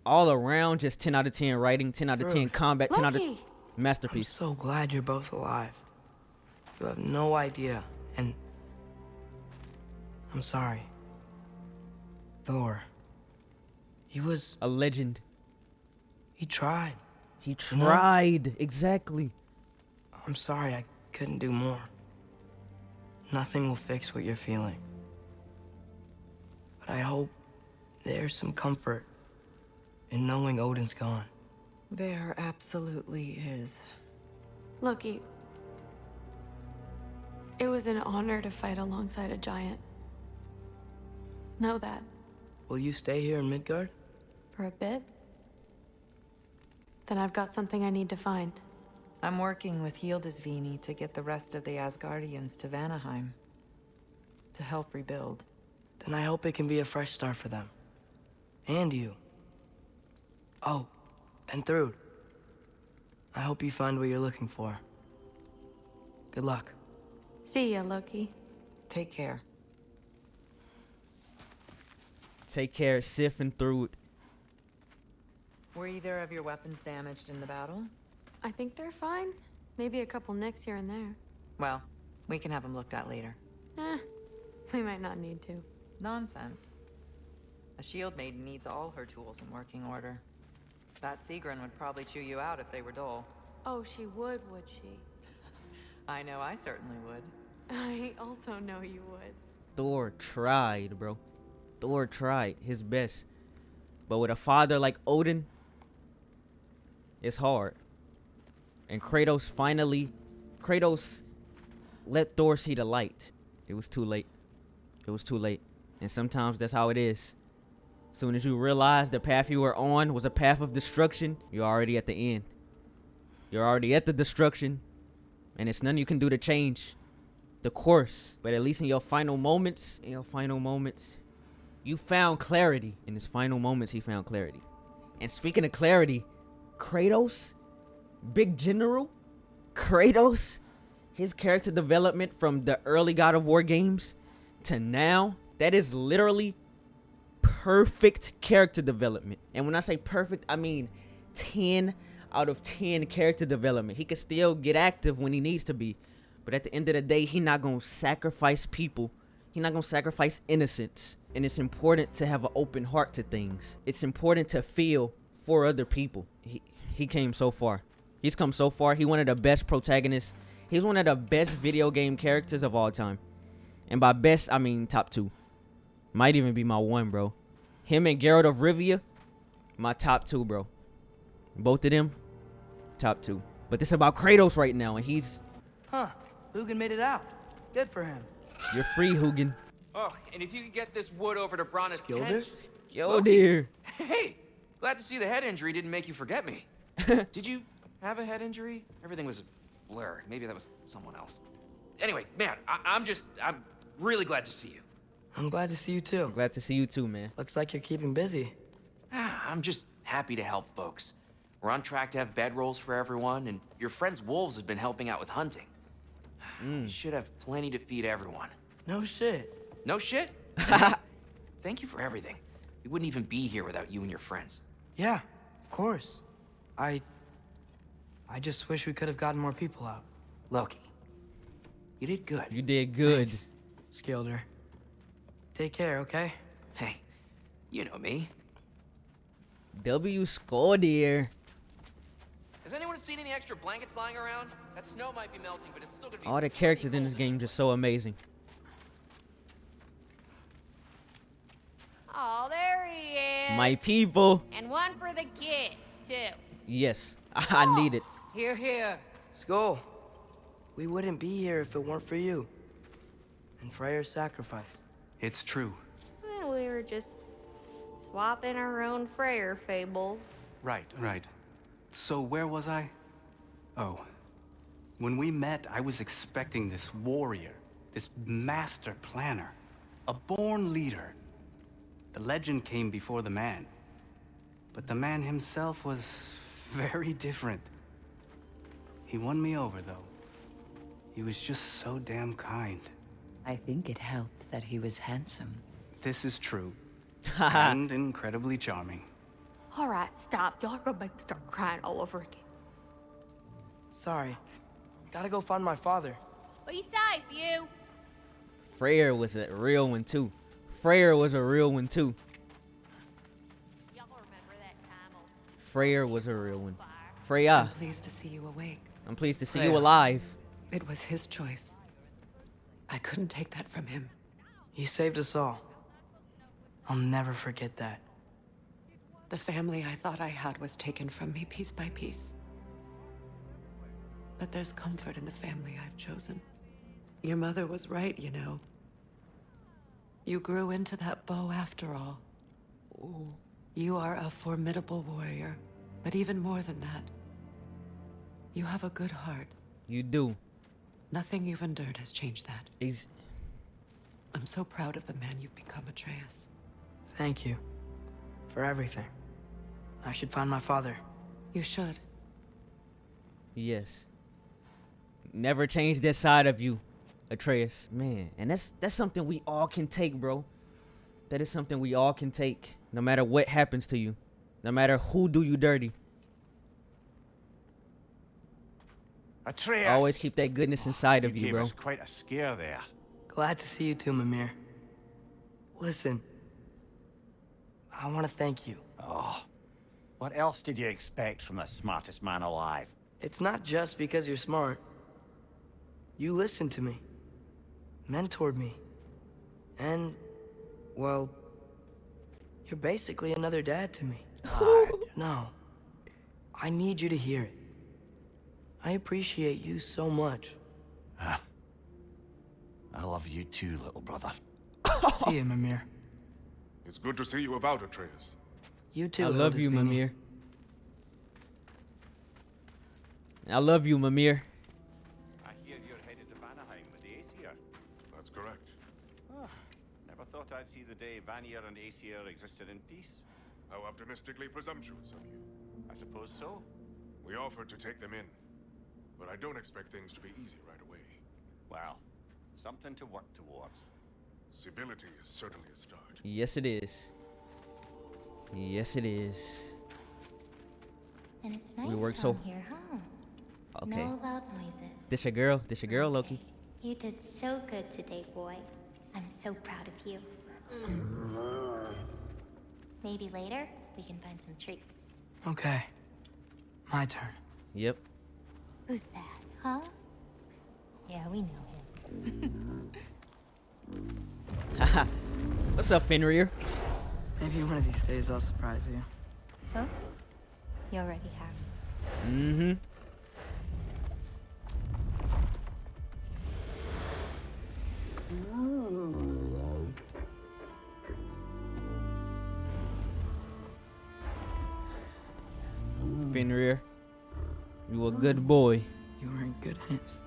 All around, just 10 out of 10 writing, 10 out of 10 combat, 10 out of masterpiece. I'm so glad you're both alive. You have no idea, and I'm sorry. Thor. He was a legend. He tried. He tried, exactly. I'm sorry I couldn't do more. Nothing will fix what you're feeling. But I hope there's some comfort in knowing Odin's gone. There absolutely is. Loki, it was an honor to fight alongside a giant. Know that. Will you stay here in Midgard? For a bit? Then I've got something I need to find. I'm working with Hildisvini to get the rest of the Asgardians to Vanaheim. To help rebuild. Then I hope it can be a fresh start for them. And you. Oh, and Thrud. I hope you find what you're looking for. Good luck. See ya, Loki. Take care. Take care, Sif and Thrud. Were either of your weapons damaged in the battle? I think they're fine. Maybe a couple nicks here and there. Well, we can have them looked at later. We might not need to. Nonsense. A shield maiden needs all her tools in working order. That Sigrun would probably chew you out if they were dull. Oh, she would she? I know I certainly would. I also know you would. Thor tried, bro. Thor tried his best. But with a father like Odin, it's hard. And Kratos let Thor see the light. It was too late. It was too late. And sometimes that's how it is. Soon as you realize the path you were on was a path of destruction, you're already at the end. You're already at the destruction. And it's nothing you can do to change the course. But at least in your final moments, you found clarity. In his final moments, he found clarity. And speaking of clarity, Kratos, big general, Kratos, his character development from the early God of War games to now, that is literally perfect character development. And when I say perfect, I mean 10 out of 10 character development. He can still get active when he needs to be. But at the end of the day, he not going to sacrifice people. He not going to sacrifice innocence. And it's important to have an open heart to things. It's important to feel for other people. He came so far. He's come so far. He one of the best protagonists He's one of the best video game characters of all time. And by best, I mean top 2. Might even be my 1, bro. Him and Geralt of Rivia, my top 2, bro. Both of them, top 2. But this is about Kratos right now, and he's... Huh. Hugin made it out. Good for him. You're free, Hugin. Oh, and if you could get this wood over to Brana's tent... Yo, dear. Hey, glad to see the head injury didn't make you forget me. Did you have a head injury? Everything was a blur. Maybe that was someone else. Anyway, man, I'm really glad to see you. I'm glad to see you too. Glad to see you too, man. Looks like you're keeping busy. I'm just happy to help folks. We're on track to have bedrolls for everyone, and your friend's wolves have been helping out with hunting. We should have plenty to feed everyone. No shit. No shit? Thank you for everything. We wouldn't even be here without you and your friends. Yeah, of course. I just wish we could have gotten more people out. Loki, you did good. You did good. Skilder. Take care, okay? Hey, you know me. W score, dear. Has anyone seen any extra blankets lying around? That snow might be melting, but it's still gonna be... All the characters in this game just so amazing. Oh, there he is. My people. And one for the kid, too. Yes, I need it. Here, here. Skull. We wouldn't be here if it weren't for you. And Freyr's sacrifice. It's true. Well, we were just swapping our own Freyr fables. Right. So where was I? Oh. When we met, I was expecting this warrior, this master planner, a born leader. The legend came before the man. But the man himself was very different. He won me over, though. He was just so damn kind. I think it helped that he was handsome. This is true. And incredibly charming. All right, stop. Y'all are gonna make me start crying all over again. Sorry. Gotta go find my father. Be safe, you. Freyr was a real one, too. Freyr was a real one, too. Y'all remember that time? Freyr was a real one. Freya. I'm pleased to see you awake. I'm pleased to see you alive. It was his choice. I couldn't take that from him. He saved us all. I'll never forget that. The family I thought I had was taken from me piece by piece. But there's comfort in the family I've chosen. Your mother was right, you know. You grew into that bow after all. Ooh. You are a formidable warrior, but even more than that, you have a good heart. You do. Nothing you've endured has changed that. He's... I'm so proud of the man you've become, Atreus. Thank you. For everything. I should find my father. You should. Yes. Never change that side of you, Atreus. Man, and that's something we all can take, bro. That is something we all can take. No matter what happens to you. No matter who do you dirty. Atreus! Always keep that goodness inside of you, gave bro. us quite a scare there. Glad to see you too, Mimir. Listen. I want to thank you. Oh. What else did you expect from the smartest man alive? It's not just because you're smart. You listened to me. Mentored me. And, well, you're basically another dad to me. No. I need you to hear it. I appreciate you so much. I love you too, little brother. See you, Mimir. It's good to see you about, Atreus. You too, I love you, Hildisvini. Mimir. I love you, Mimir. I hear you're headed to Vanaheim with the Aesir. That's correct. Never thought I'd see the day Vanir and Aesir existed in peace. How optimistically presumptuous of you. I suppose so. We offered to take them in, but I don't expect things to be easy right away. Well, something to work towards. Civility is certainly a start. Yes, it is. Yes, it is. And it's nice We work down so... here, huh? Okay. No loud noises. This your girl? This your girl, Loki? You did so good today, boy. I'm so proud of you. Maybe later, we can find some treats. Okay. My turn. Yep. Who's that, huh? Yeah, we know him. Haha. What's up, Fenrir? Maybe one of these days I'll surprise you. Oh? You already have. Mm-hmm. Fenrir, you a good boy. You were in good hands.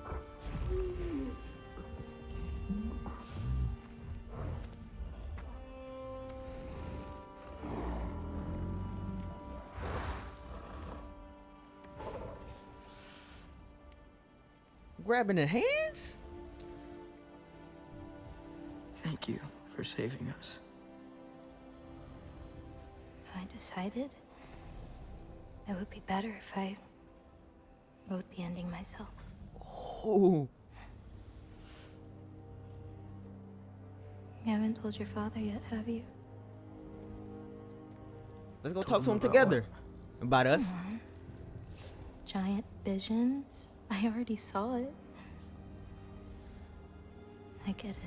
Grabbing the hands? Thank you for saving us. I decided it would be better if I wrote the ending myself. Oh. You haven't told your father yet, have you? Let's go talk to him together. About us. Come on. Giant visions? I already saw it. I get it.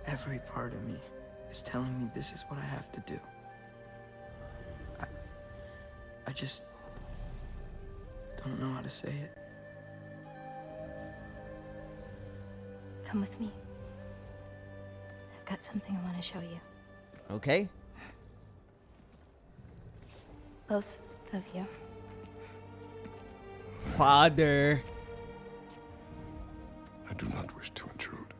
Every part of me is telling me this is what I have to do. I just don't know how to say it. Come with me. I've got something I want to show you. Okay. Both of you. Father. I do not wish to intrude.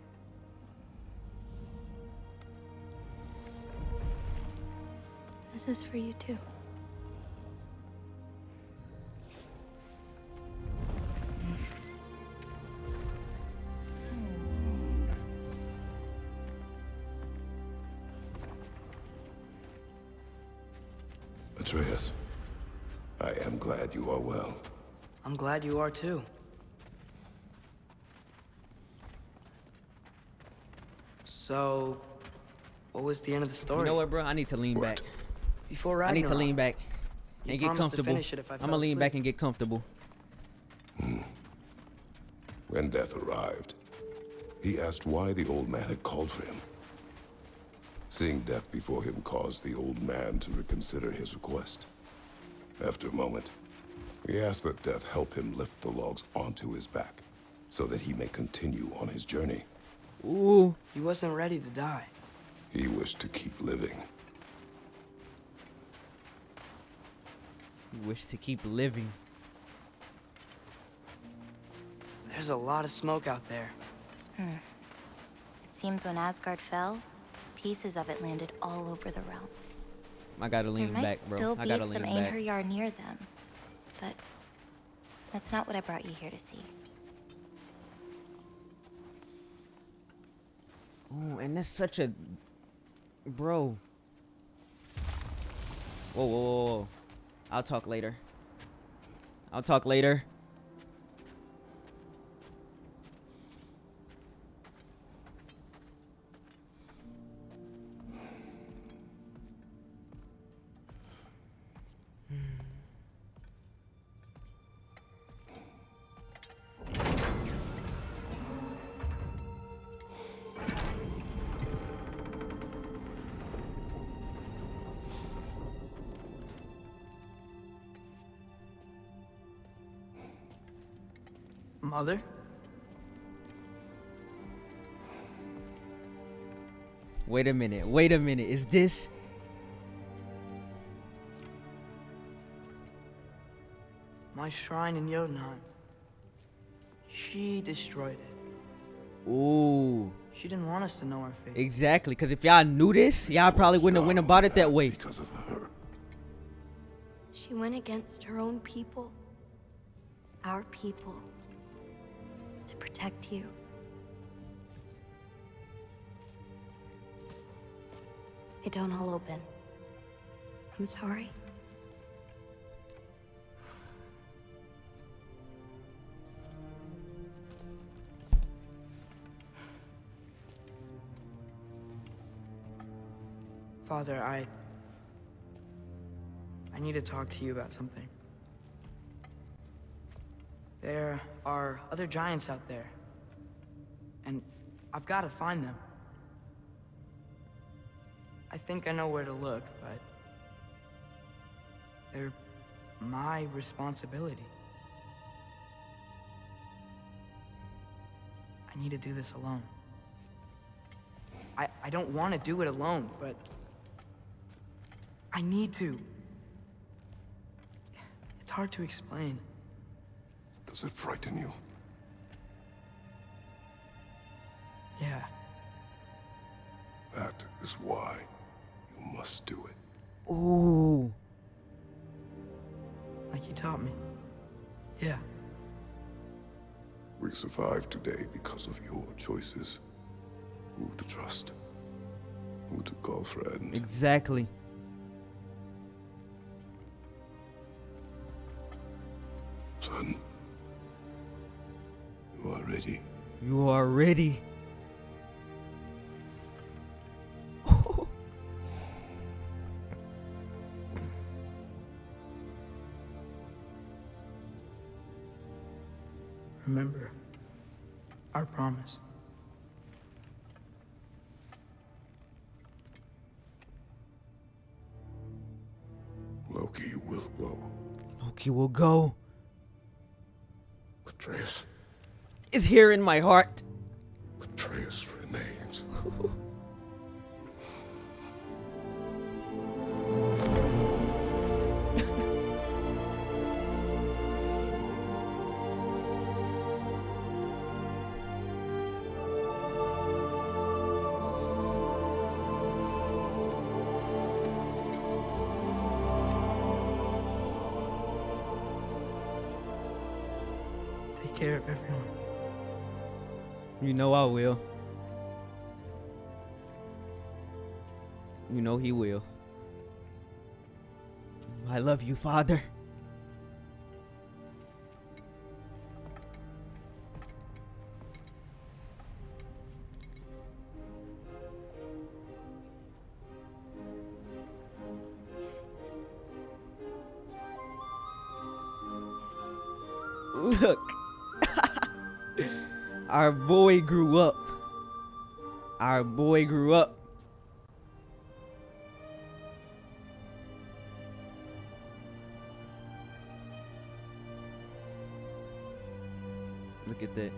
This is for you too. Atreus, I am glad you are well. I'm glad you are too. So, what was the end of the story? You know what, bro? I need to lean back. Before I Ragnarok, need to lean back you and get promised to comfortable. finish it if I I'm fell gonna lean asleep. back and get comfortable. When death arrived, he asked why the old man had called for him. Seeing death before him caused the old man to reconsider his request. After a moment, he asked that death help him lift the logs onto his back, so that he may continue on his journey. Ooh. He wasn't ready to die. He wished to keep living. You wish to keep living. There's a lot of smoke out there. It seems when Asgard fell, pieces of it landed all over the realms. I gotta There lean might back, bro. still I be gotta some lean back. Einherjar near them, but that's not what I brought you here to see. Oh, and that's such a... Bro. Whoa, whoa, whoa, whoa. I'll talk later. I'll talk later. Mother? Wait a minute. Wait a minute. Is this... My shrine in Jotunheim. She destroyed it. Ooh. She didn't want us to know our fate. Exactly. Because if y'all knew this, y'all probably wouldn't have went about it that way. Because of her. She went against her own people. Our people. To protect you. They don't all open. I'm sorry. Father, I need to talk to you about something. There are other giants out there. And I've got to find them. I think I know where to look, but they're my responsibility. I need to do this alone. I don't want to do it alone, but I need to. It's hard to explain. Does it frighten you? Yeah. That is why you must do it. Ooh. Like you taught me. Yeah. We survived today because of your choices. Who to trust. Who to call friend. Exactly. Son. You are ready. You are ready. Remember our promise. Loki will go. Loki will go. Atreus. Is here in my heart. Atreus remains. Take care of everyone. You know I will. You know he will. I love you, Father. Look. Our boy grew up. Our boy grew up. Look at that.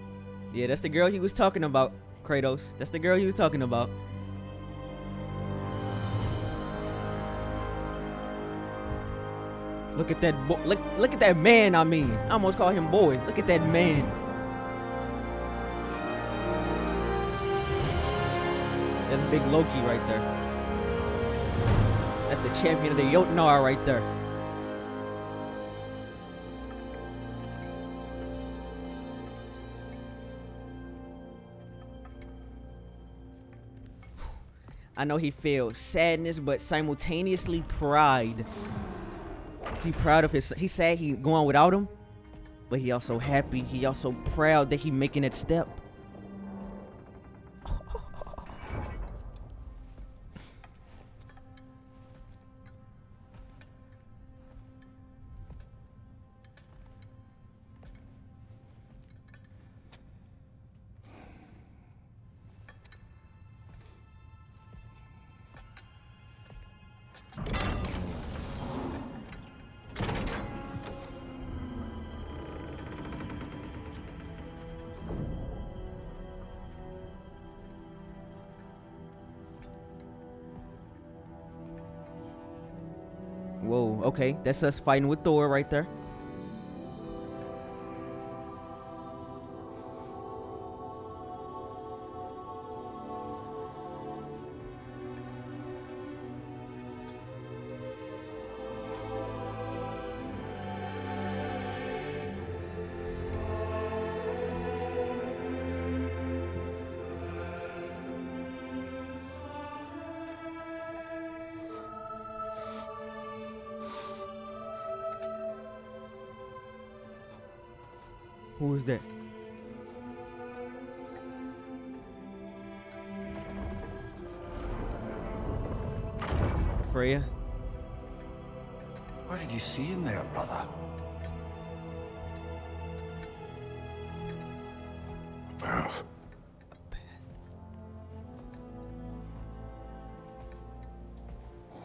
Yeah, that's the girl he was talking about, Kratos. That's the girl he was talking about. Look at that look at that man, I mean. I almost call him boy. Look at that man. That's big Loki right there. That's the champion of the Jotnar right there. I know he feels sadness, but simultaneously pride. He proud of his. He sad he going without him, but he also happy. He also proud that he making that step. Whoa, okay. That's us fighting with Thor right there. Who is that? Freya? What did you see in there, brother?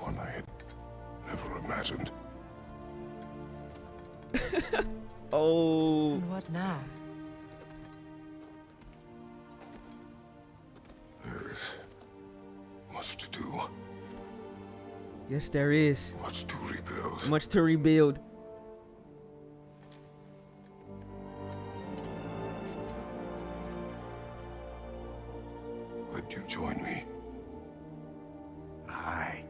One I had never imagined. Oh. And what now? There is much to do. Yes, there is. Much to rebuild. Much to rebuild. Would you join me? Aye.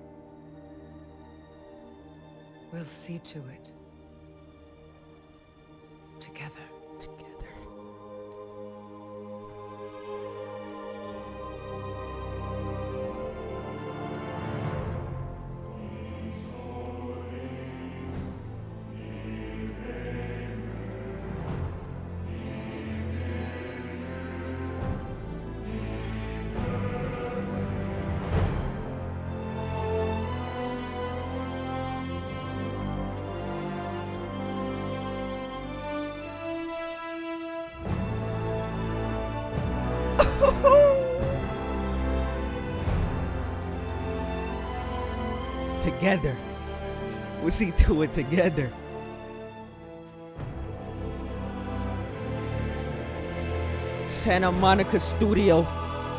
We'll see to it. Together. Together. We'll see to it together. Santa Monica Studio.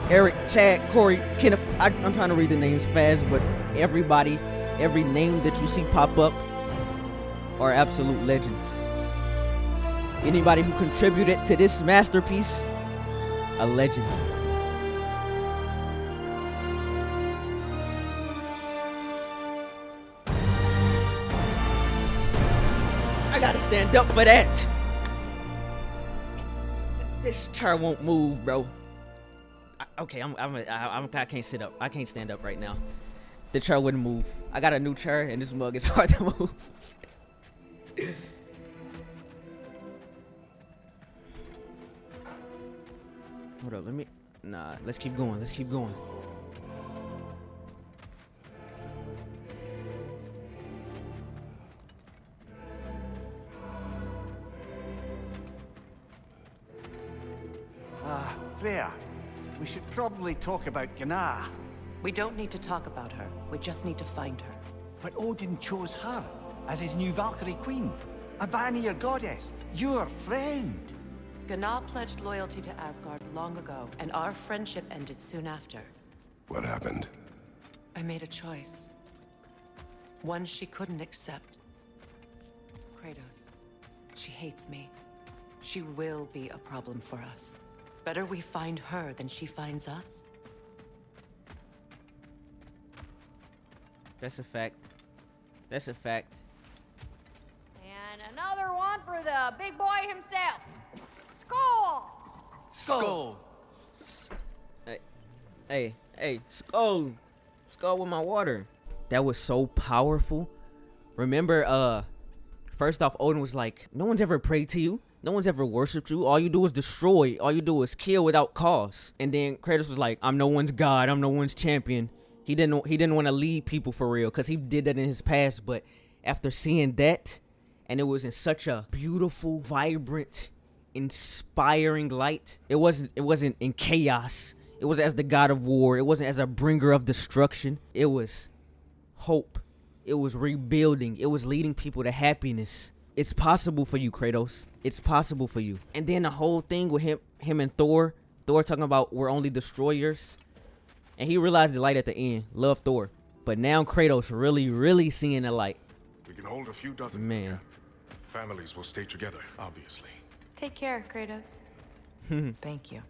Eric, Chad, Corey, Kenneth. I'm trying to read the names fast, but everybody, every name that you see pop up are absolute legends. Anybody who contributed to this masterpiece, a legend. I gotta stand up for that. This chair won't move, bro. Okay, I can't sit up. I can't stand up right now. The chair wouldn't move. I got a new chair, and this mug is hard to move. Hold up, let me. Nah, let's keep going. Let's keep going. Freya, we should probably talk about Gná. We don't need to talk about her. We just need to find her. But Odin chose her as his new Valkyrie queen. A Vanir goddess, your friend. Gná pledged loyalty to Asgard long ago, and our friendship ended soon after. What happened? I made a choice. One she couldn't accept. Kratos. She hates me. She will be a problem for us. Better we find her than she finds us. That's a fact. That's a fact. And another one for the big boy himself. Skull! Skull! Hey, skull. Skull with my water. That was so powerful. Remember, first off, Odin was like, no one's ever prayed to you. No one's ever worshipped you. All you do is destroy. All you do is kill without cause. And then Kratos was like, I'm no one's god. I'm no one's champion. He didn't want to lead people for real because he did that in his past. But after seeing that, and it was in such a beautiful, vibrant, inspiring light. It wasn't in chaos. It was as the god of war. It wasn't as a bringer of destruction. It was hope. It was rebuilding. It was leading people to happiness. It's possible for you, Kratos. It's possible for you. And then the whole thing with him and Thor talking about we're only destroyers. And he realized the light at the end. Love Thor. But now Kratos really seeing the light. We can hold a few dozen. Man. Families will stay together, obviously. Take care, Kratos. Thank you.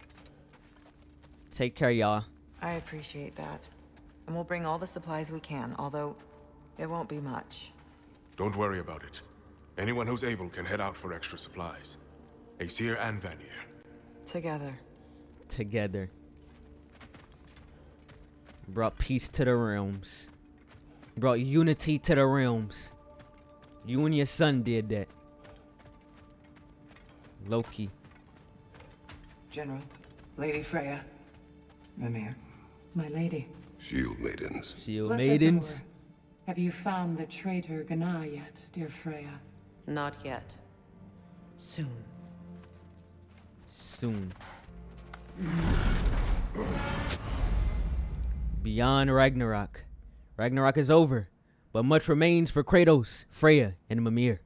Take care, y'all. I appreciate that. And we'll bring all the supplies we can, although it won't be much. Don't worry about it. Anyone who's able can head out for extra supplies. Aesir and Vanir. Together. Brought peace to the realms. Brought unity to the realms. You and your son did that. Loki. General, Lady Freya, Mimir, my lady. Shield maidens. Shield Blessed maidens. Thor, have you found the traitor Gná yet, dear Freya? Not yet. Soon. Beyond Ragnarok. Ragnarok is over, but much remains for Kratos, Freya, and Mimir.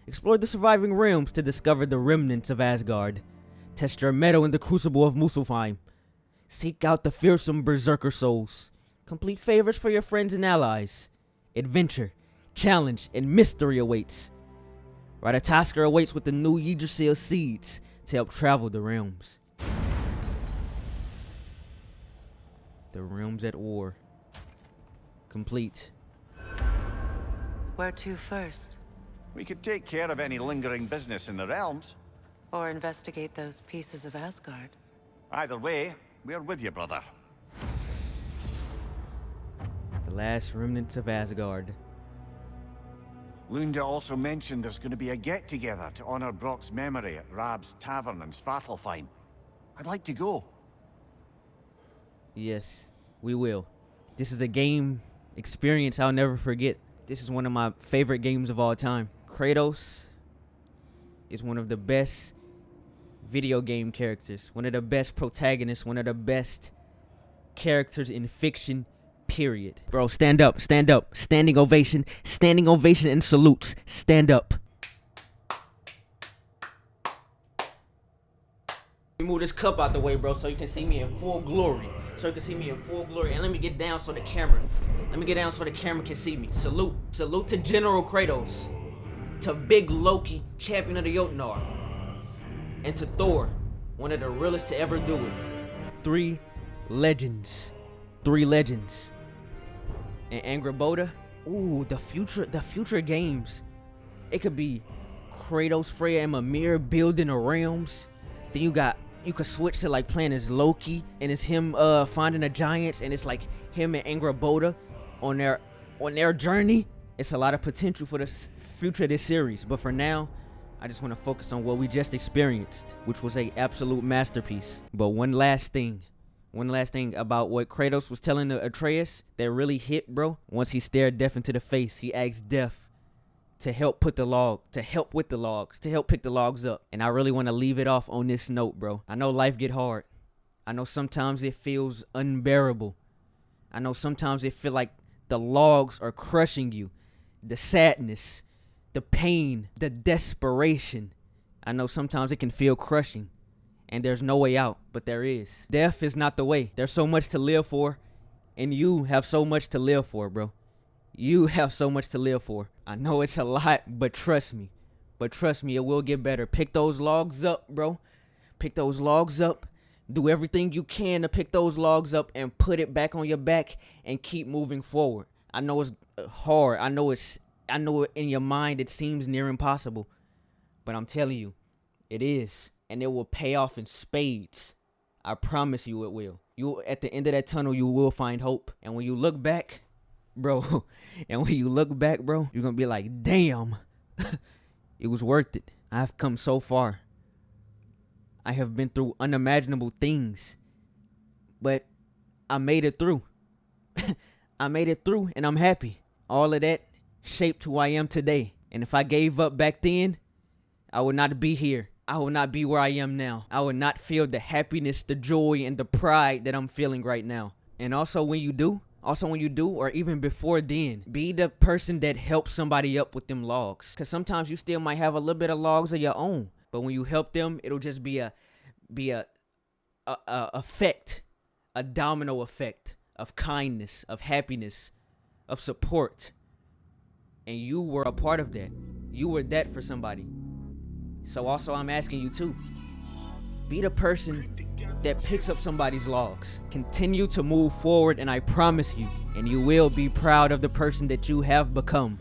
Explore the surviving realms to discover the remnants of Asgard. Test your mettle in the crucible of Muspelheim. Seek out the fearsome berserker souls. Complete favors for your friends and allies. Adventure, challenge, and mystery awaits. Ratatoskr awaits with the new Yggdrasil seeds to help travel the realms. The realms at war. Complete. Where to first? We could take care of any lingering business in the realms. Or investigate those pieces of Asgard? Either way, we're with you, brother. The last remnants of Asgard. Lunda also mentioned there's going to be a get-together to honor Brock's memory at Rab's Tavern in Svartalfheim. I'd like to go. Yes, we will. This is a game experience I'll never forget. This is one of my favorite games of all time. Kratos is one of the best video game characters, one of the best protagonists, one of the best characters in fiction, period. Bro, stand up, stand up. Standing ovation and salutes. Stand up. Let me move this cup out the way, bro, so you can see me in full glory. And let me get down so the camera can see me. Salute to General Kratos, to Big Loki, champion of the Jotnar, and to Thor, one of the realest to ever do it. Three legends. And Angraboda, ooh, the future games. It could be Kratos, Freya, and Mimir building the realms. Then you could switch to like playing as Loki, and it's him finding the giants, and it's like him and Angraboda on their journey. It's a lot of potential for the future of this series, but for now, I just want to focus on what we just experienced, which was a absolute masterpiece. But one last thing about what Kratos was telling the Atreus that really hit, bro. Once he stared Death into the face, he asked Death to help pick the logs up. And I really want to leave it off on this note, bro. I know life get hard. I know sometimes it feels unbearable. I know sometimes it feel like the logs are crushing you. The sadness, the pain, the desperation. I know sometimes it can feel crushing. And there's no way out, but there is. Death is not the way. There's so much to live for. And you have so much to live for, bro. You have so much to live for. I know it's a lot, but trust me. It will get better. Pick those logs up, bro. Pick those logs up. Do everything you can to pick those logs up and put it back on your back and keep moving forward. I know it's hard. I know in your mind it seems near impossible. But I'm telling you, it is. And it will pay off in spades. I promise you it will. At the end of that tunnel, you will find hope. And when you look back, bro, you're going to be like, damn, it was worth it. I've come so far. I have been through unimaginable things. But I made it through. And I'm happy. All of that shaped who I am today. And if I gave up back then, I would not be here. I will not be where I am now. I will not feel the happiness, the joy, and the pride that I'm feeling right now. And also when you do, or even before then, be the person that helps somebody up with them logs. Because sometimes you still might have a little bit of logs of your own. But when you help them, it'll just be a effect, a domino effect of kindness, of happiness, of support. And you were a part of that. You were that for somebody. So also I'm asking you too, be the person that picks up somebody's logs. Continue to move forward, and I promise you, and you will be proud of the person that you have become.